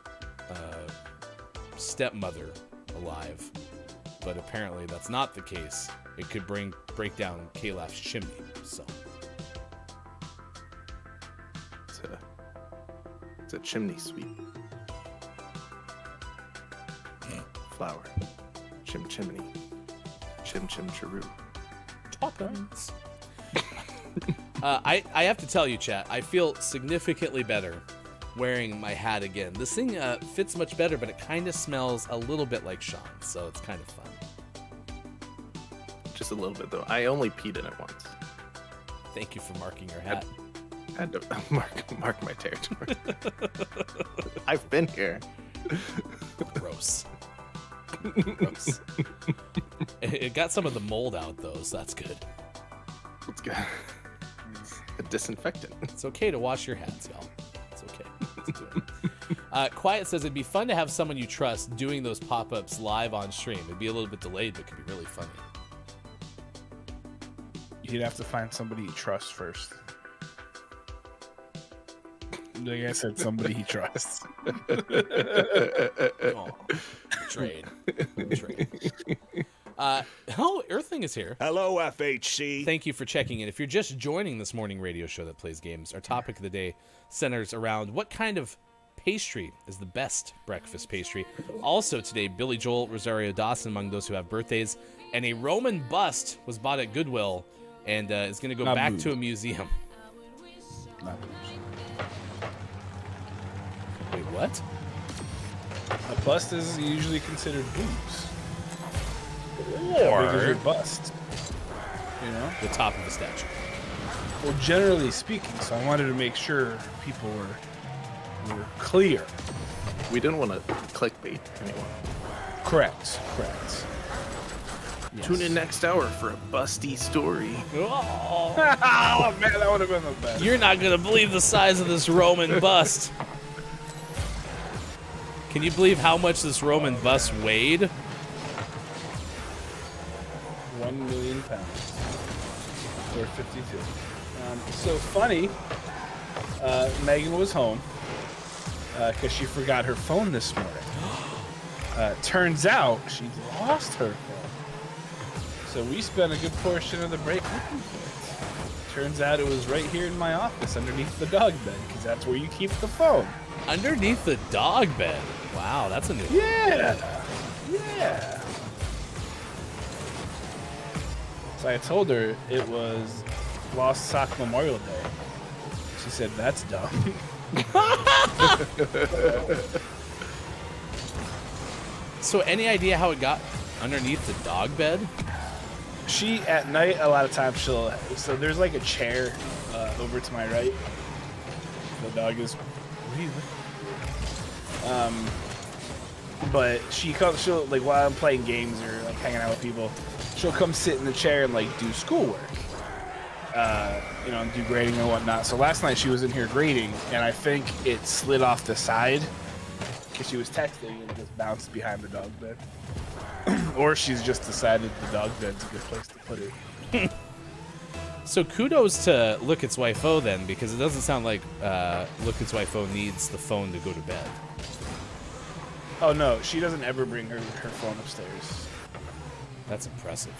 stepmother alive, but apparently that's not the case. It could break down Kalaf's chimney, so. It's a chimney sweep. Flower. Chimney. Chim chiroo. Toppins. I have to tell you, chat, I feel significantly better wearing my hat again. This thing fits much better, but it kind of smells a little bit like Sean, so it's kind of fun. Just a little bit, though. I only peed in it once. Thank you for marking your hat. I had to mark my territory. I've been here. Gross. Gross. It got some of the mold out, though, so that's good. It's good. A disinfectant. It's okay to wash your hats, y'all. It's okay. Let's do it. Quiet says it'd be fun to have someone you trust doing those pop-ups live on stream. It'd be a little bit delayed, but it could be really funny. You'd have to find somebody you trust first. Like I said, somebody he trusts. Oh, trade. Hello, Earthling is here. Hello, FHC. Thank you for checking in. If you're just joining this morning radio show that plays games, our topic of the day centers around what kind of pastry is the best breakfast pastry. Also today, Billy Joel Rosario Dawson among those who have birthdays, and a Roman bust was bought at Goodwill and is going to go back to a museum. Not Wait, what? A bust is usually considered boobs. Or How big is your bust? You know? the top of the statue. Well, generally speaking, so I wanted to make sure people were clear. We didn't want to clickbait anyone. Correct. Tune in next hour for a busty story. Oh, Oh man, that would have been the best. you're not gonna believe the size of this Roman bust. Can you believe how much this Roman bust weighed? 1 million pounds. Or 52. So funny, Megan was home because she forgot her phone this morning. Turns out she lost her phone. So we spent a good portion of the break looking for it. Turns out it was right here in my office underneath the dog bed because that's where you keep the phone. Underneath the dog bed. Wow, that's a new. Yeah. So I told her it was Lost Sock Memorial Day. She said, "That's dumb." So any idea how it got underneath the dog bed? She, at night, a lot of times so there's like a chair over to my right. The dog is but she'll like while I'm playing games or like hanging out with people, she'll come sit in the chair and like do schoolwork. And do grading and whatnot. So last night she was in here grading, and I think it slid off the side because she was texting and just bounced behind the dog bed. Or she's just decided the dog bed's a good place to put it. So kudos to Look It's Wifo then, because it doesn't sound like Look It's Wifo needs the phone to go to bed. Oh no, she doesn't ever bring her phone upstairs. That's impressive.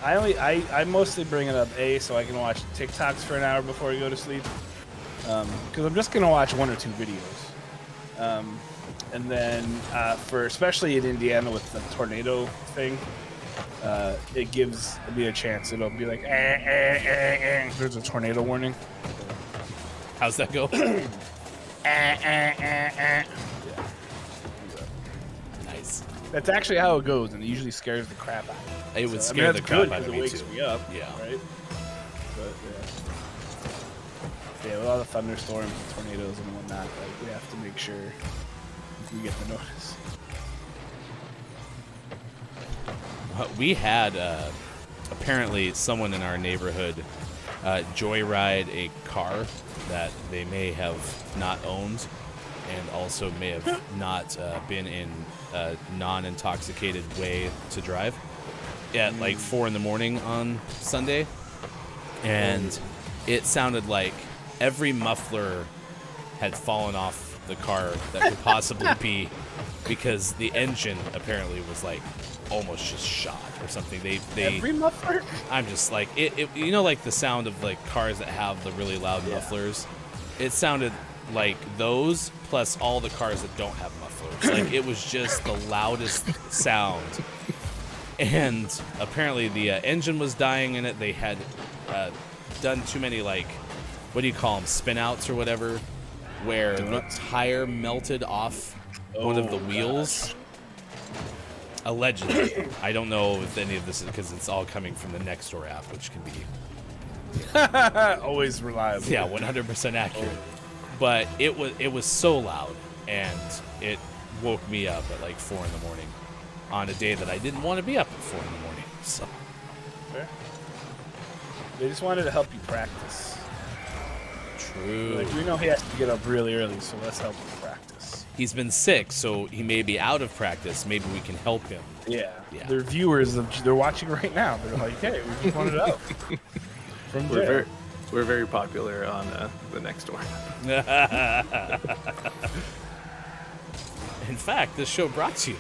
I mostly bring it up so I can watch TikToks for an hour before I go to sleep, because I'm just gonna watch 1 or 2 videos, and then for especially in Indiana with the tornado thing, it gives me a chance. It'll be like there's a tornado warning. How's that go? Nice. That's actually how it goes, and it usually scares the crap out of me. It would scare the crap out of me it wakes too. me up, Yeah. right? But yeah, with all the thunderstorms and tornadoes and whatnot, like, we have to make sure we get the notice. We had apparently someone in our neighborhood joyride a car that they may have not owned, and also may have not been in a non-intoxicated way to drive at like 4 a.m. on Sunday, and it sounded like every muffler had fallen off the car that could possibly be, because the engine apparently was like almost just shot or something. They Every muffler? I'm just like it like the sound of like cars that have the really loud mufflers. It sounded like those plus all the cars that don't have mufflers. Like it was just the loudest sound. And apparently the engine was dying in it. They had done too many, like, what do you call them, spin outs or whatever, where the tire melted off one of the wheels. Allegedly. I don't know if any of this is, because it's all coming from the Nextdoor app, which can be always reliable. Yeah, 100% accurate. But it was so loud, and it woke me up at like 4 a.m. on a day that I didn't want to be up at 4 a.m. So Fair. They just wanted to help you practice. True. Like, we know he has to get up really early, so let's help him practice. He's been sick, so he may be out of practice. Maybe we can help him. Yeah. They're viewers. They're watching right now. They're like, hey, we just wanted to help. From We're very popular on the Nextdoor. In fact, this show brought to you.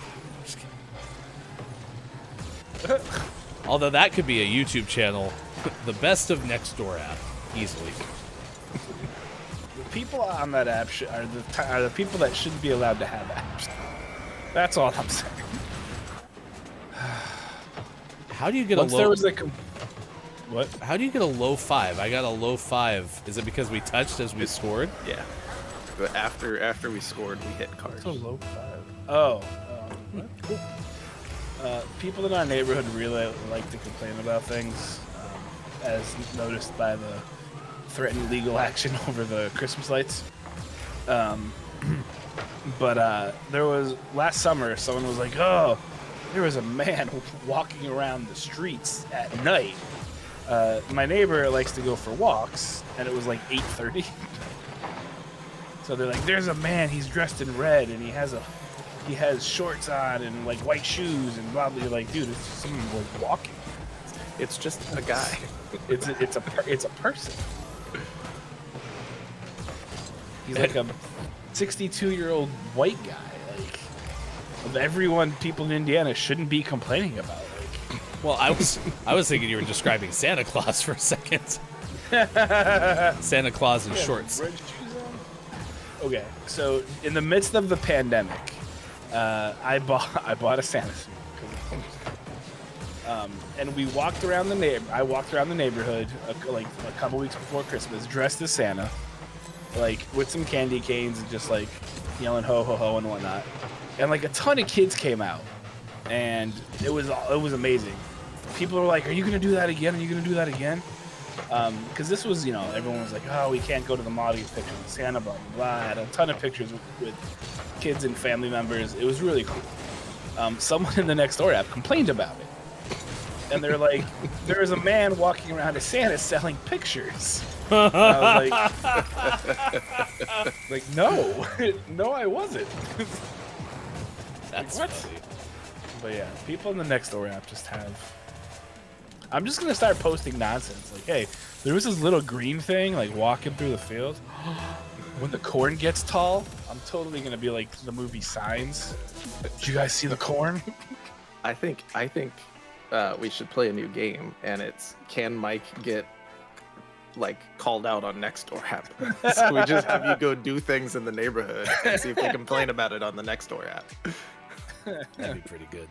Although that could be a YouTube channel, the best of Nextdoor app, easily. The people on that app are the people that shouldn't be allowed to have apps. That's all I'm saying. How do you get Once a low? there was like what? How do you get a low 5? I got a low 5. Is it because we touched as we scored? Yeah. But after we scored, we hit cars. So low 5. Cool. People in our neighborhood really like to complain about things, as noticed by the threatened legal action over the Christmas lights. But there was last summer, someone was like, "Oh, there was a man walking around the streets at night." My neighbor likes to go for walks, and it was like 8:30. So they're like, "There's a man. He's dressed in red, and he has shorts on and like white shoes and blah blah." You're like, dude, it's just someone like walking. It's just a guy. It's a person. He's like a 62-year-old white guy. Like, of everyone, people in Indiana shouldn't be complaining about. Like, well, I was thinking you were describing Santa Claus for a second. Santa Claus in shorts. Red shoes on? Okay, so in the midst of the pandemic, I bought a Santa suit. And we walked around I walked around the neighborhood like a couple weeks before Christmas, dressed as Santa, like with some candy canes and just like yelling ho ho ho and whatnot. And like a ton of kids came out, and it was amazing. People were like, "Are you gonna do that again? Are you gonna do that again?" Because this was, everyone was like, "Oh, we can't go to the mall to get pictures with Santa, blah blah blah." I had a ton of pictures with kids and family members. It was really cool. Someone in the next door app complained about it. And they're like, there is a man walking around as Santa selling pictures. And I was like, no, I wasn't. That's what? funny. But yeah, people in the next door app just have. I'm just gonna start posting nonsense. Like, hey, there was this little green thing like walking through the field. When the corn gets tall, I'm totally gonna be like the movie Signs. Did you guys see the corn? I think we should play a new game, and it's can Mike get like called out on Nextdoor app? So we just have you go do things in the neighborhood and see if they complain about it on the Nextdoor app. That'd be pretty good.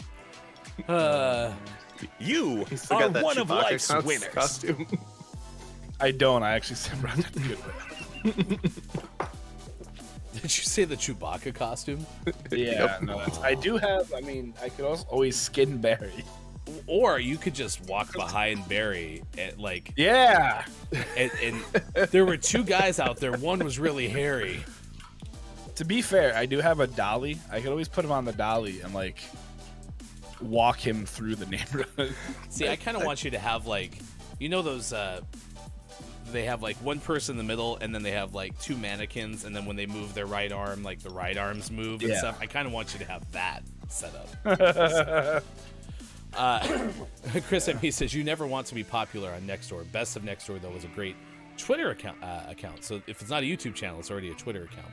You He's still are got that one of Chewbacca life's winners. costume. I don't. I actually said run to Goodwill. Did you say the Chewbacca costume? Yeah, no. I do have. I mean, I could also always skin Barry. Or you could just walk behind Barry at like. Yeah. And there were two guys out there. One was really hairy. To be fair, I do have a dolly. I could always put him on the dolly and like walk him through the neighborhood. See, I kind of want you to have like, those. They have like one person in the middle, and then they have like two mannequins, and then when they move their right arm, like the right arms move and stuff. I kind of want you to have that set up. Chris M. He says you never want to be popular on Nextdoor. Best of Nextdoor though was a great Twitter account. So if it's not a YouTube channel, it's already a Twitter account.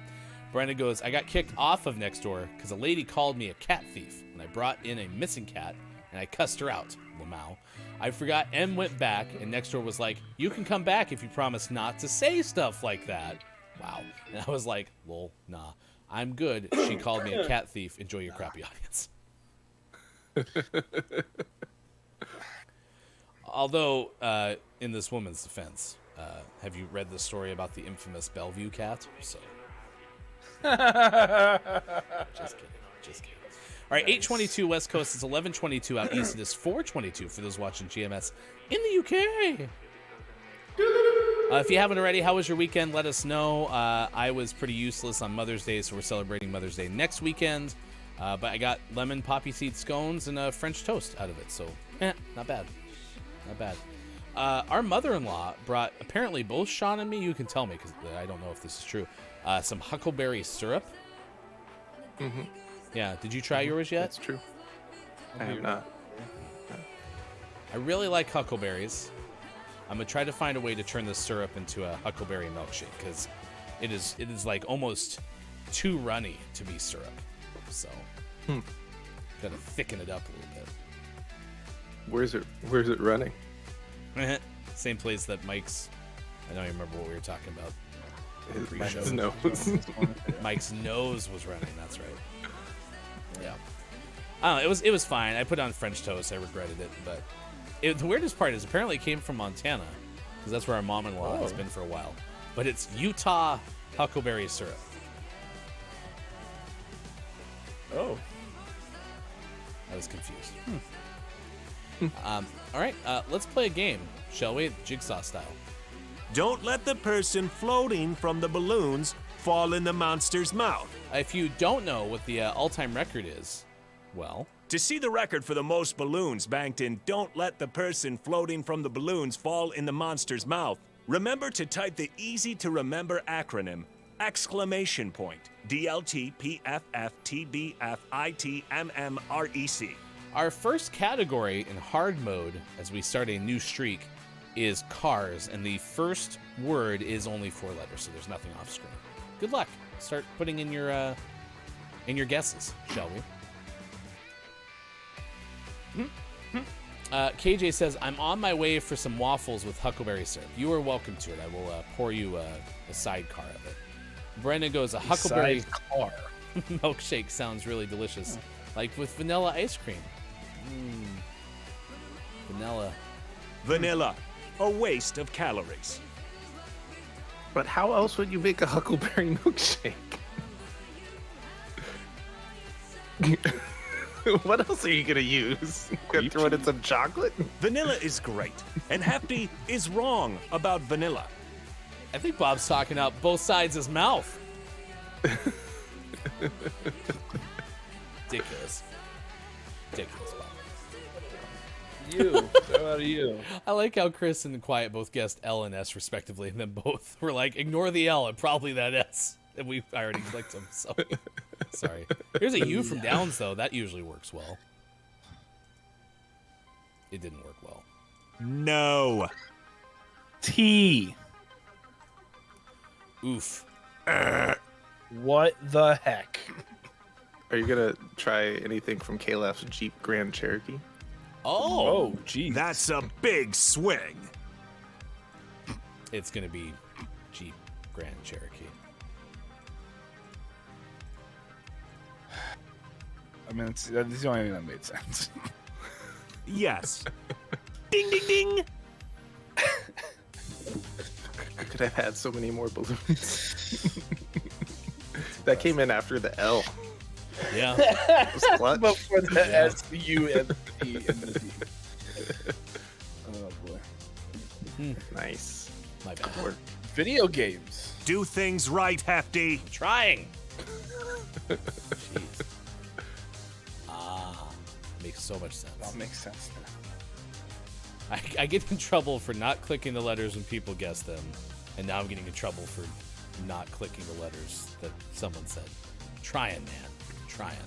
Brandon goes, I got kicked off of Nextdoor because a lady called me a cat thief, and I brought in a missing cat, and I cussed her out. Lamau. I forgot and went back, and Nextdoor was like, you can come back if you promise not to say stuff like that. Wow. And I was like, well, nah, I'm good. She called me a cat thief. Enjoy your crappy audience. Although, in this woman's defense, have you read the story about the infamous Bellevue cat? So, just kidding. All right, 8:22 West Coast. It's 11:22 out east. It is 4:22 for those watching GMS in the UK. If you haven't already, how was your weekend? Let us know. I was pretty useless on Mother's Day, so we're celebrating Mother's Day next weekend. But I got lemon poppy seed scones and French toast out of it, so not bad. Not bad. Our mother-in-law brought, apparently both Sean and me, you can tell me because I don't know if this is true, some huckleberry syrup. Mm-hmm. Yeah, did you try yours yet? That's true. I have not. I really like huckleberries. I'm going to try to find a way to turn this syrup into a huckleberry milkshake because it is like almost too runny to be syrup. So, gotta thicken it up a little bit. Where's it running? Same place that Mike's. I don't even remember what we were talking about. Mike's nose. Mike's nose was running. That's right. Yeah. I don't know. It was fine. I put on French toast. I regretted it, but the weirdest part is apparently it came from Montana because that's where our mom-in-law has been for a while. But it's Utah huckleberry syrup. I was confused. All right, let's play a game, shall we? Jigsaw style. Don't let the person floating from the balloons fall in the monster's mouth. If you don't know what the all-time record is, well... To see the record for the most balloons banked in Don't Let the Person Floating from the Balloons Fall in the Monster's Mouth, remember to type the easy-to-remember acronym, ! DLTPFFTBFITMMREC. Our first category in hard mode, as we start a new streak, is cars, and the first word is only 4 letters, so there's nothing off screen. Good luck. Start putting in your guesses, shall we? KJ says, I'm on my way for some waffles with huckleberry syrup. You are welcome to it. I will pour you a sidecar of it. Brendan goes, a huckleberry Sidecar. milkshake sounds really delicious. Like with vanilla ice cream. Vanilla, a waste of calories. But how else would you make a huckleberry milkshake? What else are you gonna use? Gonna throw it in some chocolate? Vanilla is great, and Hefty is wrong about vanilla. I think Bob's talking out both sides of his mouth. Ridiculous, Bob. You. How about you? I like how Chris and Quiet both guessed L and S respectively, and then both were like, ignore the L and probably that S. And I already clicked them, so sorry. Here's a U from Downs, though. That usually works well. It didn't work well. No. T. Oof. What the heck? Are you gonna try anything from Caleb's Jeep Grand Cherokee? Oh, geez. That's a big swing. It's gonna be Jeep Grand Cherokee. I mean, that's the only thing that made sense. Yes. Ding, ding, ding. I could have had so many more balloons. That came in after the L. Yeah. It was clutch. Before the S, the U, and the P, and the D. Oh, boy. Nice. My bad. Work. Video games. Do things right, Hefty. Trying. Jeez. Makes so much sense. That makes sense now. I get in trouble for not clicking the letters when people guess them, and now I'm getting in trouble for not clicking the letters that someone said. Trying, man. Trying.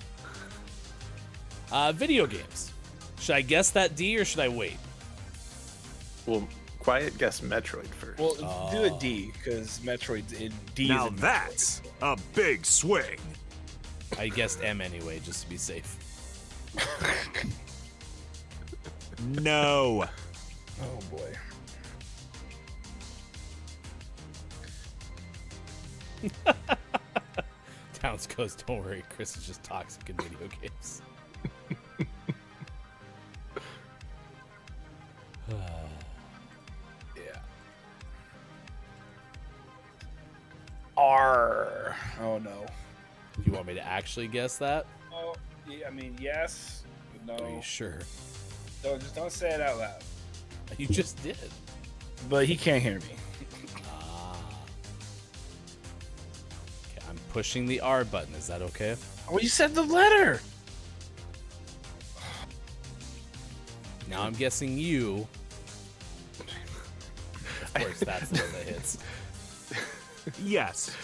Video games. Should I guess that D or should I wait? Well, Quiet guessed Metroid first. Well, do a D, because Metroid's in D. Now is in that's a big swing. I guessed M anyway, just to be safe. No. Oh, boy. Downs goes, don't worry, Chris is just toxic in video games. Yeah. R. Oh, no. You want me to actually guess that? Oh, yeah, I mean, yes, but no. Are you sure? Just don't say it out loud. You just did. But he can't hear me. Okay, I'm pushing the R button. Is that okay? Well, you said the letter. Now I'm guessing you. Of course, that's the one that hits. Yes.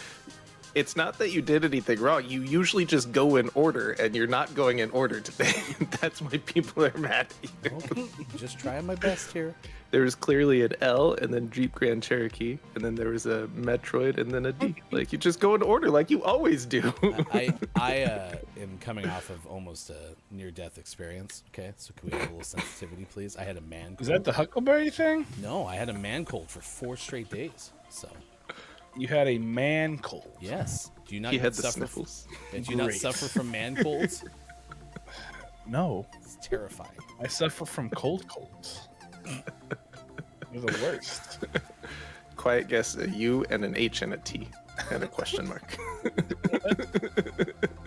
It's not that you did anything wrong. You usually just go in order, and you're not going in order today. That's why people are mad at you. Well, just trying my best here. There was clearly an L, and then Jeep Grand Cherokee, and then there was a Metroid, and then a D. Like, you just go in order like you always do. I am coming off of almost a near-death experience. Okay, so can we have a little sensitivity, please? I had a man cold. Is that the Huckleberry thing? No, I had a man cold for 4 straight days. So. You had a man cold. Yes. Do you not He had the suffer? sniffles. Do you not suffer from man colds? No. It's terrifying. I suffer from cold colds. They're the worst. Quiet guess a U and an H and a T and a question mark.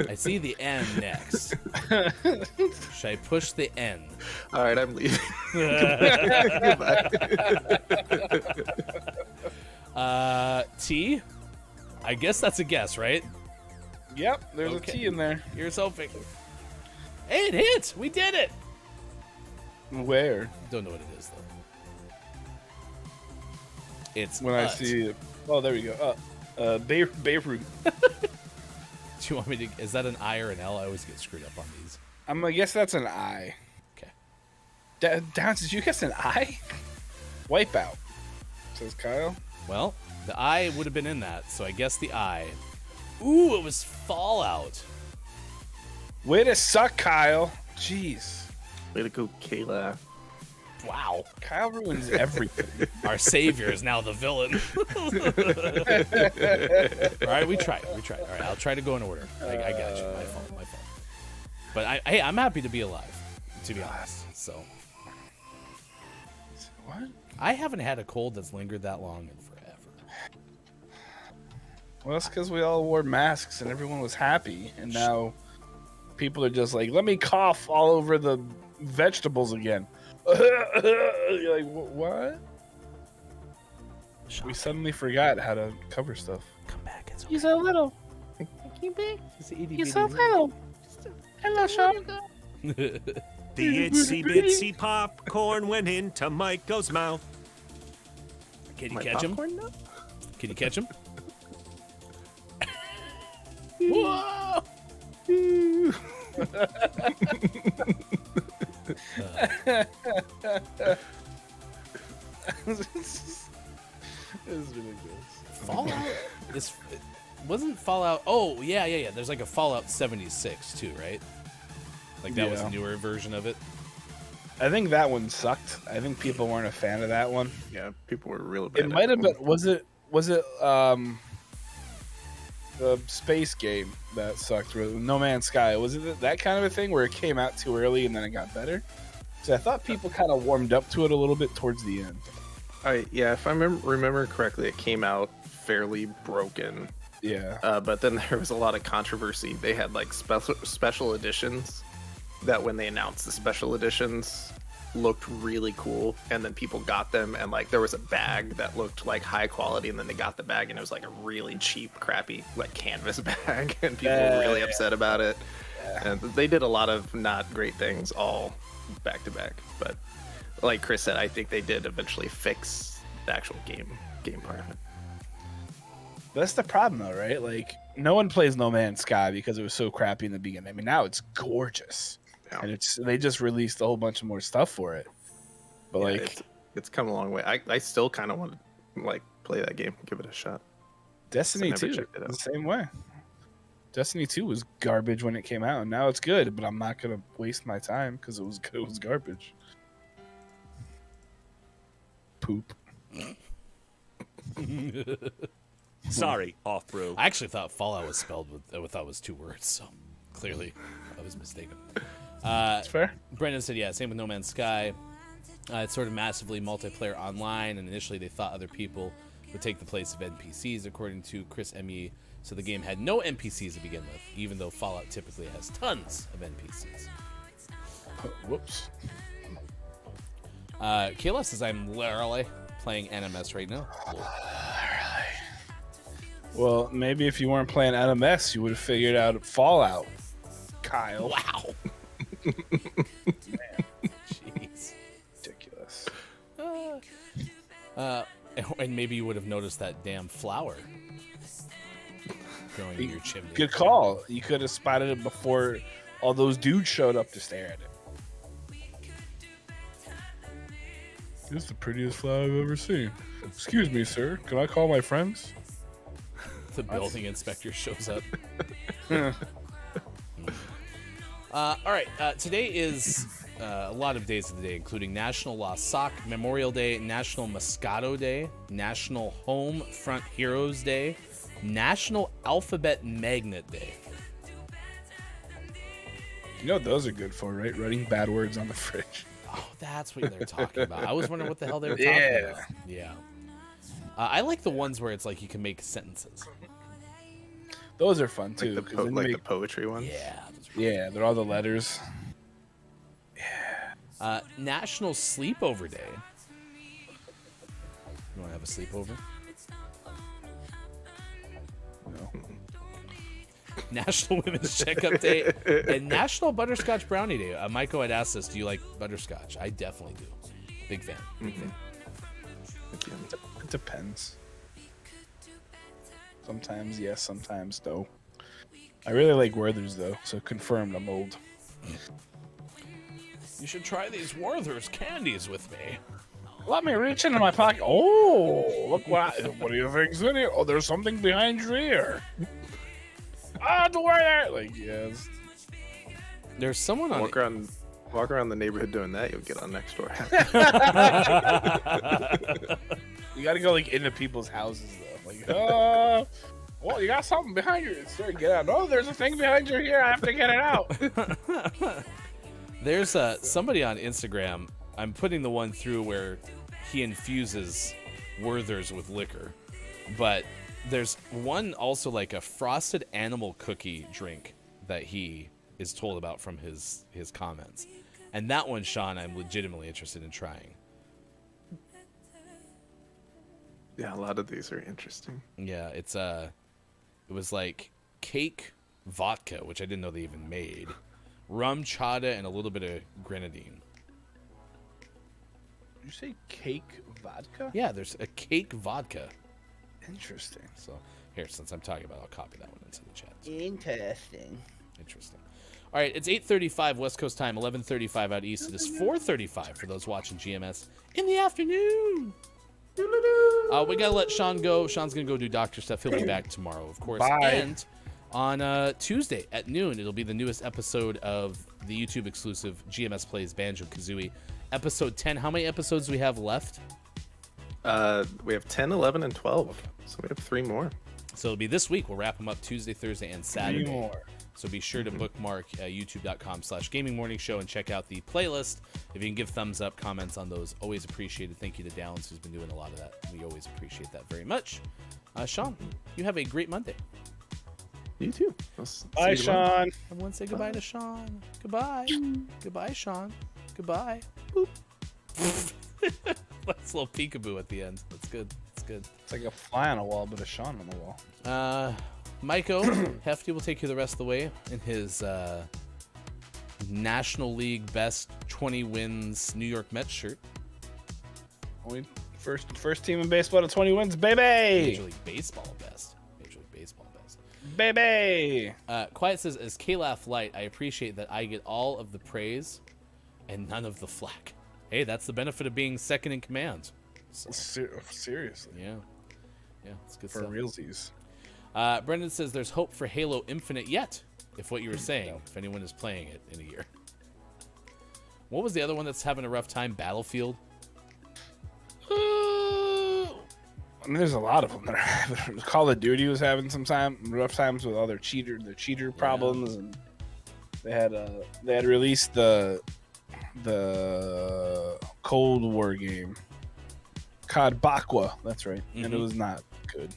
I see the M next. Should I push the N? All right, I'm leaving. T? I guess that's a guess, right? Yep, there's a T in there. Here's hoping. Hey, it hit! We did it! Where? Don't know what it is, though. It's when I see it. Oh, there we go. Beirut. Do you want me to? Is that an I or an L? I always get screwed up on these. I'm gonna guess that's an I. Okay. Downs, did you guess an I? Wipeout, says Kyle. Well, the I would have been in that, so I guess the I. Ooh, it was Fallout. Way to suck, Kyle. Jeez. Way to go, Kayla. Wow. Kyle ruins everything. Our savior is now the villain. All right, we tried. All right, I'll try to go in order. I got you. My fault. But hey, I'm happy to be alive, to be honest. So. What? I haven't had a cold that's lingered that long in forever. Well, that's because we all wore masks and everyone was happy, and now people are just like, let me cough all over the vegetables again. You're like, what? We suddenly forgot how to cover stuff. Come back. It's okay. You're so little. You're so little. Hello, Sean. The itsy bitsy popcorn went into Michael's mouth. Can you catch him? Now? Can you catch him? Whoa! This is ridiculous. Fallout? This wasn't Fallout. Oh, yeah. There's like a Fallout 76 too, right? Like that was a newer version of it. I think that one sucked. I think people weren't a fan of that one. Yeah, people were real bad. It might have been. Was it the space game that sucked? No Man's Sky. Was it that kind of a thing where it came out too early and then it got better? So I thought people kind of warmed up to it a little bit towards the end. Yeah, if I remember correctly, it came out fairly broken. Yeah. But then there was a lot of controversy. They had like special editions that when they announced the special editions looked really cool, and then people got them, and like there was a bag that looked like high quality, and then they got the bag and it was like a really cheap, crappy like canvas bag, and people were really upset about it. And they did a lot of not great things all back to back. But like Chris said, I think they did eventually fix the actual game part of it. That's the problem, though, right? Like, no one plays No Man's Sky because it was so crappy in the beginning. I mean, now it's gorgeous, and they just released a whole bunch of more stuff for it. But like, it's come a long way. I still kind of want to like play that game, give it a shot. Destiny 2, the same way. Destiny 2 was garbage when it came out, and now it's good. But I'm not gonna waste my time because it was garbage. Poop. Sorry, off brew. I actually thought Fallout was spelled with it was two words, so clearly I was mistaken. That's fair. Brendan said, yeah, same with No Man's Sky. It's sort of massively multiplayer online, and initially they thought other people would take the place of NPCs, according to Chris Emmy. So the game had no NPCs to begin with, even though Fallout typically has tons of NPCs. Whoops. Kayla says, I'm literally playing NMS right now. Well, maybe if you weren't playing NMS, you would have figured out Fallout, Kyle. Wow. Man. Jeez. Ridiculous. And maybe you would have noticed that damn flower growing in your chimney. Good call. You could have spotted it before all those dudes showed up to stare at it. This is the prettiest flower I've ever seen. Excuse me, sir. Can I call my friends? The building inspector shows up. All right. Today is a lot of days of the day, including National Lost Sock Memorial Day, National Moscato Day, National Home Front Heroes Day, National Alphabet Magnet Day. You know what those are good for, right? Writing bad words on the fridge. Oh, that's what they're talking about. I was wondering what the hell they were talking about. Yeah. I like the ones where it's like you can make sentences. Those are fun too. Like the poetry ones? Yeah, those are Yeah, they're all the letters. National Sleepover Day. You want to have a sleepover? No. National Women's Checkup Day and National Butterscotch Brownie Day. Michael had asked us, do you like butterscotch? I definitely do. Big fan. Big fan. It depends. Sometimes yes, sometimes no. I really like Werther's though, so confirmed I'm old. You should try these Werther's candies with me. Let me reach into my pocket. Oh, look what do you think's in here? Oh, there's something behind your ear. Ah, the Werther! Like, yes. There's someone on Walk around the neighborhood doing that, you'll get on next door. You gotta go like into people's houses though. Like, well, you got something behind you. Sir, get out. Oh, there's a thing behind your ear. I have to get it out. There's somebody on Instagram. I'm putting the one through where he infuses Werther's with liquor, but there's one also like a frosted animal cookie drink that he is told about from his comments, and that one, Sean, I'm legitimately interested in trying. Yeah, a lot of these are interesting. Yeah, it was like cake vodka, which I didn't know they even made, rum chata, and a little bit of grenadine. Did you say cake vodka? Yeah, there's a cake vodka. Interesting. So here, since I'm talking about it, I'll copy that one into the chat. Interesting. Interesting. All right, it's 8:35 West Coast time, 11:35 out east. It is 4:35 for those watching GMS in the afternoon. We gotta let Sean go. Sean's gonna go do doctor stuff. He'll be back tomorrow, of course. Bye. And on Tuesday at noon, it'll be the newest episode of the YouTube exclusive GMS Plays Banjo-Kazooie, episode 10. How many episodes do we have left? We have 10, 11, and 12. So we have 3 more. So it'll be this week. We'll wrap them up Tuesday, Thursday, and Saturday. 3 more. So be sure to bookmark youtube.com/Gaming Morning Show and check out the playlist. If you can give thumbs up, comments on those, always appreciated. Thank you to Downs, who's been doing a lot of that. We always appreciate that very much. Sean, you have a great Monday. You too. Bye, Sean. Everyone say goodbye to Sean. Goodbye. Goodbye, Sean. Goodbye. Boop. That's a little peekaboo at the end. That's good. That's good. It's like a fly on a wall, but a Sean on the wall. Maiko Hefty will take you the rest of the way in his National League best 20 wins New York Mets shirt. First team in baseball to 20 wins, baby. Major League Baseball best. Major League Baseball best. Baby. Quiet says, as K-Laugh Light, I appreciate that I get all of the praise and none of the flack. Hey, that's the benefit of being second in command. So, seriously. Yeah. Yeah, it's good For stuff. realsies. Brendan says there's hope for Halo Infinite yet, if what you were saying, if anyone is playing it in a year. What was the other one that's having a rough time? Battlefield? I mean, there's a lot of them. Call of Duty was having some rough times with all their cheater problems, and they had released the Cold War game, COD Bakwa. That's right, and it was not good.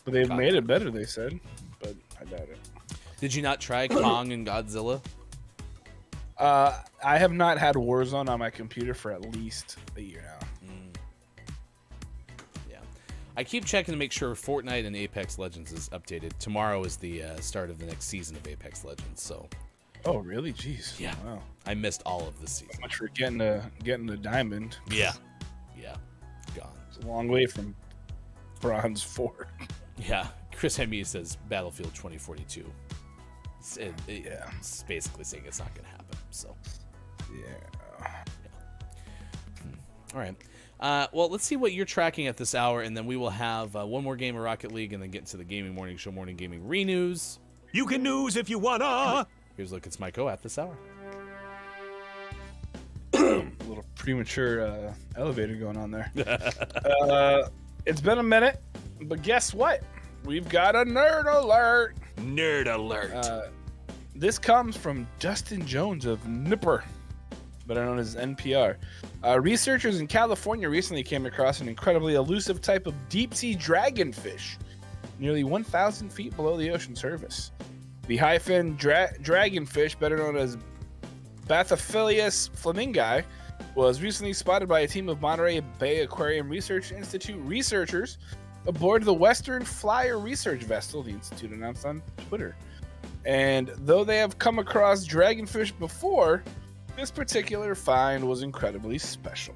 But they've made it better, they said, but I doubt it. Did you not try Kong and Godzilla? I have not had Warzone on my computer for at least a year now. Yeah. I keep checking to make sure Fortnite and Apex Legends is updated. Tomorrow is the start of the next season of Apex Legends, so... Oh, really? Jeez. Yeah. Wow. I missed all of this season. So much for getting the diamond. Yeah. Yeah. Gone. It's a long way from Bronze 4. Yeah. Chris Hemme says Battlefield 2042. It's basically saying it's not going to happen, so... Yeah. All right. Well, let's see what you're tracking at this hour, and then we will have one more game of Rocket League, and then get into the Gaming Morning Show Morning Gaming Renews. You can news if you wanna. Here's a look at Smiko at this hour. A little premature elevator going on there. It's been a minute, but guess what? We've got a nerd alert. Nerd alert. This comes from Dustin Jones of Nipper, better known as NPR. Researchers in California recently came across an incredibly elusive type of deep-sea dragonfish, nearly 1,000 feet below the ocean surface. The high-fin dragonfish, better known as Bathyphilus flamingi, was recently spotted by a team of Monterey Bay Aquarium Research Institute researchers aboard the Western Flyer research vessel, the institute announced on Twitter. And though they have come across dragonfish before, this particular find was incredibly special.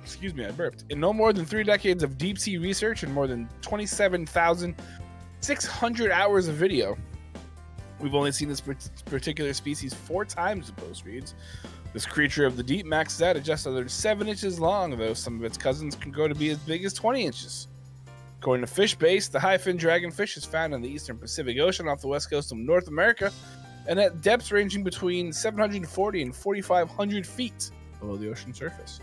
Excuse me, I burped. In no more than 3 decades of deep-sea research and more than 27,600 hours of video, we've only seen this particular species 4 times in post reads. This creature of the deep maxes out at just under 7 inches long, though some of its cousins can grow to be as big as 20 inches. According to FishBase, the high-fin dragonfish is found in the eastern Pacific Ocean off the west coast of North America and at depths ranging between 740 and 4,500 feet below the ocean surface.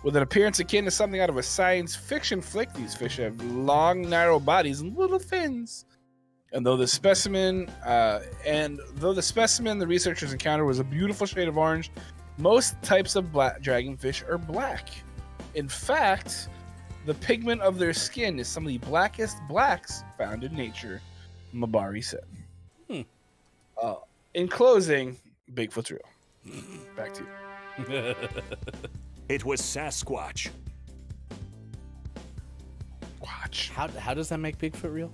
With an appearance akin to something out of a science fiction flick, these fish have long, narrow bodies and little fins. And though the specimen the researchers encountered was a beautiful shade of orange, most types of black dragonfish are black. In fact, the pigment of their skin is some of the blackest blacks found in nature, Mabari said. In closing, Bigfoot's real. Back to you. It was Sasquatch. Watch. How does that make Bigfoot real?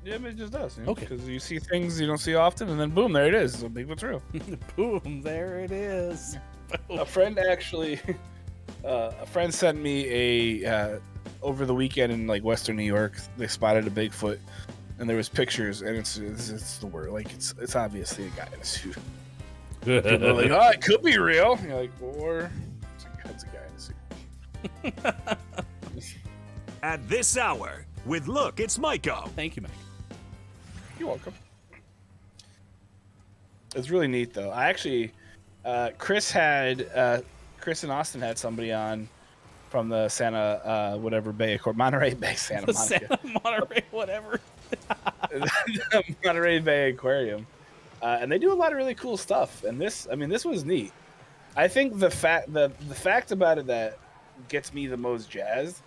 Yeah, it just does. You know? Okay. Because you see things you don't see often, and then boom, there it is. So Bigfoot's real. Boom, there it is. A friend actually, a friend sent me a over the weekend in like Western New York. They spotted a Bigfoot, and there was pictures, and it's the word. Like it's obviously a guy in a suit. People are like, oh, it could be real. And you're like, or it's a guy in a suit. At this hour, with Look, it's Maiko. Thank you, Mike. You're welcome. It's really neat, though. I actually, Chris and Austin had somebody on from the Monterey Bay Santa Monica. Monterey, whatever. Monterey Bay Aquarium. And they do a lot of really cool stuff. And this was neat. I think the fact about it that gets me the most jazzed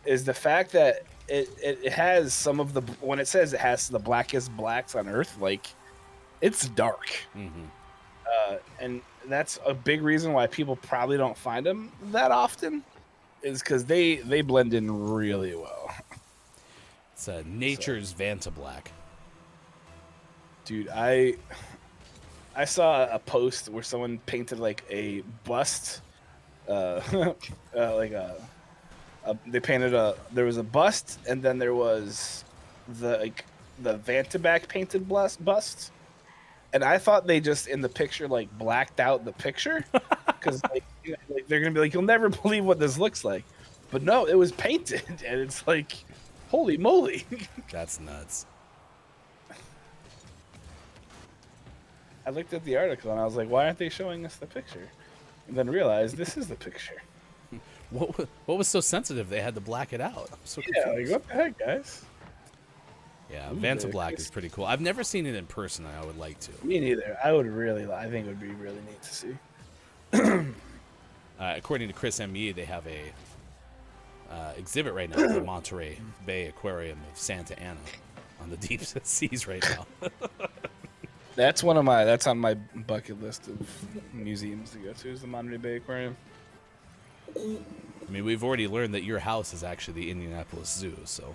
is the fact that it has some of the, when it says it has the blackest blacks on Earth, like it's dark. Mm-hmm. And that's a big reason why people probably don't find them that often, is because they blend in really well. It's nature's Vanta Black. Dude, I saw a post where someone painted like a bust, they painted there was a bust, and then there was the Vantaback painted bust, and I thought they just in the picture like blacked out the picture because they're gonna be like, you'll never believe what this looks like, but no, it was painted, and it's like, holy moly. That's nuts. I looked at the article and I was like, why aren't they showing us the picture? And then realized this is the picture. What was so sensitive they had to black it out? I'm so confused. Yeah, like, what the heck, guys? Yeah, Vanta Black is pretty cool. I've never seen it in person. I would like to. Me neither. I think it would be really neat to see. According to Chris M.E., they have a exhibit right now at the Monterey Bay Aquarium of Santa Ana on the deep seas right now. That's on my bucket list of museums to go to, is the Monterey Bay Aquarium. I mean, we've already learned that your house is actually the Indianapolis Zoo, so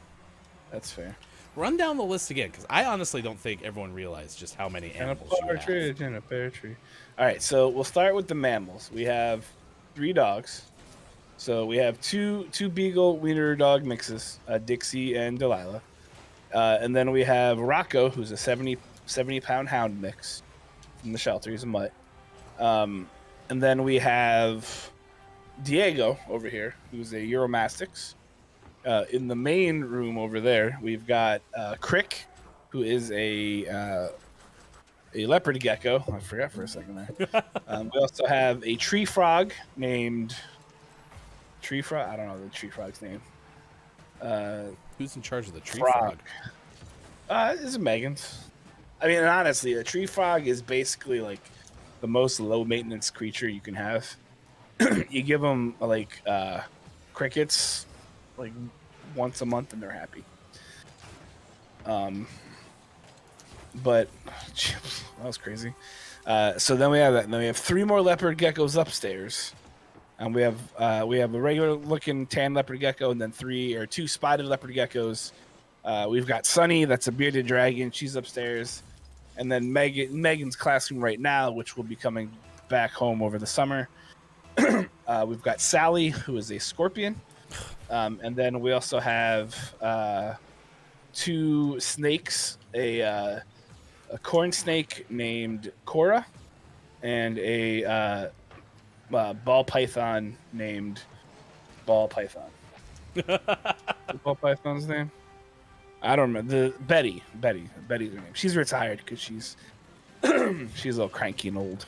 that's fair. Run down the list again, because I honestly don't think everyone realized just how many animals you have. And a pear tree. All right, so we'll start with the mammals. We have 3 dogs. So we have two beagle wiener dog mixes, Dixie and Delilah, and then we have Rocco, who's a 70-pound hound mix from the shelter. He's a mutt. And then we have Diego over here, who's a Euromastix. In the main room over there, we've got Crick, who is a leopard gecko. I forgot for a second there. We also have a tree frog named Tree Frog. I don't know the tree frog's name. Who's in charge of the tree frog? This is Megan's. I mean, honestly, a tree frog is basically like the most low maintenance creature you can have. You give them like crickets like once a month and they're happy. But that was crazy. So then we have that. And then we have 3 more leopard geckos upstairs. And we have a regular looking tan leopard gecko, and then 2 spotted leopard geckos. We've got Sunny, that's a bearded dragon. She's upstairs. And then Megan's classroom right now, which will be coming back home over the summer. We've got Sally, who is a scorpion. And then we also have 2 snakes, a corn snake named Cora, and a ball python named Ball Python. Ball Python's name? I don't remember. Betty's her name. She's retired because she's she's a little cranky and old.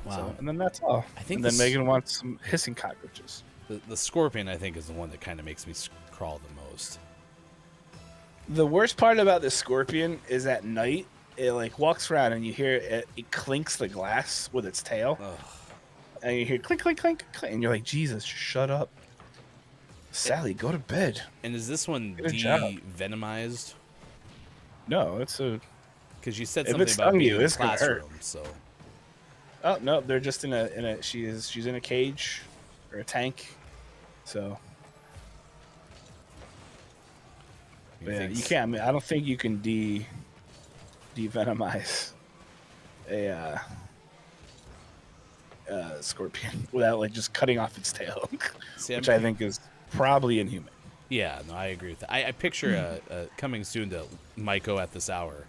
Wow. So, and then that's all. I think and then Megan wants some hissing cockroaches. The scorpion, I think, is the one that kind of makes me crawl the most. The worst part about the scorpion is at night, it like walks around and you hear it clinks the glass with its tail. Ugh. And you hear clink, clink, clink, clink, and you're like, Jesus, shut up. Sally, go to bed. And is this one de-venomized? No, it's a... Because you said if something it about stung being you, in the it's gonna hurt. classroom, so... Oh, no, they're just in a she's in a cage or a tank. So... Yeah, you can't. I mean, I don't think you can de-venomize a scorpion without like just cutting off its tail, which I think is probably inhuman. Yeah, no, I agree with that. I picture coming soon to Maiko at this hour.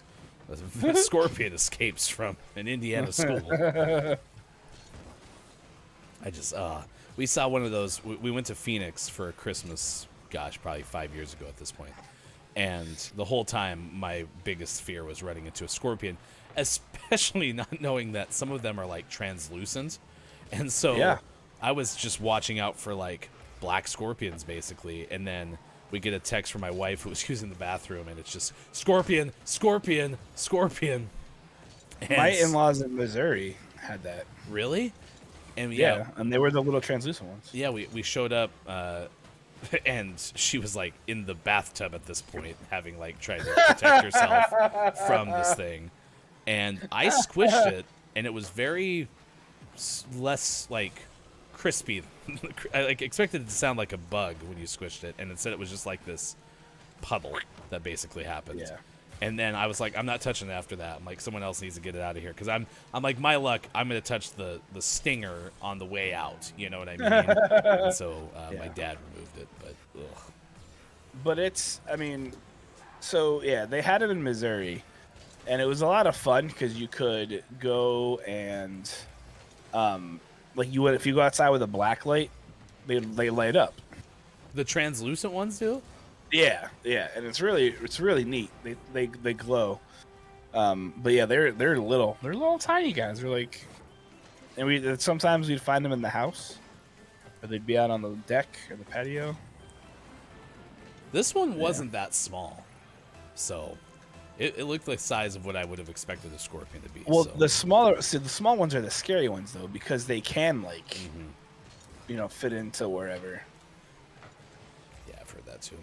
A scorpion escapes from an Indiana school. We saw one of those. We went to Phoenix for Christmas. Gosh, probably 5 years ago at this point. And the whole time, my biggest fear was running into a scorpion, especially not knowing that some of them are like translucent. And so I was just watching out for like black scorpions, basically. And then we get a text from my wife who was using the bathroom, and it's just scorpion, scorpion, scorpion. And my in-laws in Missouri had that. Really? And yeah, and they were the little translucent ones. Yeah, we showed up. And she was like in the bathtub at this point, having like tried to protect herself from this thing. And I squished it, and it was very less like crispy. I like expected it to sound like a bug when you squished it, and instead it was just like this puddle that basically happened. Yeah. And then I was like, I'm not touching it after that. I'm like, someone else needs to get it out of here, because I'm like, my luck, I'm gonna touch the stinger on the way out. You know what I mean? And so my dad removed it, but ugh. But it's, I mean, so yeah, they had it in Missouri, and it was a lot of fun because you could go and, like you would if you go outside with a black light, they light up. The translucent ones do. Yeah, and it's really neat. They glow. But yeah, they're little tiny guys. They're like, and sometimes we'd find them in the house, or they'd be out on the deck or the patio. This one wasn't that small, so it looked like the size of what I would have expected a scorpion to be. Well, so. the small ones are the scary ones though, because they can like, fit into wherever. Yeah, I've heard that too.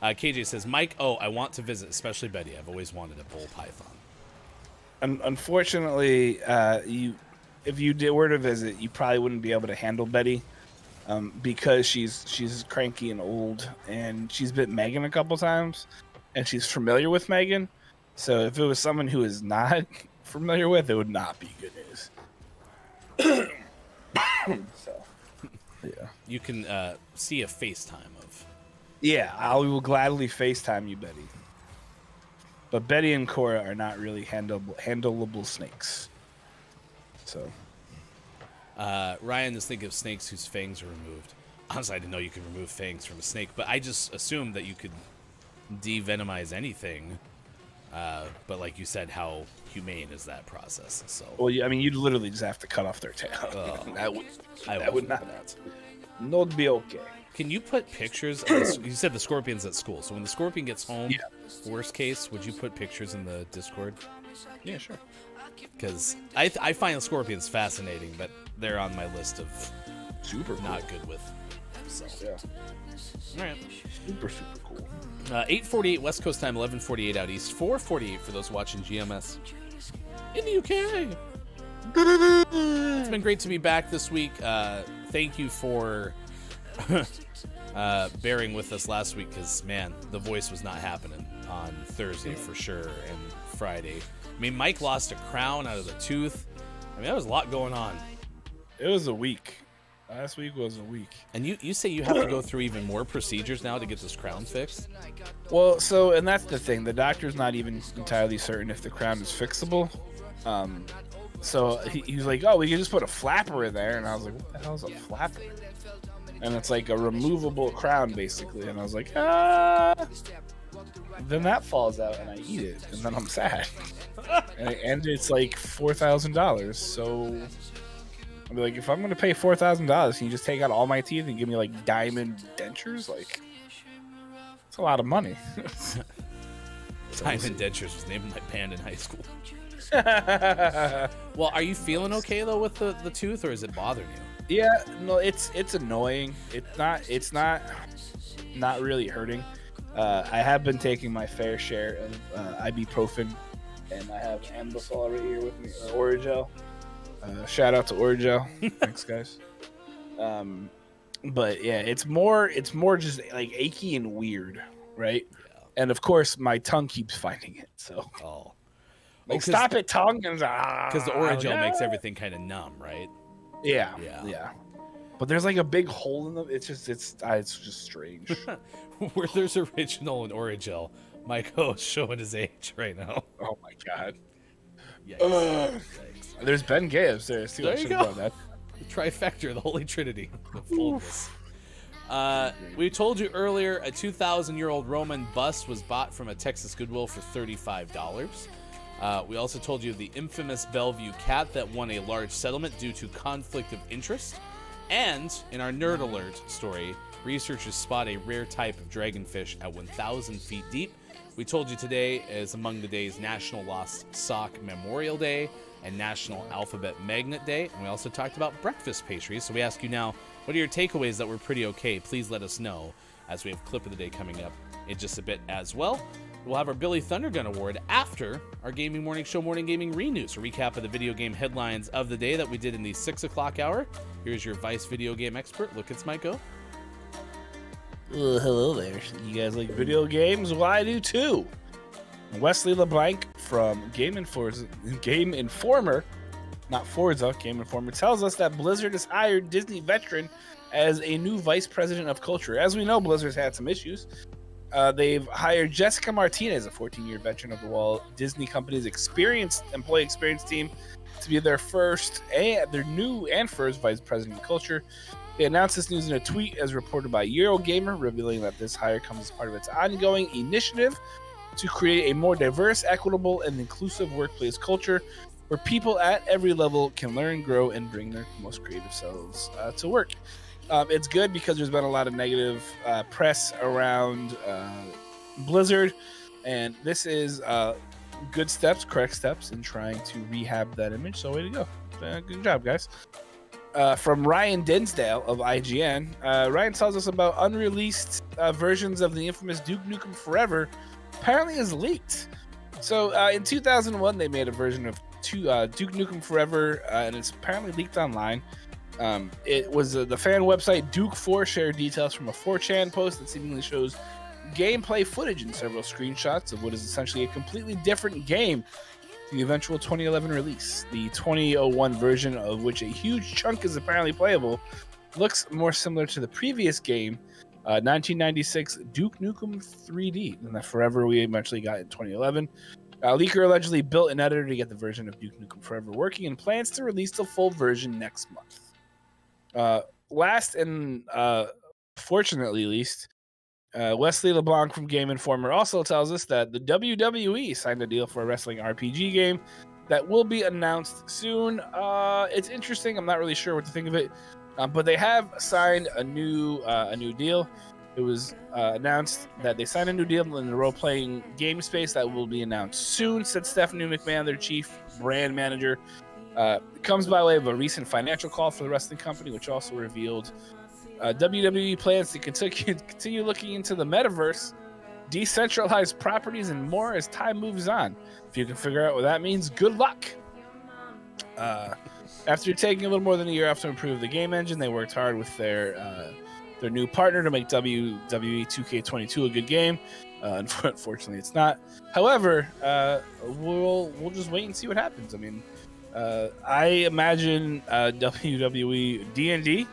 KJ says, Mike, I want to visit, especially Betty. I've always wanted a bull python. Unfortunately, if you were to visit, you probably wouldn't be able to handle Betty, because she's cranky and old, and she's bit Megan a couple times, and she's familiar with Megan. So if it was someone who is not familiar with, it would not be good news. So, yeah, you can see a FaceTime of. Yeah, I will gladly FaceTime you, Betty. But Betty and Cora are not really handleable snakes. So, Ryan is thinking of snakes whose fangs are removed. Honestly, I didn't know you could remove fangs from a snake, but I just assumed that you could de-venomize anything. But like you said, how humane is that process? So, well, I mean, you'd literally just have to cut off their tail. That would not be okay. Can you put pictures of you said the scorpion's at school, so when the scorpion gets home, worst case, would you put pictures in the Discord? Yeah, sure. Because I find scorpions fascinating, but they're on my list of super not good with So, Yeah. all right. Super cool. 8:48 West Coast time, 11:48 out east, 4:48 for those watching GMS in the UK. It's been great to be back this week. Thank you for bearing with us last week because, man, the voice was not happening on Thursday for sure and Friday. I mean, Mike lost a crown out of the tooth. I mean, there was a lot going on. It was a week. Last week was a week. And you say you have to go through even more procedures now to get this crown fixed? Well, and that's the thing. The doctor's not even entirely certain if the crown is fixable. So he's like, oh, we can just put a flapper in there. And I was like, what the hell is a flapper? And it's like a removable crown, basically. And I was like, Then that falls out and I eat it. And then I'm sad. and it's like $4,000. So I'll be like, if I'm going to pay $4,000, can you just take out all my teeth and give me like diamond dentures? Like, it's a lot of money. Diamond Dentures was named my band in high school. Well, are you feeling okay though with the tooth, or is it bothering you? Yeah, no, it's annoying. It's not really hurting. I have been taking my fair share of ibuprofen, and I have Ambisol right here with me, or Oragel. Shout out to Oragel. Thanks, guys. But yeah, it's more just like achy and weird, right? Yeah. And of course, my tongue keeps finding it. So, stop it, tongue! Because the Oragel makes everything kind of numb, right? Yeah. But there's like a big hole in them. It's just strange. Where there's original and Oragel, Michael's showing his age right now. Oh my god. Yikes. There's Ben Gay upstairs too. There you go. The trifecta, the Holy Trinity. The fullness. We told you earlier a 2,000-year-old Roman bust was bought from a Texas Goodwill for $35. We also told you of the infamous Bellevue cat that won a large settlement due to conflict of interest. And in our Nerd Alert story, researchers spot a rare type of dragonfish at 1,000 feet deep. We told you today is among the day's National Lost Sock Memorial Day and National Alphabet Magnet Day. And we also talked about breakfast pastries. So we ask you now, what are your takeaways that were pretty okay? Please let us know, as we have Clip of the Day coming up in just a bit as well. We'll have our Billy Thundergun Award after our Gaming Morning Show Morning Gaming Renews, a recap of the video game headlines of the day that we did in the 6 o'clock hour. Here's your Vice video game expert. Look, it's Mike O. Hello there. You guys like video games? Well, I do too. Wesley LeBlanc from Game Informer, not Forza, Game Informer, tells us that Blizzard has hired Disney veteran as a new vice president of culture. As we know, Blizzard's had some issues. They've hired Jessica Martinez, a 14-year veteran of the Walt Disney Company's employee experience team, to be their new and first vice president of culture. They announced this news in a tweet as reported by Eurogamer, revealing that this hire comes as part of its ongoing initiative to create a more diverse, equitable, and inclusive workplace culture where people at every level can learn, grow, and bring their most creative selves to work. It's good because there's been a lot of negative press around Blizzard, and this is good steps, correct steps in trying to rehab that image. So way to go. Good job, guys. From Ryan Dinsdale of IGN, Ryan tells us about unreleased versions of the infamous Duke Nukem Forever apparently is leaked. So in 2001, they made a version of Duke Nukem Forever, and it's apparently leaked online. It was the fan website Duke4 shared details from a 4chan post that seemingly shows gameplay footage and several screenshots of what is essentially a completely different game to the eventual 2011 release. The 2001 version, of which a huge chunk is apparently playable, looks more similar to the previous game, 1996 Duke Nukem 3D, than the Forever we eventually got in 2011. Leaker allegedly built an editor to get the version of Duke Nukem Forever working and plans to release the full version next month. Last and fortunately least, Wesley LeBlanc from Game Informer also tells us that the WWE signed a deal for a wrestling RPG game that will be announced soon. It's interesting. I'm not really sure what to think of it, but they have signed a new deal. It was announced that they signed a new deal in the role-playing game space that will be announced soon, said Stephanie McMahon, their chief brand manager. It comes by way of a recent financial call for the wrestling company, which also revealed WWE plans to continue looking into the metaverse, decentralized properties, and more as time moves on. If you can figure out what that means, good luck. After taking a little more than a year off to improve the game engine, they worked hard with their new partner to make WWE 2K22 a good game. Unfortunately, it's not. However, we'll just wait and see what happens. I mean, I imagine WWE D&D.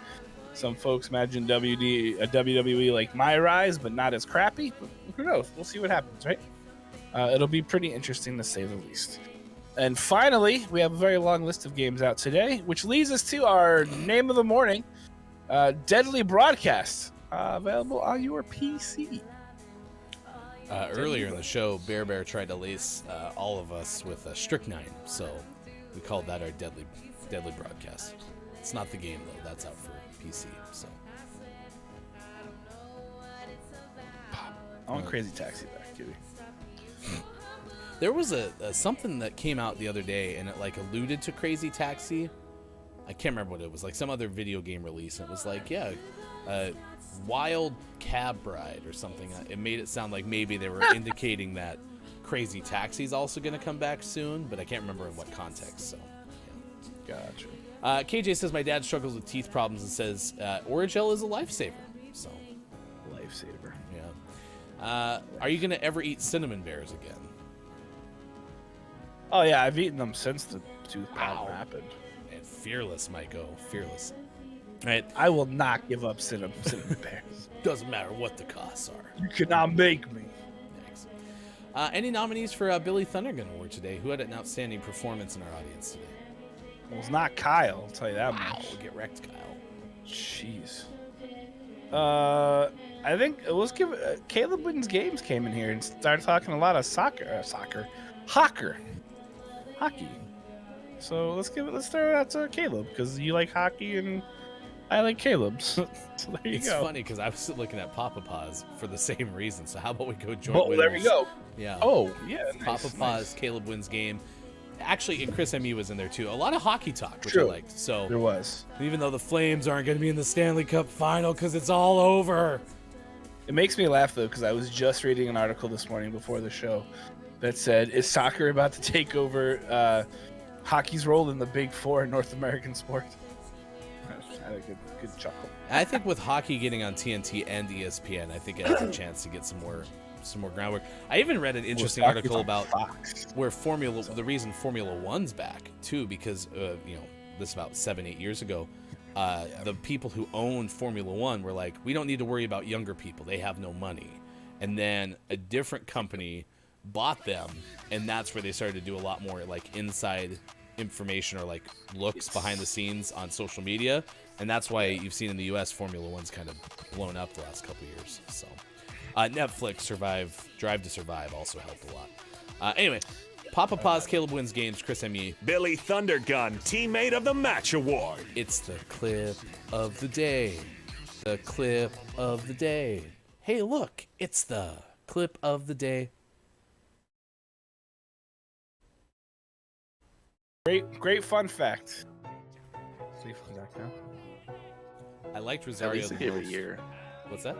Some folks imagine WWE like My Rise, but not as crappy. But who knows? We'll see what happens, right? It'll be pretty interesting to say the least. And finally, we have a very long list of games out today, which leads us to our name of the morning, Deadly Broadcast, available on your PC. Earlier in the show, Bear tried to lace all of us with strychnine, so we called that our Deadly Broadcast. It's not the game, though. That's out for PC. So I want Crazy Taxi back, Kitty. There was a something that came out the other day, and it like alluded to Crazy Taxi. I can't remember what it was, like some other video game release. And it was like, Wild Cab Ride or something. It made it sound like maybe they were indicating that Crazy Taxi is also going to come back soon, but I can't remember in what context. So, yeah. Gotcha. KJ says my dad struggles with teeth problems and says Orajel is a lifesaver. So, lifesaver. Yeah. Are you going to ever eat cinnamon bears again? Oh yeah, I've eaten them since the tooth problem happened. And fearless, Maiko, fearless. Right. I will not give up cinnamon bears. Doesn't matter what the costs are. You cannot make me. Thanks. Any nominees for Billy Thundergun Award today? Who had an outstanding performance in our audience today? Well, it's not Kyle, I'll tell you that much. We'll get wrecked, Kyle. Jeez. I think let's give Caleb Wins Games came in here and started talking a lot of hockey. So let's throw it out to Caleb because you like hockey and I like Caleb. So there you go. It's funny because I was looking at Papa Paws for the same reason. So how about we go join? Oh, there we go. Yeah. Oh, yeah. Papa Paws, Caleb Wins Game. Actually, and Chris MU was in there too. A lot of hockey talk, which I liked. So there was. Even though the Flames aren't going to be in the Stanley Cup final because it's all over. It makes me laugh though because I was just reading an article this morning before the show that said, "Is soccer about to take over hockey's role in the Big Four in North American sport?" I had a good chuckle. I think with hockey getting on TNT and ESPN, I think it has a chance to get some more groundwork. I even read an interesting article about where the reason Formula One's back too, because this is about 7-8 years ago. The people who owned Formula One were like, we don't need to worry about younger people. They have no money. And then a different company bought them, and that's where they started to do a lot more like inside information or like looks behind the scenes on social media. And that's why you've seen in the US Formula One's kind of blown up the last couple of years. So Netflix Drive to Survive also helped a lot. Anyway, Papa Paws, Caleb Wins Games, Chris M.E. Billy Thundergun, Teammate of the Match Award. It's the clip of the day. The clip of the day. Hey, look, it's the clip of the day. Great fun fact. I liked Rosario. At least it gave a year. What's that?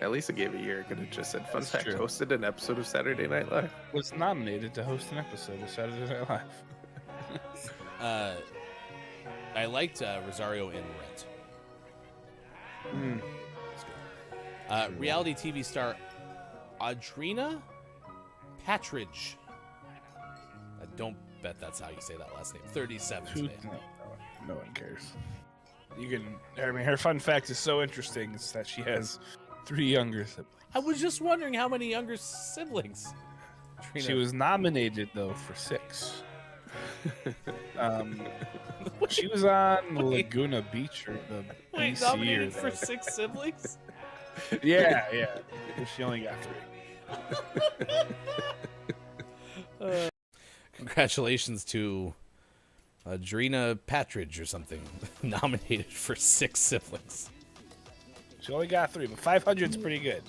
At least it gave a year. Could have just said fun fact. Hosted an episode of Saturday Night Live. Was nominated to host an episode of Saturday Night Live. I liked Rosario in Rent. That's good. Reality TV star Audrina Patridge. I don't bet that's how you say that last name. 37 today. No one cares. Her fun fact is so interesting. It's that she has 3 younger siblings. I was just wondering how many younger siblings. Trina. She was nominated though for 6. She was on Laguna Beach or the BC nominated for 6 siblings? Yeah. She only got 3. Congratulations to Audrina Patridge or something, nominated for 6 siblings. She only got 3, but 500's pretty good.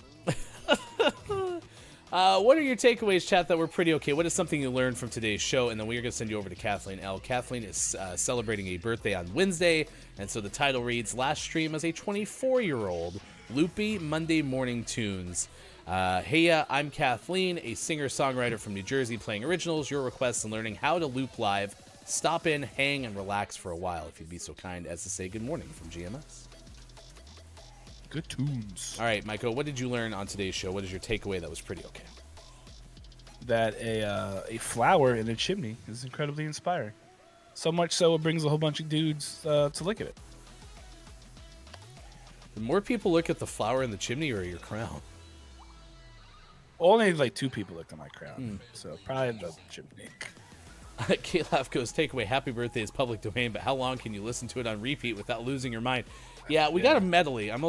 What are your takeaways, chat, that were pretty okay? What is something you learned from today's show? And then we're going to send you over to Kathleen L. Kathleen is celebrating a birthday on Wednesday, and so the title reads, Last Stream as a 24-year-old, Loopy Monday Morning Tunes. Hey, I'm Kathleen, a singer-songwriter from New Jersey playing originals, your requests, and learning how to loop live. Stop in, hang, and relax for a while, if you'd be so kind as to say good morning from GMS. Good tunes. All right, Michael, what did you learn on today's show? What is your takeaway that was pretty okay? That a flower in a chimney is incredibly inspiring. So much so it brings a whole bunch of dudes to look at it. The more people look at the flower in the chimney or your crown? Only like 2 people looked at my crown, so probably the chimney. K-Laugh goes, takeaway, happy birthday is public domain, but how long can you listen to it on repeat without losing your mind? Yeah, we got a medley. I'm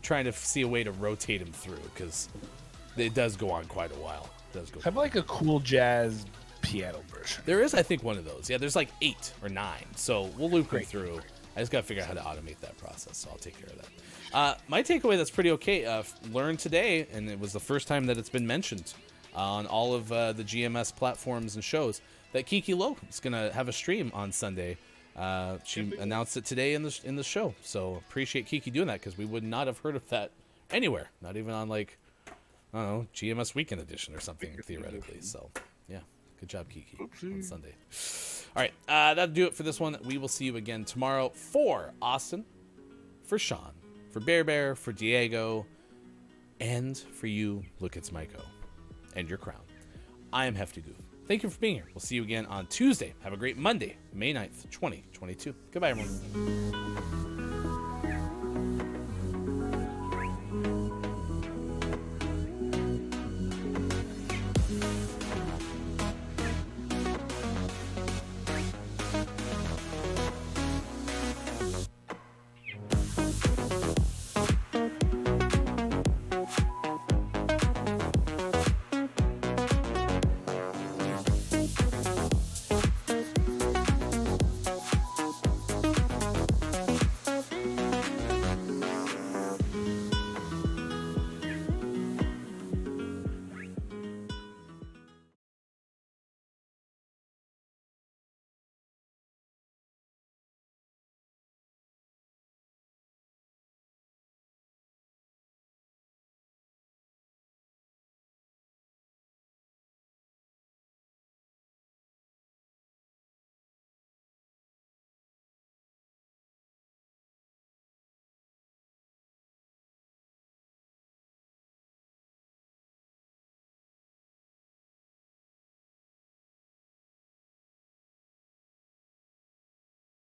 trying to see a way to rotate him through, because it does go on quite a while. It does go. Have like a cool jazz piano version. There is, I think, one of those. Yeah, there's like 8 or 9, so we'll loop him through. I just got to figure out how to automate that process, so I'll take care of that. My takeaway that's pretty okay, learned today, and it was the first time that it's been mentioned on all of the GMS platforms and shows, that Kiki Lowe is going to have a stream on Sunday. She announced it today in the show, so appreciate Kiki doing that, because we would not have heard of that anywhere, not even on like, I don't know, GMS Weekend Edition or something theoretically. So yeah, good job, Kiki, on Sunday. All right, that'll do it for this one. We will see you again tomorrow for Austin, for Sean, for Bear, for Diego, and for you, Look It's Maiko, and your crown. I am Hefty Goof. Thank you for being here. We'll see you again on Tuesday. Have a great Monday, May 9th, 2022. Goodbye, everyone.